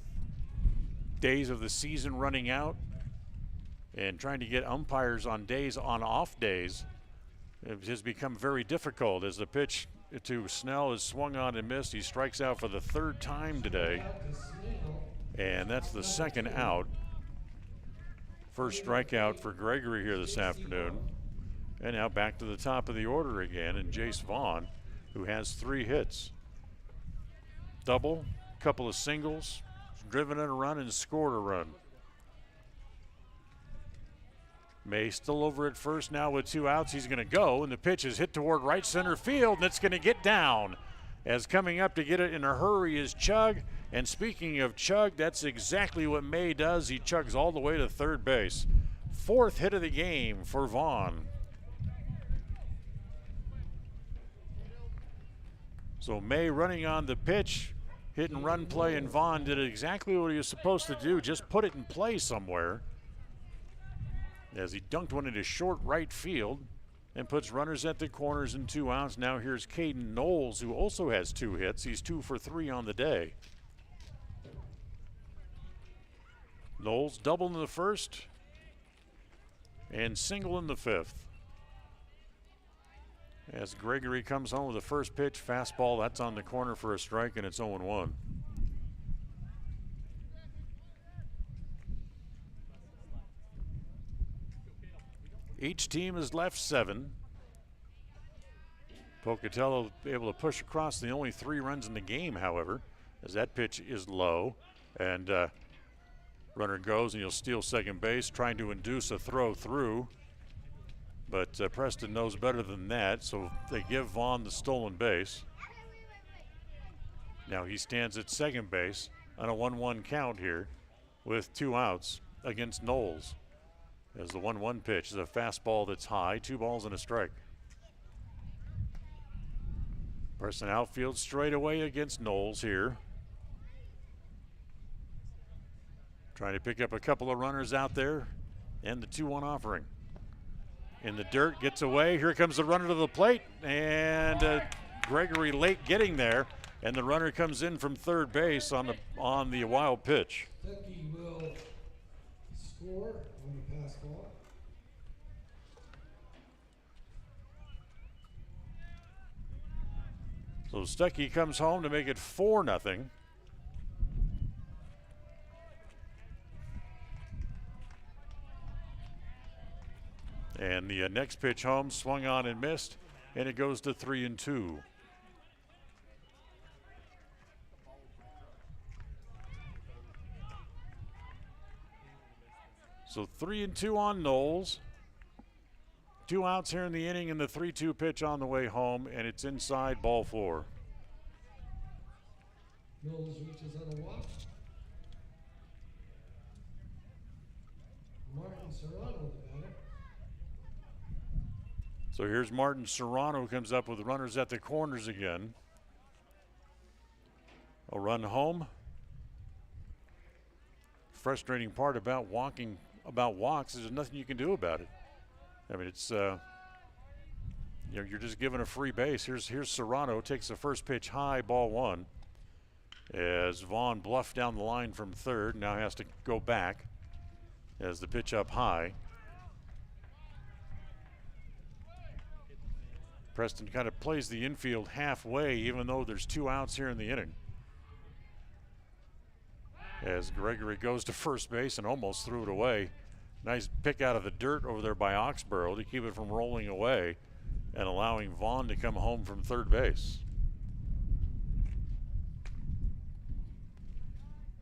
days of the season running out and trying to get umpires on off days, it has become very difficult as the pitch to Snell is swung on and missed. He strikes out for the 3rd time today, and that's the 2nd out. First strikeout for Gregory here this afternoon. And now back to the top of the order again, and Jace Vaughn, who has 3 hits. Double, couple of singles, driven in a run and scored a run. May still over at first now with 2 outs. He's going to go, and the pitch is hit toward right center field, and it's going to get down. As coming up to get it in a hurry is Chug. And speaking of Chug, that's exactly what May does. He chugs all the way to third base. 4th hit of the game for Vaughn. So May running on the pitch, hit and run play, and Vaughn did exactly what he was supposed to do, just put it in play somewhere. As he dunked one into short right field and puts runners at the corners and 2 outs. Now here's Caden Knowles, who also has 2 hits. He's 2 for 3 on the day. Knowles double in the 1st and single in the 5th. As Gregory comes home with the first pitch, fastball, that's on the corner for a strike, and it's 0-1. Each team has left 7. Pocatello able to push across the only 3 runs in the game, however, as that pitch is low. And runner goes, and you'll steal second base, trying to induce a throw through. But Preston knows better than that, so they give Vaughn the stolen base. Now he stands at second base on a 1-1 count here with 2 outs against Knowles. As the 1-1 pitch is a fastball that's high, 2 balls and a strike. Preston outfield straight away against Knowles here. Trying to pick up a couple of runners out there, and the 2-1 offering. In the dirt, gets away. Here comes the runner to the plate, and Gregory late getting there, and the runner comes in from third base on the wild pitch. Stuckey will score on the pass ball. So Stuckey comes home to make it 4-0. And the next pitch home, swung on and missed, and it goes to 3-2. So 3-2 on Knowles. 2 outs here in the inning, and the 3-2 pitch on the way home, and it's inside, ball 4. Knowles reaches on a walk. Martin Serrano, the batter. So here's Martin Serrano, who comes up with runners at the corners again. A run home. Frustrating part about walks is there's nothing you can do about it. I mean, it's you're just given a free base. Here's Serrano, takes the first pitch high, ball 1. As Vaughn bluffed down the line from third, now has to go back as the pitch up high. Preston kind of plays the infield halfway, even though there's 2 outs here in the inning. As Gregory goes to first base and almost threw it away. Nice pick out of the dirt over there by Oxborough to keep it from rolling away and allowing Vaughn to come home from third base.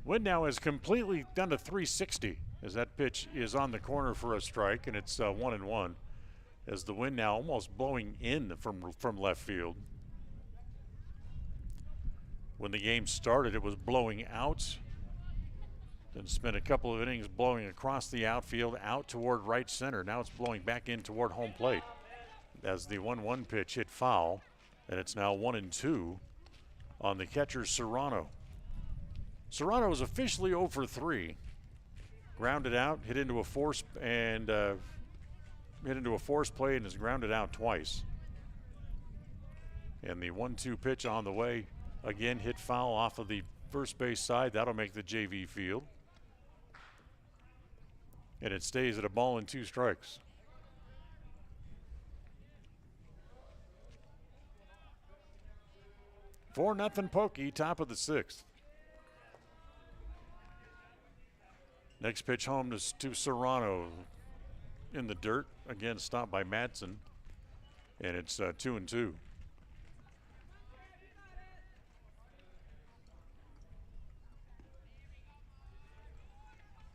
Wind now is completely down to 360 as that pitch is on the corner for a strike, and it's 1-1. As the wind now almost blowing in from left field. When the game started, it was blowing out. Then spent a couple of innings blowing across the outfield, out toward right center. Now it's blowing back in toward home plate. As the 1-1 pitch hit foul, and it's now 1-2 on the catcher Serrano. Serrano is officially 0 for 3. Grounded out, hit into a force play and is grounded out twice. And the 1-2 pitch on the way, again hit foul off of the first base side. That'll make the JV field. And it stays at a ball and 2 strikes. Four nothing Pokey, top of the 6th. Next pitch home to Serrano. In the dirt, again stopped by Madsen, and it's 2-2.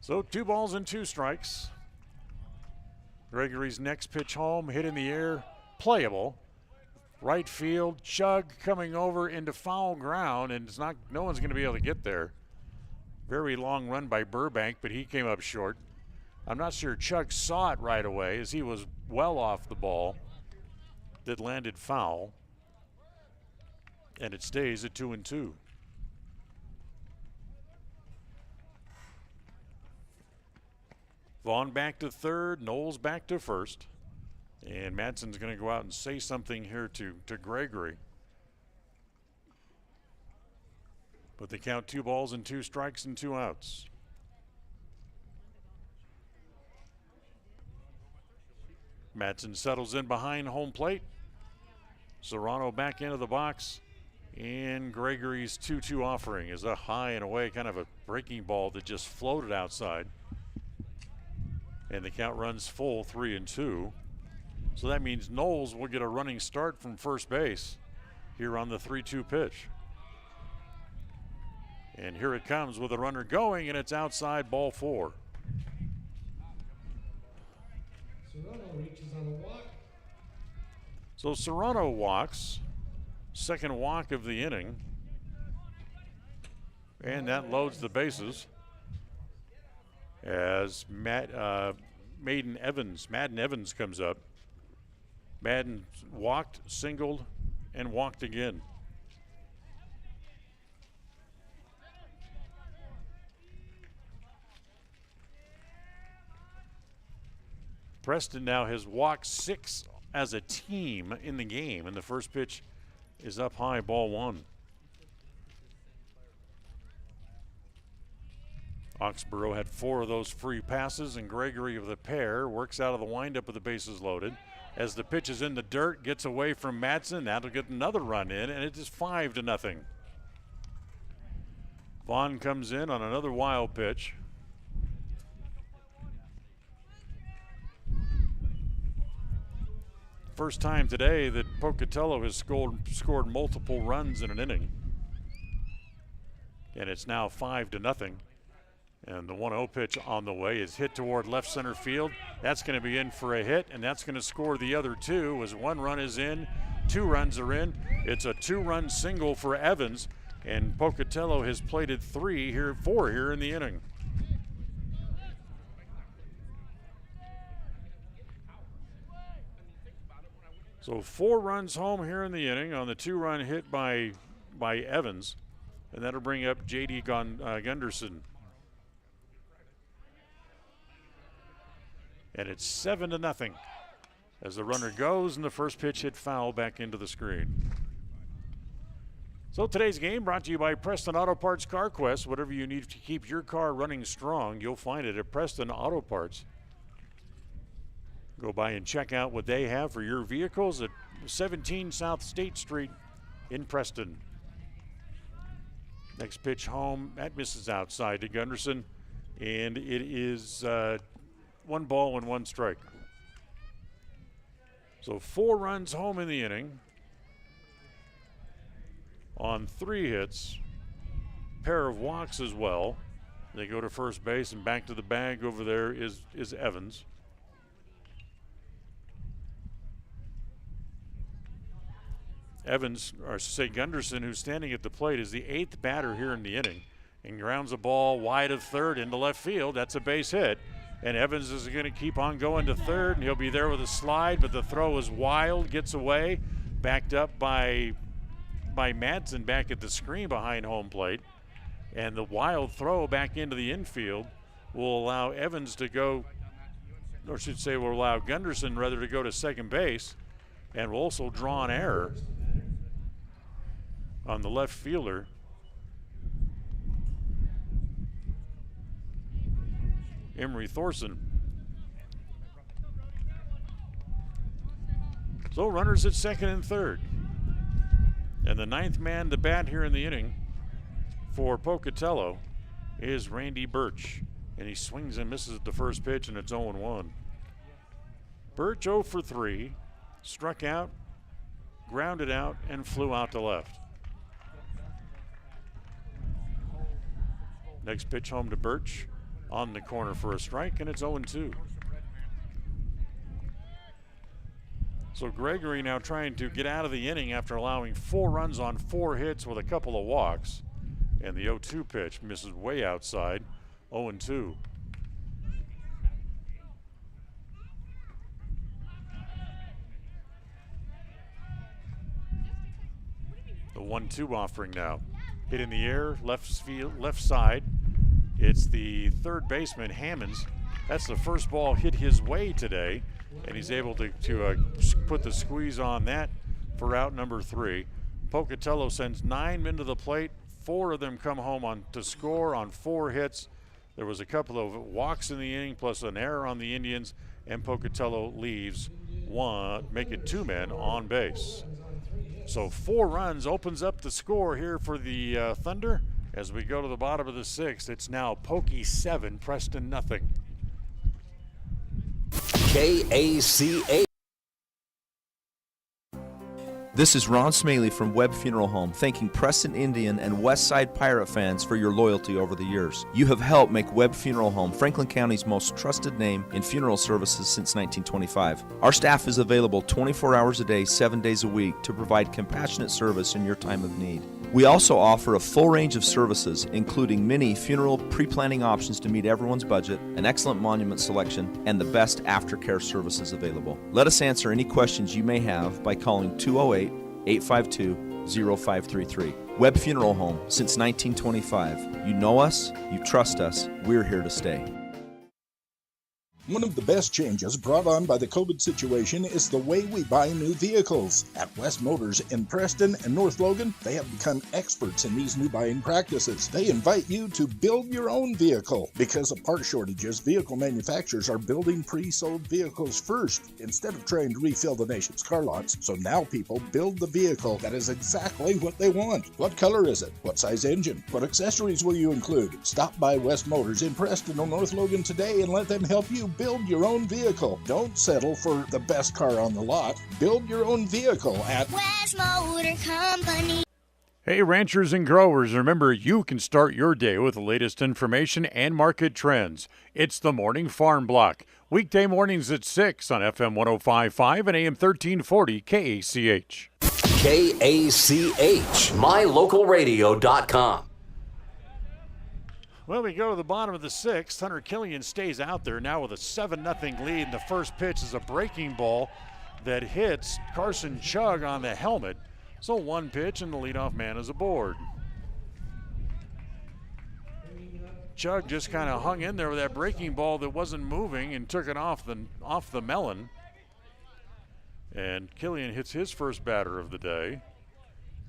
So 2 balls and 2 strikes. Gregory's next pitch home, hit in the air, playable. Right field, Chug coming over into foul ground, and no one's going to be able to get there. Very long run by Burbank, but he came up short. I'm not sure Chug saw it right away as he was well off the ball that landed foul. And it stays at 2-2. Vaughn back to third, Knowles back to first. And Madsen's going to go out and say something here to Gregory. But they count 2 balls and 2 strikes and 2 outs. Madsen settles in behind home plate. Serrano back into the box. And Gregory's 2-2 offering is a high and away, kind of a breaking ball that just floated outside. And the count runs full, 3-2. So that means Knowles will get a running start from first base here on the 3-2 pitch. And here it comes with a runner going, and it's outside, ball 4. Serrano reaches on a walk. So Serrano walks, second walk of the inning. And that loads the bases as Madden Evans comes up. Madden walked, singled, and walked again. Preston now has walked 6 as a team in the game, and the first pitch is up high, ball 1. Oxborough had 4 of those free passes, and Gregory with a pair works out of the windup with the bases loaded. As the pitch is in the dirt, gets away from Madsen. That'll get another run in, and it is 5-0. Vaughn comes in on another wild pitch. First time today that Pocatello has scored multiple runs in an inning. And it's now 5-0. And the 1-0 pitch on the way is hit toward left center field. That's going to be in for a hit, and that's going to score the other 2 as 1 run is in, 2 runs are in. It's a 2-run single for Evans, and Pocatello has plated 4 here in the inning. So 4 runs home here in the inning on the 2-run hit by Evans, and that'll bring up J.D. Gunderson. And it's 7-0 as the runner goes and the first pitch hit foul back into the screen. So today's game brought to you by Preston Auto Parts Car Quest. Whatever you need to keep your car running strong, you'll find it at Preston Auto Parts. Go by and check out what they have for your vehicles at 17 South State Street in Preston. Next pitch home, that misses outside to Gunderson, and it is 1 ball and 1 strike. So 4 runs home in the inning on 3 hits, pair of walks as well. They go to first base, and back to the bag over there is Evans. Gunderson, who's standing at the plate, is the 8th batter here in the inning and grounds a ball wide of third into left field. That's a base hit. And Evans is going to keep on going to third, and he'll be there with a slide, but the throw is wild, gets away, backed up by Madsen back at the screen behind home plate. And the wild throw back into the infield will allow Evans to go, or should say will allow Gunderson rather to go to second base, and will also draw an error on the left fielder. Emery Thorson. So runners at second and third. And the 9th man to bat here in the inning for Pocatello is Randy Birch. And he swings and misses at the first pitch, and it's 0-1. Birch 0 for 3, struck out, grounded out, and flew out to left. Next pitch home to Birch on the corner for a strike, and it's 0-2. So Gregory now trying to get out of the inning after allowing 4 runs on 4 hits with a couple of walks. And the 0-2 pitch misses way outside, 0-2. The 1-2 offering now. Hit in the air, left side. It's the third baseman, Hammonds. That's the first ball hit his way today, and he's able to put the squeeze on that for out number 3. Pocatello sends 9 men to the plate. 4 of them come home to score on 4 hits. There was a couple of walks in the inning plus an error on the Indians, and Pocatello leaves 1, make it 2 men on base. So 4 runs opens up the score here for the Thunder. As we go to the bottom of the 6th, it's now Pokey 7, Preston nothing. KACH. This is Ron Smaley from Webb Funeral Home, thanking Preston Indian and Westside Pirate fans for your loyalty over the years. You have helped make Webb Funeral Home Franklin County's most trusted name in funeral services since 1925. Our staff is available 24 hours a day, 7 days a week to provide compassionate service in your time of need. We also offer a full range of services, including many funeral pre-planning options to meet everyone's budget, an excellent monument selection, and the best aftercare services available. Let us answer any questions you may have by calling 208-852-0533. Webb Funeral Home, since 1925. You know us, you trust us, we're here to stay. One of the best changes brought on by the COVID situation is the way we buy new vehicles. At West Motors in Preston and North Logan, they have become experts in these new buying practices. They invite you to build your own vehicle. Because of part shortages, vehicle manufacturers are building pre-sold vehicles first instead of trying to refill the nation's car lots. So now people build the vehicle that is exactly what they want. What color is it? What size engine? What accessories will you include? Stop by West Motors in Preston or North Logan today and let them help you build your own vehicle. Don't settle for the best car on the lot. Build your own vehicle at West Motor Company. Hey, ranchers and growers, remember you can start your day with the latest information and market trends. It's the Morning Farm Block. Weekday mornings at 6 on FM 105.5 and AM 1340 KACH. KACH, mylocalradio.com. Well, we go to the bottom of the 6th. Hunter Killian stays out there now with a 7-0 lead. And the first pitch is a breaking ball that hits Carson Chug on the helmet. So 1 pitch and the leadoff man is aboard. Chug just kind of hung in there with that breaking ball that wasn't moving and took it off the melon. And Killian hits his first batter of the day.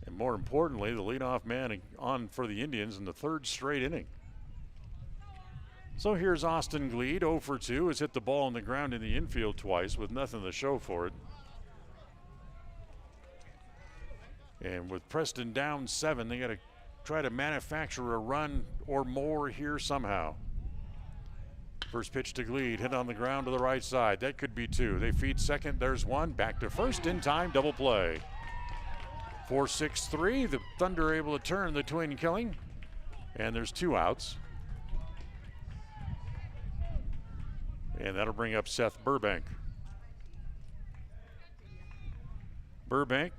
And more importantly, the leadoff man on for the Indians in the 3rd straight inning. So here's Austin Gleed, 0 for 2, has hit the ball on the ground in the infield twice with nothing to show for it. And with Preston down 7, they got to try to manufacture a run or more here somehow. First pitch to Gleed, hit on the ground to the right side. That could be 2. They feed second, there's 1. Back to first in time, double play. 4-6-3, the Thunder able to turn the twin killing. And there's 2 outs. And that'll bring up Seth Burbank. Burbank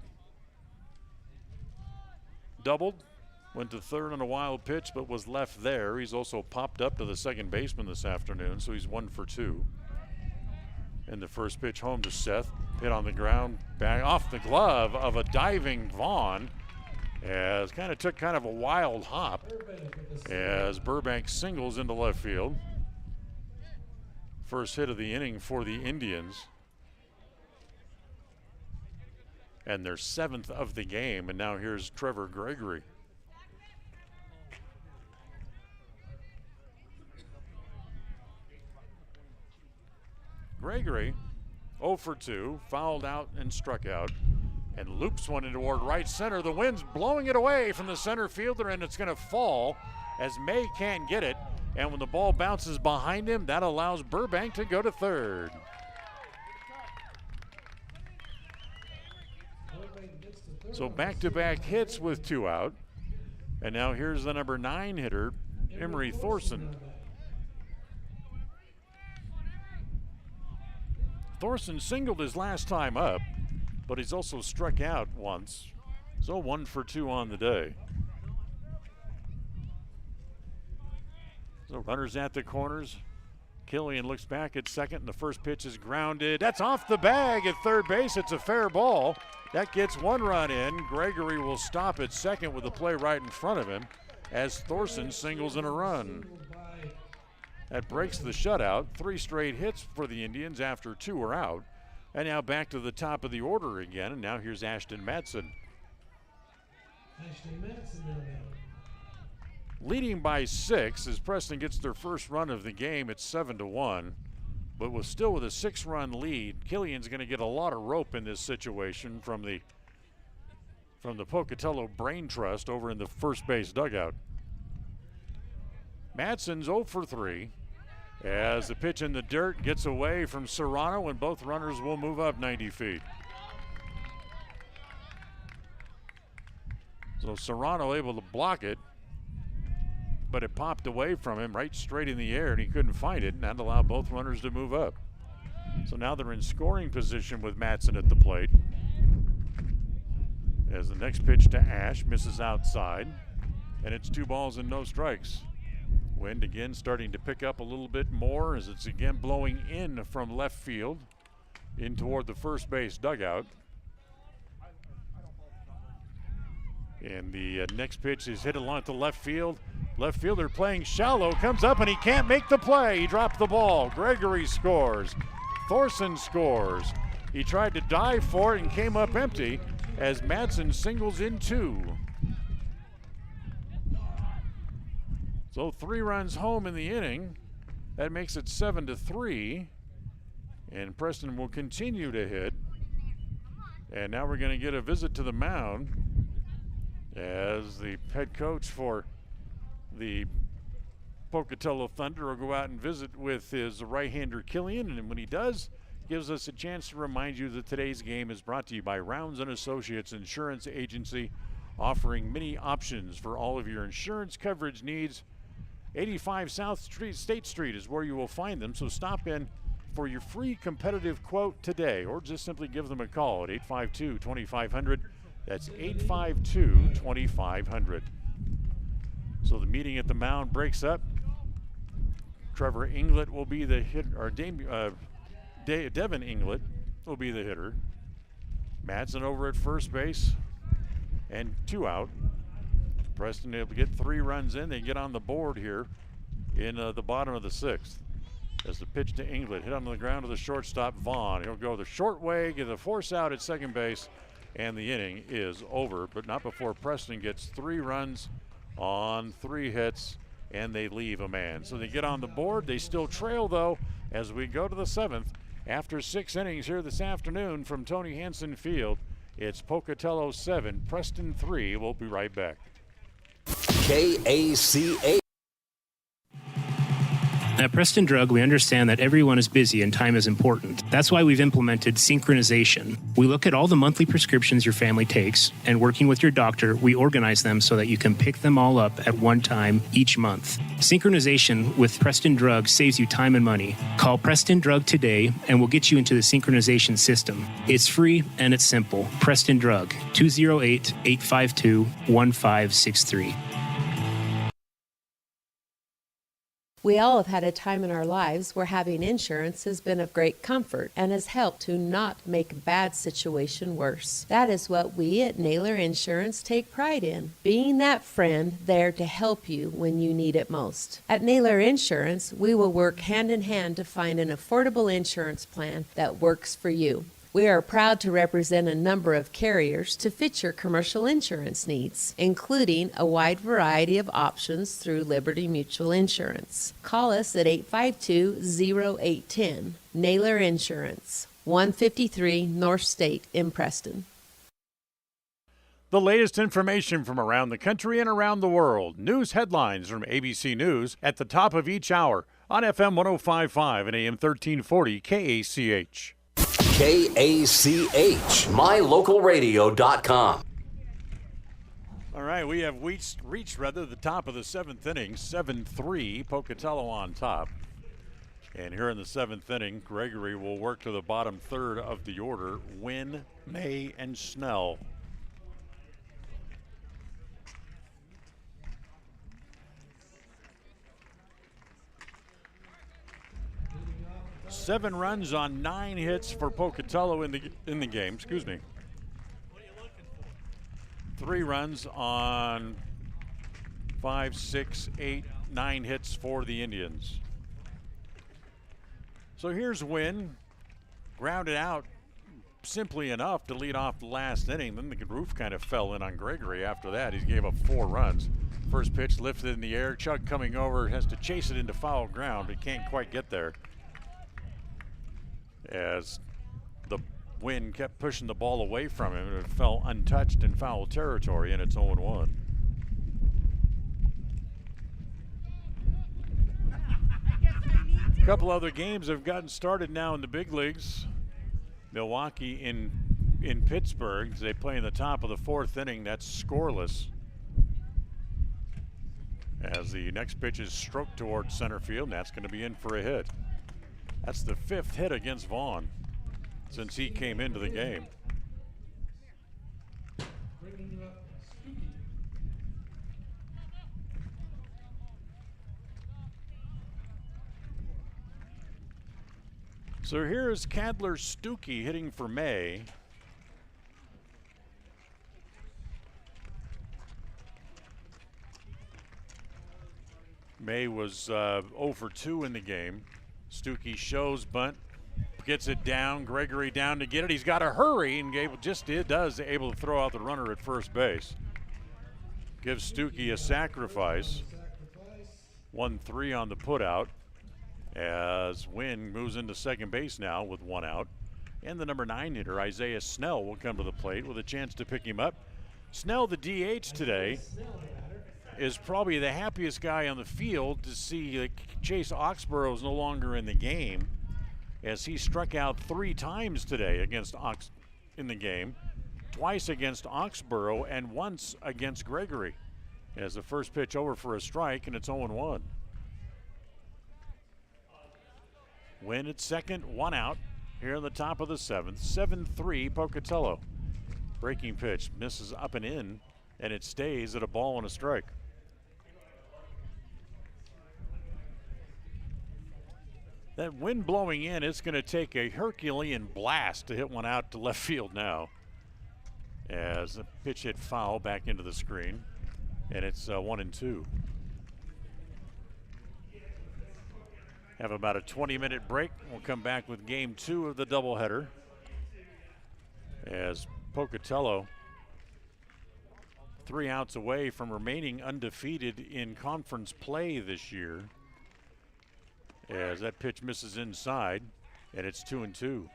doubled, went to 3rd on a wild pitch, but was left there. He's also popped up to the second baseman this afternoon, so he's 1 for 2. And the first pitch home to Seth, hit on the ground, back off the glove of a diving Vaughn, as took a wild hop as Burbank singles into left field. First hit of the inning for the Indians. And their 7th of the game. And now here's Trevor Gregory. Gregory, 0 for 2, fouled out and struck out. And loops one into toward right center. The wind's blowing it away from the center fielder, and it's going to fall as May can't get it. And when the ball bounces behind him, that allows Burbank to go to 3rd. So back-to-back hits with 2 out. And now here's the number 9 hitter, Emery Thorson. Thorson singled his last time up, but he's also struck out once. So 1 for 2 on the day. So runners at the corners. Killian looks back at second, and the first pitch is grounded. That's off the bag at 3rd base. It's a fair ball. That gets 1 run in. Gregory will stop at second with the play right in front of him as Thorson singles in a run. That breaks the shutout. 3 straight hits for the Indians after 2 are out. And now back to the top of the order again, and now here's Ashton Madsen. Leading by 6 as Preston gets their first run of the game. It's 7-1, but with still with a 6-run lead, Killian's going to get a lot of rope in this situation from the from the Pocatello Brain Trust over in the first base dugout. Madsen's 0 for 3 as the pitch in the dirt gets away from Serrano, and both runners will move up 90 feet. So Serrano able to block it, but it popped away from him right straight in the air, and he couldn't find it, and that allowed both runners to move up. So now they're in scoring position with Madsen at the plate. As the next pitch to Ash misses outside, and it's 2 balls and no strikes. Wind again starting to pick up a little bit more as it's again blowing in from left field in toward the first base dugout. And the next pitch is hit along to left field. Left fielder playing shallow comes up and he can't make the play. He dropped the ball. Gregory scores. Thorson scores. He tried to dive for it and came up empty as Madsen singles in 2. So 3 runs home in the inning. That makes it 7-3. And Preston will continue to hit. And now we're going to get a visit to the mound as the head coach for the Pocatello Thunder will go out and visit with his right-hander Killian. And when he does, gives us a chance to remind you that today's game is brought to you by Rounds & Associates Insurance Agency, offering many options for all of your insurance coverage needs. 85 South Street, State Street is where you will find them, so stop in for your free competitive quote today, or just simply give them a call at 852-2500. That's 852-2500. So the meeting at the mound breaks up. Trevor England will be the hitter, or Devin England will be the hitter. Madsen over at first base, and 2 out. Preston able to get 3 runs in. They get on the board here in the bottom of the 6th. As the pitch to England, hit on the ground to the shortstop, Vaughn. He'll go the short way, get a force out at second base, and the inning is over, but not before Preston gets 3 runs on 3 hits, and they leave a man. So they get on the board. They still trail, though, as we go to the 7th. After 6 innings here this afternoon from Tony Hansen Field, it's Pocatello 7, Preston 3. We'll be right back. KACA. At Preston Drug, we understand that everyone is busy and time is important. That's why we've implemented synchronization. We look at all the monthly prescriptions your family takes, and working with your doctor, we organize them so that you can pick them all up at one time each month. Synchronization with Preston Drug saves you time and money. Call Preston Drug today, and we'll get you into the synchronization system. It's free and it's simple. Preston Drug, 208-852-1563. We all have had a time in our lives where having insurance has been of great comfort and has helped to not make a bad situation worse. That is what we at Naylor Insurance take pride in, being that friend there to help you when you need it most. At Naylor Insurance, we will work hand in hand to find an affordable insurance plan that works for you. We are proud to represent a number of carriers to fit your commercial insurance needs, including a wide variety of options through Liberty Mutual Insurance. Call us at 852-0810. Naylor Insurance, 153 North State in Preston. The latest information from around the country and around the world. News headlines from ABC News at the top of each hour on FM 105.5 and AM 1340 KACH. KACH, mylocalradio.com. All right, we have reached the top of the 7th inning, 7-3, Pocatello on top. And here in the 7th inning, Gregory will work to the bottom third of the order. Wynn, May, and Snell. Seven runs on 9 hits for Pocatello in the game. 3 runs on 5, 6, 8, 9 hits for the Indians. So here's Wynn, grounded out simply enough to lead off the last inning. Then the roof kind of fell in on Gregory after that. He gave up 4 runs. First pitch lifted in the air. Chuck coming over, has to chase it into foul ground, but can't quite get there. As the Wynn kept pushing the ball away from him, and it fell untouched in foul territory, and it's 0-1. A couple other games have gotten started now in the big leagues. Milwaukee in Pittsburgh, they play in the top of the 4th inning. That's scoreless. As the next pitch is stroked towards center field, and that's going to be in for a hit. That's the 5th hit against Vaughn since he came into the game. So here's Cadler Stuckey hitting for May. May was 0 for 2 in the game. Stuckey shows bunt, gets it down. Gregory down to get it. He's got to hurry, and able to throw out the runner at first base. Gives Stuckey a sacrifice. 1-3 on the putout. As Wynn moves into second base now with 1 out. And the number 9 hitter, Isaiah Snell, will come to the plate with a chance to pick him up. Snell, the DH today, is probably the happiest guy on the field to see Chase Oxborough is no longer in the game, as he struck out 3 times today against in the game, twice against Oxborough and once against Gregory. As the first pitch over for a strike, and it's 0-1. Win at second, 1 out here in the top of the 7th. 7-3 Pocatello. Breaking pitch misses up and in, and it stays at a ball and a strike. That wind blowing in, it's going to take a Herculean blast to hit one out to left field now. As the pitch hit foul back into the screen, and it's 1-2. Have about a 20-minute break. We'll come back with game 2 of the doubleheader. As Pocatello 3 outs away from remaining undefeated in conference play this year. As that pitch misses inside, and it's 2-2.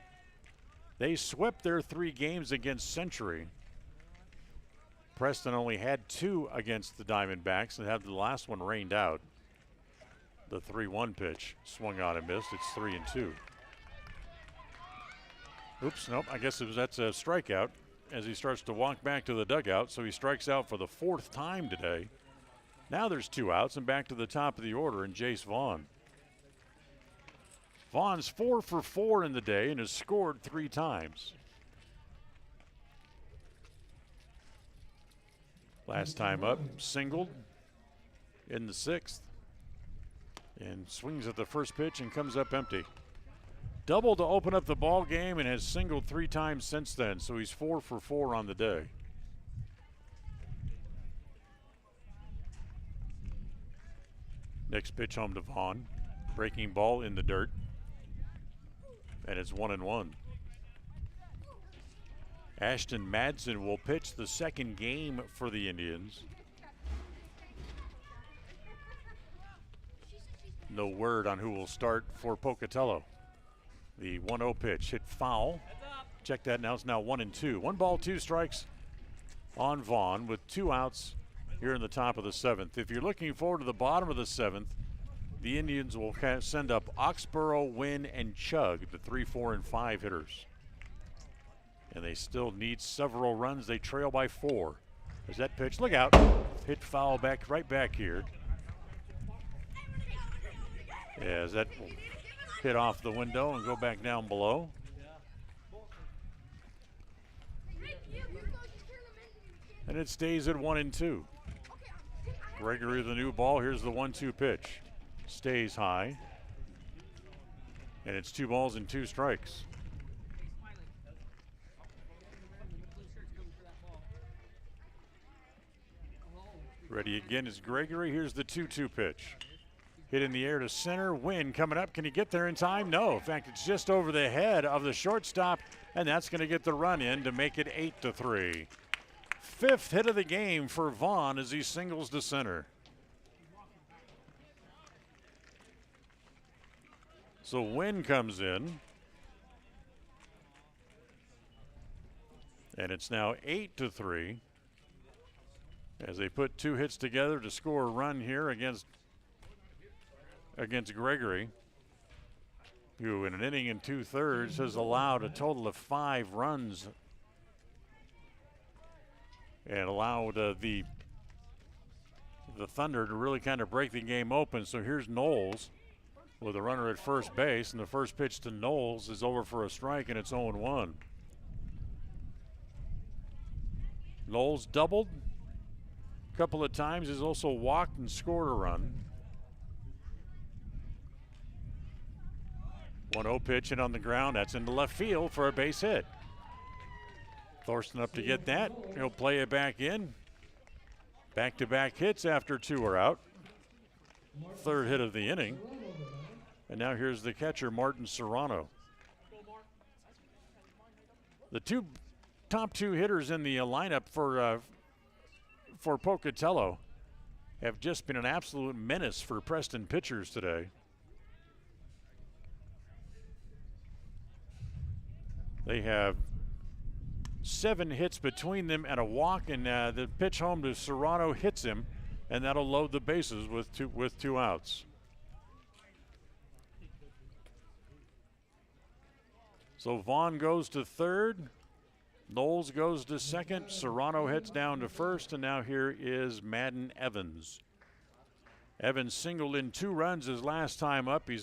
They swept their 3 games against Century. Preston only had 2 against the Diamondbacks and had the last one rained out. The 3-1 pitch swung on and missed. It's 3-2. Oops, nope, I guess that's a strikeout as he starts to walk back to the dugout. So he strikes out for the 4th time today. Now there's 2 outs and back to the top of the order and Jace Vaughn. Vaughn's 4 for 4 in the day and has scored 3 times. Last time up, singled in the 6th. And swings at the first pitch and comes up empty. Double to open up the ball game and has singled 3 times since then, so he's 4 for 4 on the day. Next pitch home to Vaughn. Breaking ball in the dirt. And it's 1-1. Ashton Madsen will pitch the second game for the Indians. No word on who will start for Pocatello. The 1-0 pitch hit foul. Check that now. It's now 1-2. 1 ball, 2 strikes on Vaughn with 2 outs here in the top of the 7th. If you're looking forward to the bottom of the 7th, the Indians will send up Oxborough, Wynn, and Chug, the 3, 4, and 5 hitters. And they still need several runs. They trail by 4. There's that pitch. Look out. Hit foul right back here. As that will hit off the window and go back down below. And it stays at 1-2. Gregory the new ball. Here's the 1-2 pitch. Stays high. And it's 2 balls and 2 strikes. Ready again is Gregory. Here's the 2-2 pitch. Hit in the air to center. Wynn coming up. Can he get there in time? No. In fact, it's just over the head of the shortstop, and that's going to get the run in to make it 8-3. 5th hit of the game for Vaughn as he singles to center. So Wynn comes in. And it's now 8-3 as they put two hits together to score a run here against Gregory, who in an inning and 2/3 has allowed a total of 5 runs and allowed the Thunder to really kind of break the game open. So here's Knowles with a runner at first base, and the first pitch to Knowles is over for a strike, and it's 0-1. Knowles doubled a couple of times. He's also walked and scored a run. 1-0 pitch and on the ground. That's into left field for a base hit. Thorsten up to get that. He'll play it back in. Back-to-back hits after 2 are out. Third hit of the inning. And now here's the catcher, Martin Serrano. The top two hitters in the lineup for Pocatello have just been an absolute menace for Preston pitchers today. They have 7 hits between them and a walk, and the pitch home to Serrano hits him, and that'll load the bases with two outs. So Vaughn goes to third. Knowles goes to second. Serrano heads down to first, and now here is Madden Evans. Evans singled in 2 runs his last time up. He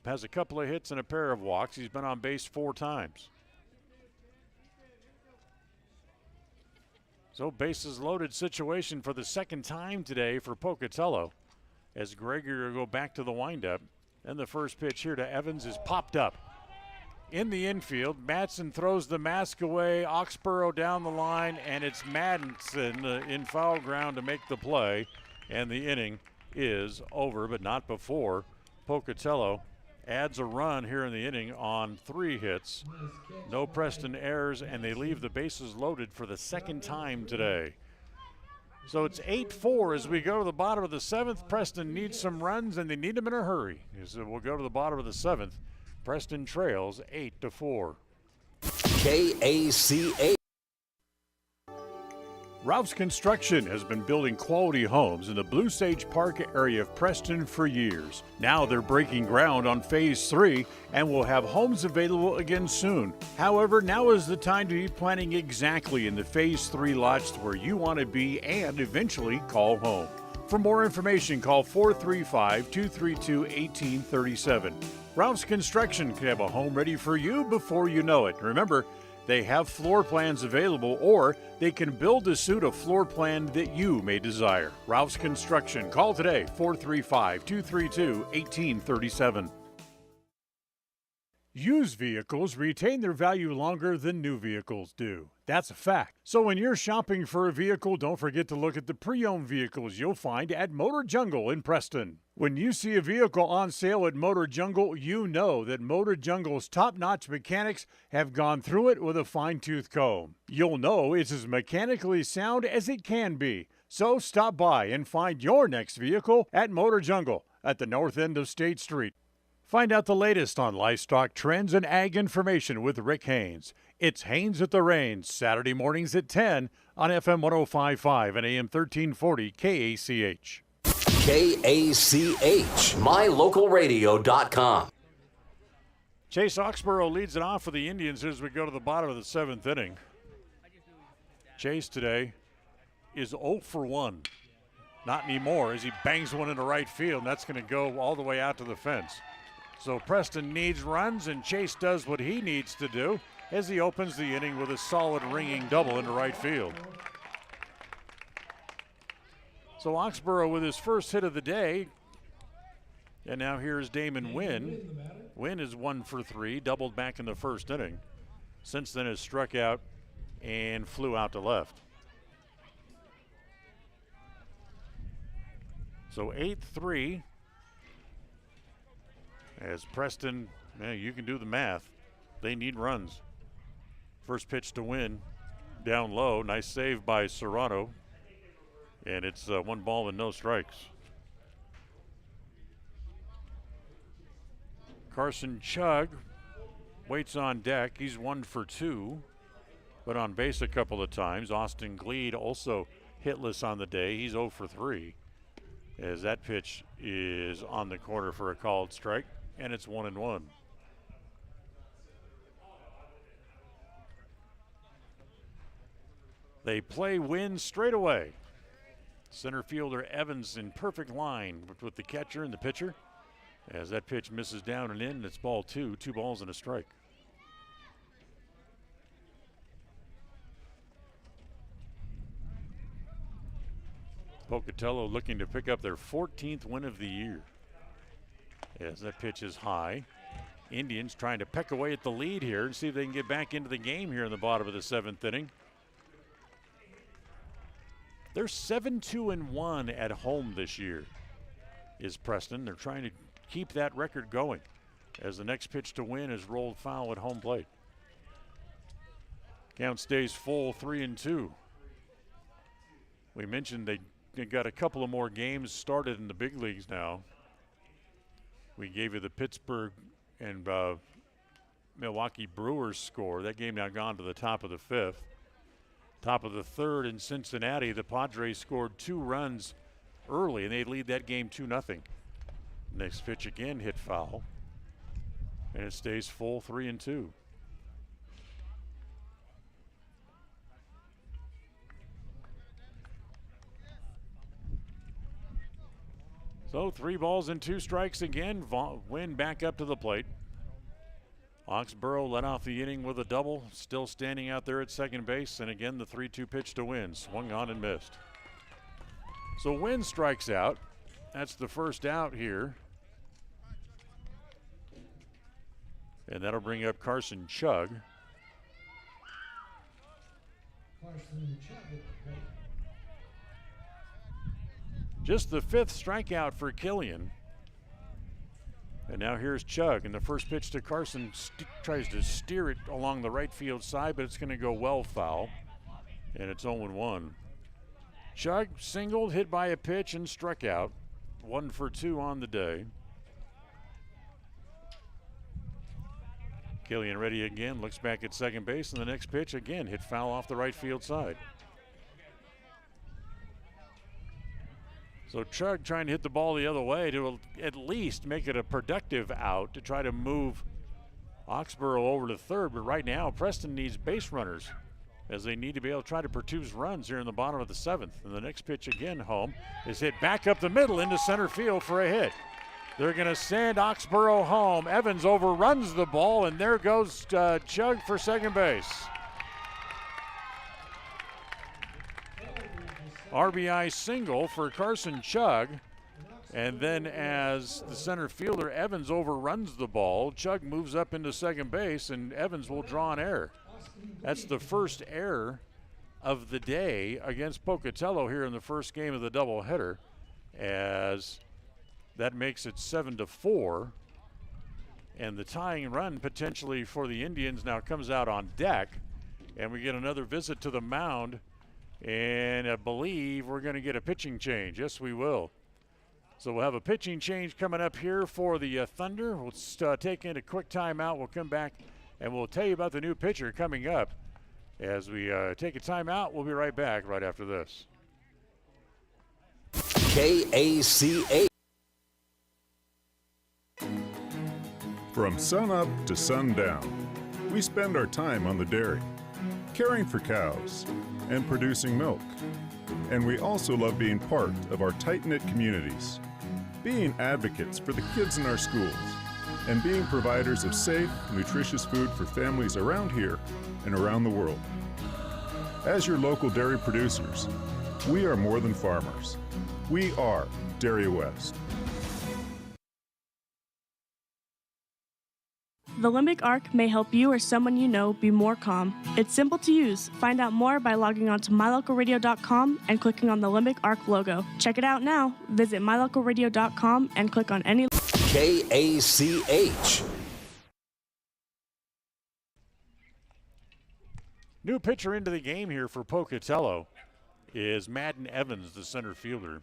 has a couple of hits and a pair of walks. He's been on base 4 times. So bases loaded situation for the second time today for Pocatello as Gregory will go back to the windup. And the first pitch here to Evans is popped up in the infield. Madsen throws the mask away. Oxborough down the line, and it's Madsen in foul ground to make the play. And the inning is over, but not before Pocatello adds a run here in the inning on 3 hits. No Preston errors, and they leave the bases loaded for the second time today. So it's 8-4 as we go to the bottom of the 7th. Preston needs some runs, and they need them in a hurry. So we'll go to the bottom of the 7th. Preston trails 8-4. KACA. Ralph's Construction has been building quality homes in the Blue Sage Park area of Preston for years. Now they're breaking ground on Phase 3 and will have homes available again soon. However, now is the time to be planning exactly in the Phase 3 lots where you want to be and eventually call home. For more information, call 435-232-1837. Ralph's Construction can have a home ready for you before you know it. Remember, they have floor plans available, or they can build to suit a floor plan that you may desire. Ralph's Construction. Call today, 435-232-1837. Used vehicles retain their value longer than new vehicles do. That's a fact. So when you're shopping for a vehicle, don't forget to look at the pre-owned vehicles you'll find at Motor Jungle in Preston. When you see a vehicle on sale at Motor Jungle, you know that Motor Jungle's top-notch mechanics have gone through it with a fine-tooth comb. You'll know it's as mechanically sound as it can be. So stop by and find your next vehicle at Motor Jungle at the north end of State Street. Find out the latest on livestock trends and ag information with Rick Haynes. It's Haynes at the Range, Saturday mornings at 10 on FM 105.5 and AM 1340 KACH. KACH, mylocalradio.com. Chase Oxborough leads it off for the Indians as we go to the bottom of the 7th inning. Chase today is 0 for 1. Not anymore as he bangs one into right field, and that's going to go all the way out to the fence. So Preston needs runs, and Chase does what he needs to do as he opens the inning with a solid ringing double into right field. So Oxborough with his first hit of the day. And now here's Damon Wynn. Wynn is 1 for 3, doubled back in the first inning. Since then has struck out and flew out to left. So 8-3 as Preston, you can do the math. They need runs. First pitch to Wynn, down low. Nice save by Serrano. And it's 1 ball and no strikes. Carson Chug waits on deck. He's 1 for 2. but on base a couple of times. Austin Gleed also hitless on the day. He's 0 for 3 as that pitch is on the corner for a called strike, and it's 1-1. They play Wynn straight away. Center fielder Evans in perfect line with the catcher and the pitcher as that pitch misses down and in, and it's ball 2, 2 balls and a strike. Pocatello looking to pick up their 14th win of the year as that pitch is high. Indians trying to peck away at the lead here and see if they can get back into the game here in the bottom of the 7th inning. They're 7-2-1 at home this year, is Preston. They're trying to keep that record going as the next pitch to win is rolled foul at home plate. Count stays full, 3-2. We mentioned they got a couple of more games started in the big leagues now. We gave you the Pittsburgh and Milwaukee Brewers score. That game now gone to the top of the 5th. Top of the 3rd in Cincinnati, the Padres scored 2 runs early, and they lead that game 2-0. Next pitch again hit foul, and it stays full, 3-2. So 3 balls and 2 strikes again. Wynn back up to the plate. Oxborough led off the inning with a double, still standing out there at second base, and again the 3-2 pitch to Wynn, swung on and missed. So Wynn strikes out. That's the first out here. And that'll bring up Carson Chug. Just the 5th strikeout for Killian. And now here's Chug, and the first pitch to Carson tries to steer it along the right field side, but it's going to go well foul, and it's 0-1. Chug singled, hit by a pitch, and struck out. 1 for 2 on the day. Killian ready again, looks back at second base, and the next pitch again hit foul off the right field side. So Chug trying to hit the ball the other way to at least make it a productive out to try to move Oxborough over to 3rd. But right now, Preston needs base runners as they need to be able to try to produce runs here in the bottom of the 7th. And the next pitch again home is hit back up the middle into center field for a hit. They're going to send Oxborough home. Evans overruns the ball, and there goes Chug for second base. RBI single for Carson Chug, and then as the center fielder Evans overruns the ball, Chug moves up into second base, and Evans will draw an error. That's the first error of the day against Pocatello here in the first game of the doubleheader, as that makes it 7-4, and the tying run potentially for the Indians now comes out on deck, and we get another visit to the mound. And I believe we're going to get a pitching change. Yes, we will. So we'll have a pitching change coming up here for the Thunder. We'll take in a quick timeout. We'll come back and we'll tell you about the new pitcher coming up. As we take a timeout, we'll be right back right after this. KACA. From sunup to sundown, we spend our time on the dairy, caring for cows and producing milk. And we also love being part of our tight-knit communities, being advocates for the kids in our schools, and being providers of safe, nutritious food for families around here and around the world. As your local dairy producers, we are more than farmers. We are Dairy West. The limbic arc may help you or someone you know be more calm. It's simple to use. Find out more by logging on to mylocalradio.com and clicking on the limbic arc logo. Check it out now. Visit mylocalradio.com and click on any KACH. New pitcher into the game here for Pocatello is Madden Evans, the center fielder,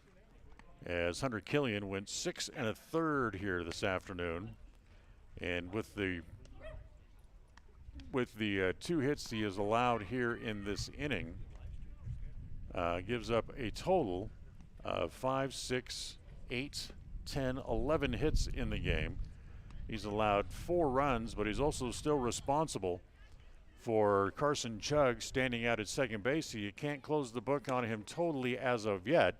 as Hunter Killian went 6 1/3 here this afternoon. And with the with the 2 hits he has allowed here in this inning. Gives up a total of 5, 6, 8, 10, 11 hits in the game. He's allowed 4 runs, but he's also still responsible for Carson Chugg standing out at second base. So you can't close the book on him totally as of yet,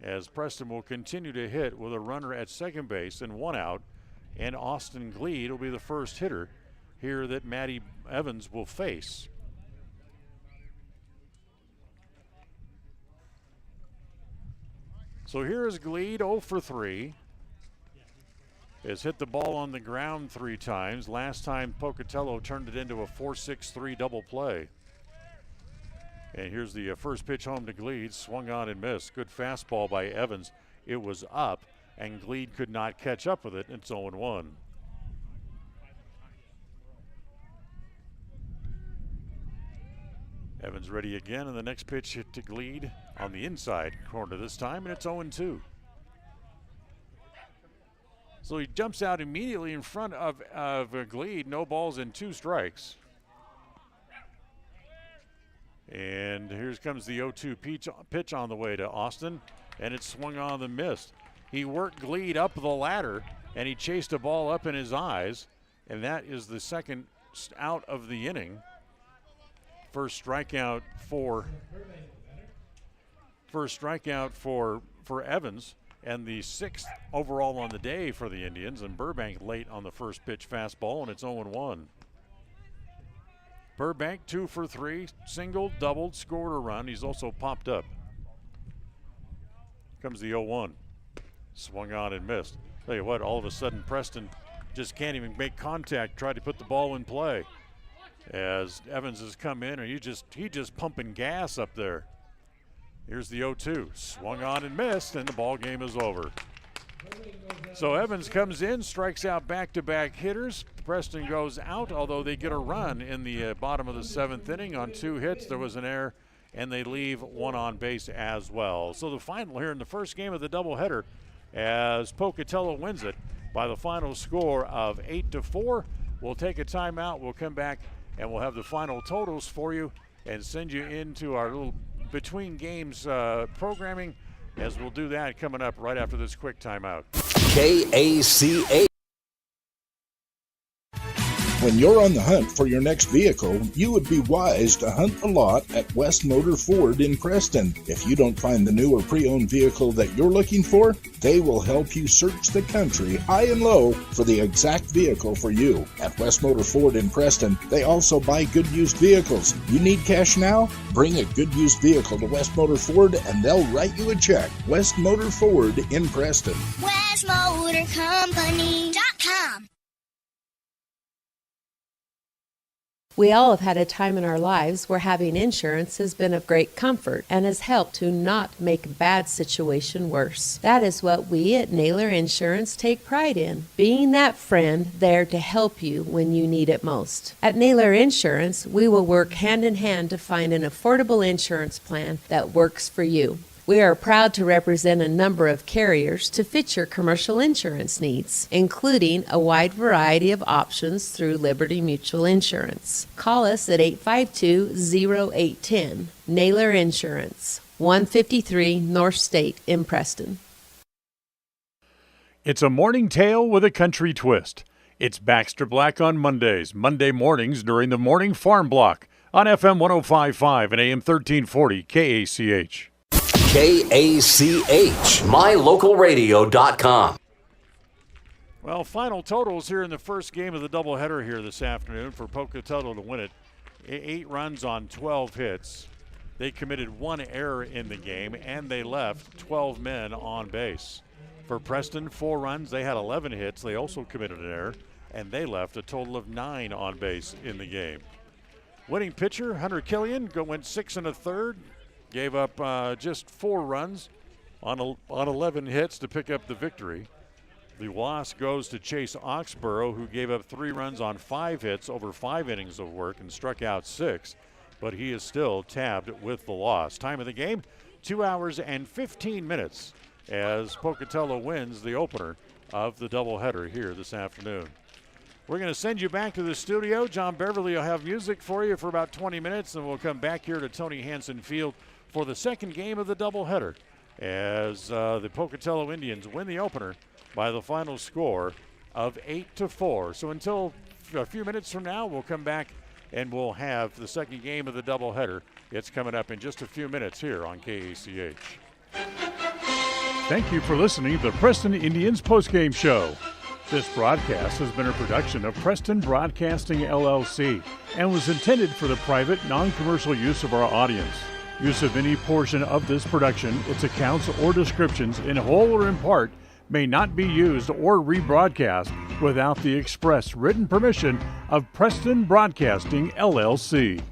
as Preston will continue to hit with a runner at second base and 1 out, and Austin Gleed will be the first hitter here that Matty Evans will face. So here is Gleed, 0 for 3. Has hit the ball on the ground 3 times. Last time Pocatello turned it into a 4-6-3 double play. And here's the first pitch home to Gleed, swung on and missed. Good fastball by Evans. It was up, and Gleed could not catch up with it. It's 0-1. Evans ready again, and the next pitch hit to Gleed on the inside corner this time, and it's 0-2. So he jumps out immediately in front of Gleed. No balls and 2 strikes. And here comes the 0-2 pitch on the way to Austin, and it's swung on and missed. He worked Gleed up the ladder, and he chased a ball up in his eyes, and that is the second out of the inning. First strikeout for Evans, and the 6th overall on the day for the Indians, and Burbank late on the first pitch fastball, and it's 0-1. Burbank 2 for 3, singled, doubled, scored a run. He's also popped up. Comes the 0-1. Swung on and missed. Tell you what, all of a sudden Preston just can't even make contact, try to put the ball in play. As Evans has come in, and he just pumping gas up there. Here's the 0-2, swung on and missed, and the ball game is over. So Evans comes in, strikes out back-to-back hitters. Preston goes out, although they get a run in the bottom of the 7th inning on 2 hits. There was an error, and they leave 1 on base as well. So the final here in the first game of the doubleheader, as Pocatello wins it by the final score of 8-4. We'll take a timeout. We'll come back, and we'll have the final totals for you and send you into our little between games programming, as we'll do that coming up right after this quick timeout. KACA. When you're on the hunt for your next vehicle, you would be wise to hunt the lot at West Motor Ford in Preston. If you don't find the new or pre-owned vehicle that you're looking for, they will help you search the country high and low for the exact vehicle for you. At West Motor Ford in Preston, they also buy good used vehicles. You need cash now? Bring a good used vehicle to West Motor Ford and they'll write you a check. West Motor Ford in Preston. WestMotorCompany.com. We all have had a time in our lives where having insurance has been of great comfort and has helped to not make a bad situation worse. That is what we at Naylor Insurance take pride in, being that friend there to help you when you need it most. At Naylor Insurance, we will work hand in hand to find an affordable insurance plan that works for you. We are proud to represent a number of carriers to fit your commercial insurance needs, including a wide variety of options through Liberty Mutual Insurance. Call us at 852-0810. Naylor Insurance, 153 North State in Preston. It's a morning tale with a country twist. It's Baxter Black on Mondays, Monday mornings during the Morning Farm Block on FM 105.5 and AM 1340 KACH. KACH, mylocalradio.com. Well, final totals here in the first game of the doubleheader here this afternoon for Pocatello to win it. 8 runs on 12 hits. They committed 1 error in the game, and they left 12 men on base. For Preston, 4 runs. They had 11 hits. They also committed an error, and they left a total of 9 on base in the game. Winning pitcher, Hunter Killian, went 6 1/3. Gave up just 4 runs on 11 hits to pick up the victory. The loss goes to Chase Oxborough, who gave up 3 runs on 5 hits over 5 innings of work and struck out 6, but he is still tabbed with the loss. Time of the game, 2 hours and 15 minutes as Pocatello wins the opener of the doubleheader here this afternoon. We're going to send you back to the studio. John Beverly will have music for you for about 20 minutes, and we'll come back here to Tony Hansen Field for the second game of the doubleheader as the Pocatello Indians win the opener by the final score of 8-4. So until a few minutes from now, we'll come back and we'll have the second game of the doubleheader. It's coming up in just a few minutes here on KACH. Thank you for listening to the Preston Indians postgame show. This broadcast has been a production of Preston Broadcasting, LLC, and was intended for the private, non-commercial use of our audience. Use of any portion of this production, its accounts or descriptions, in whole or in part, may not be used or rebroadcast without the express written permission of Preston Broadcasting, LLC.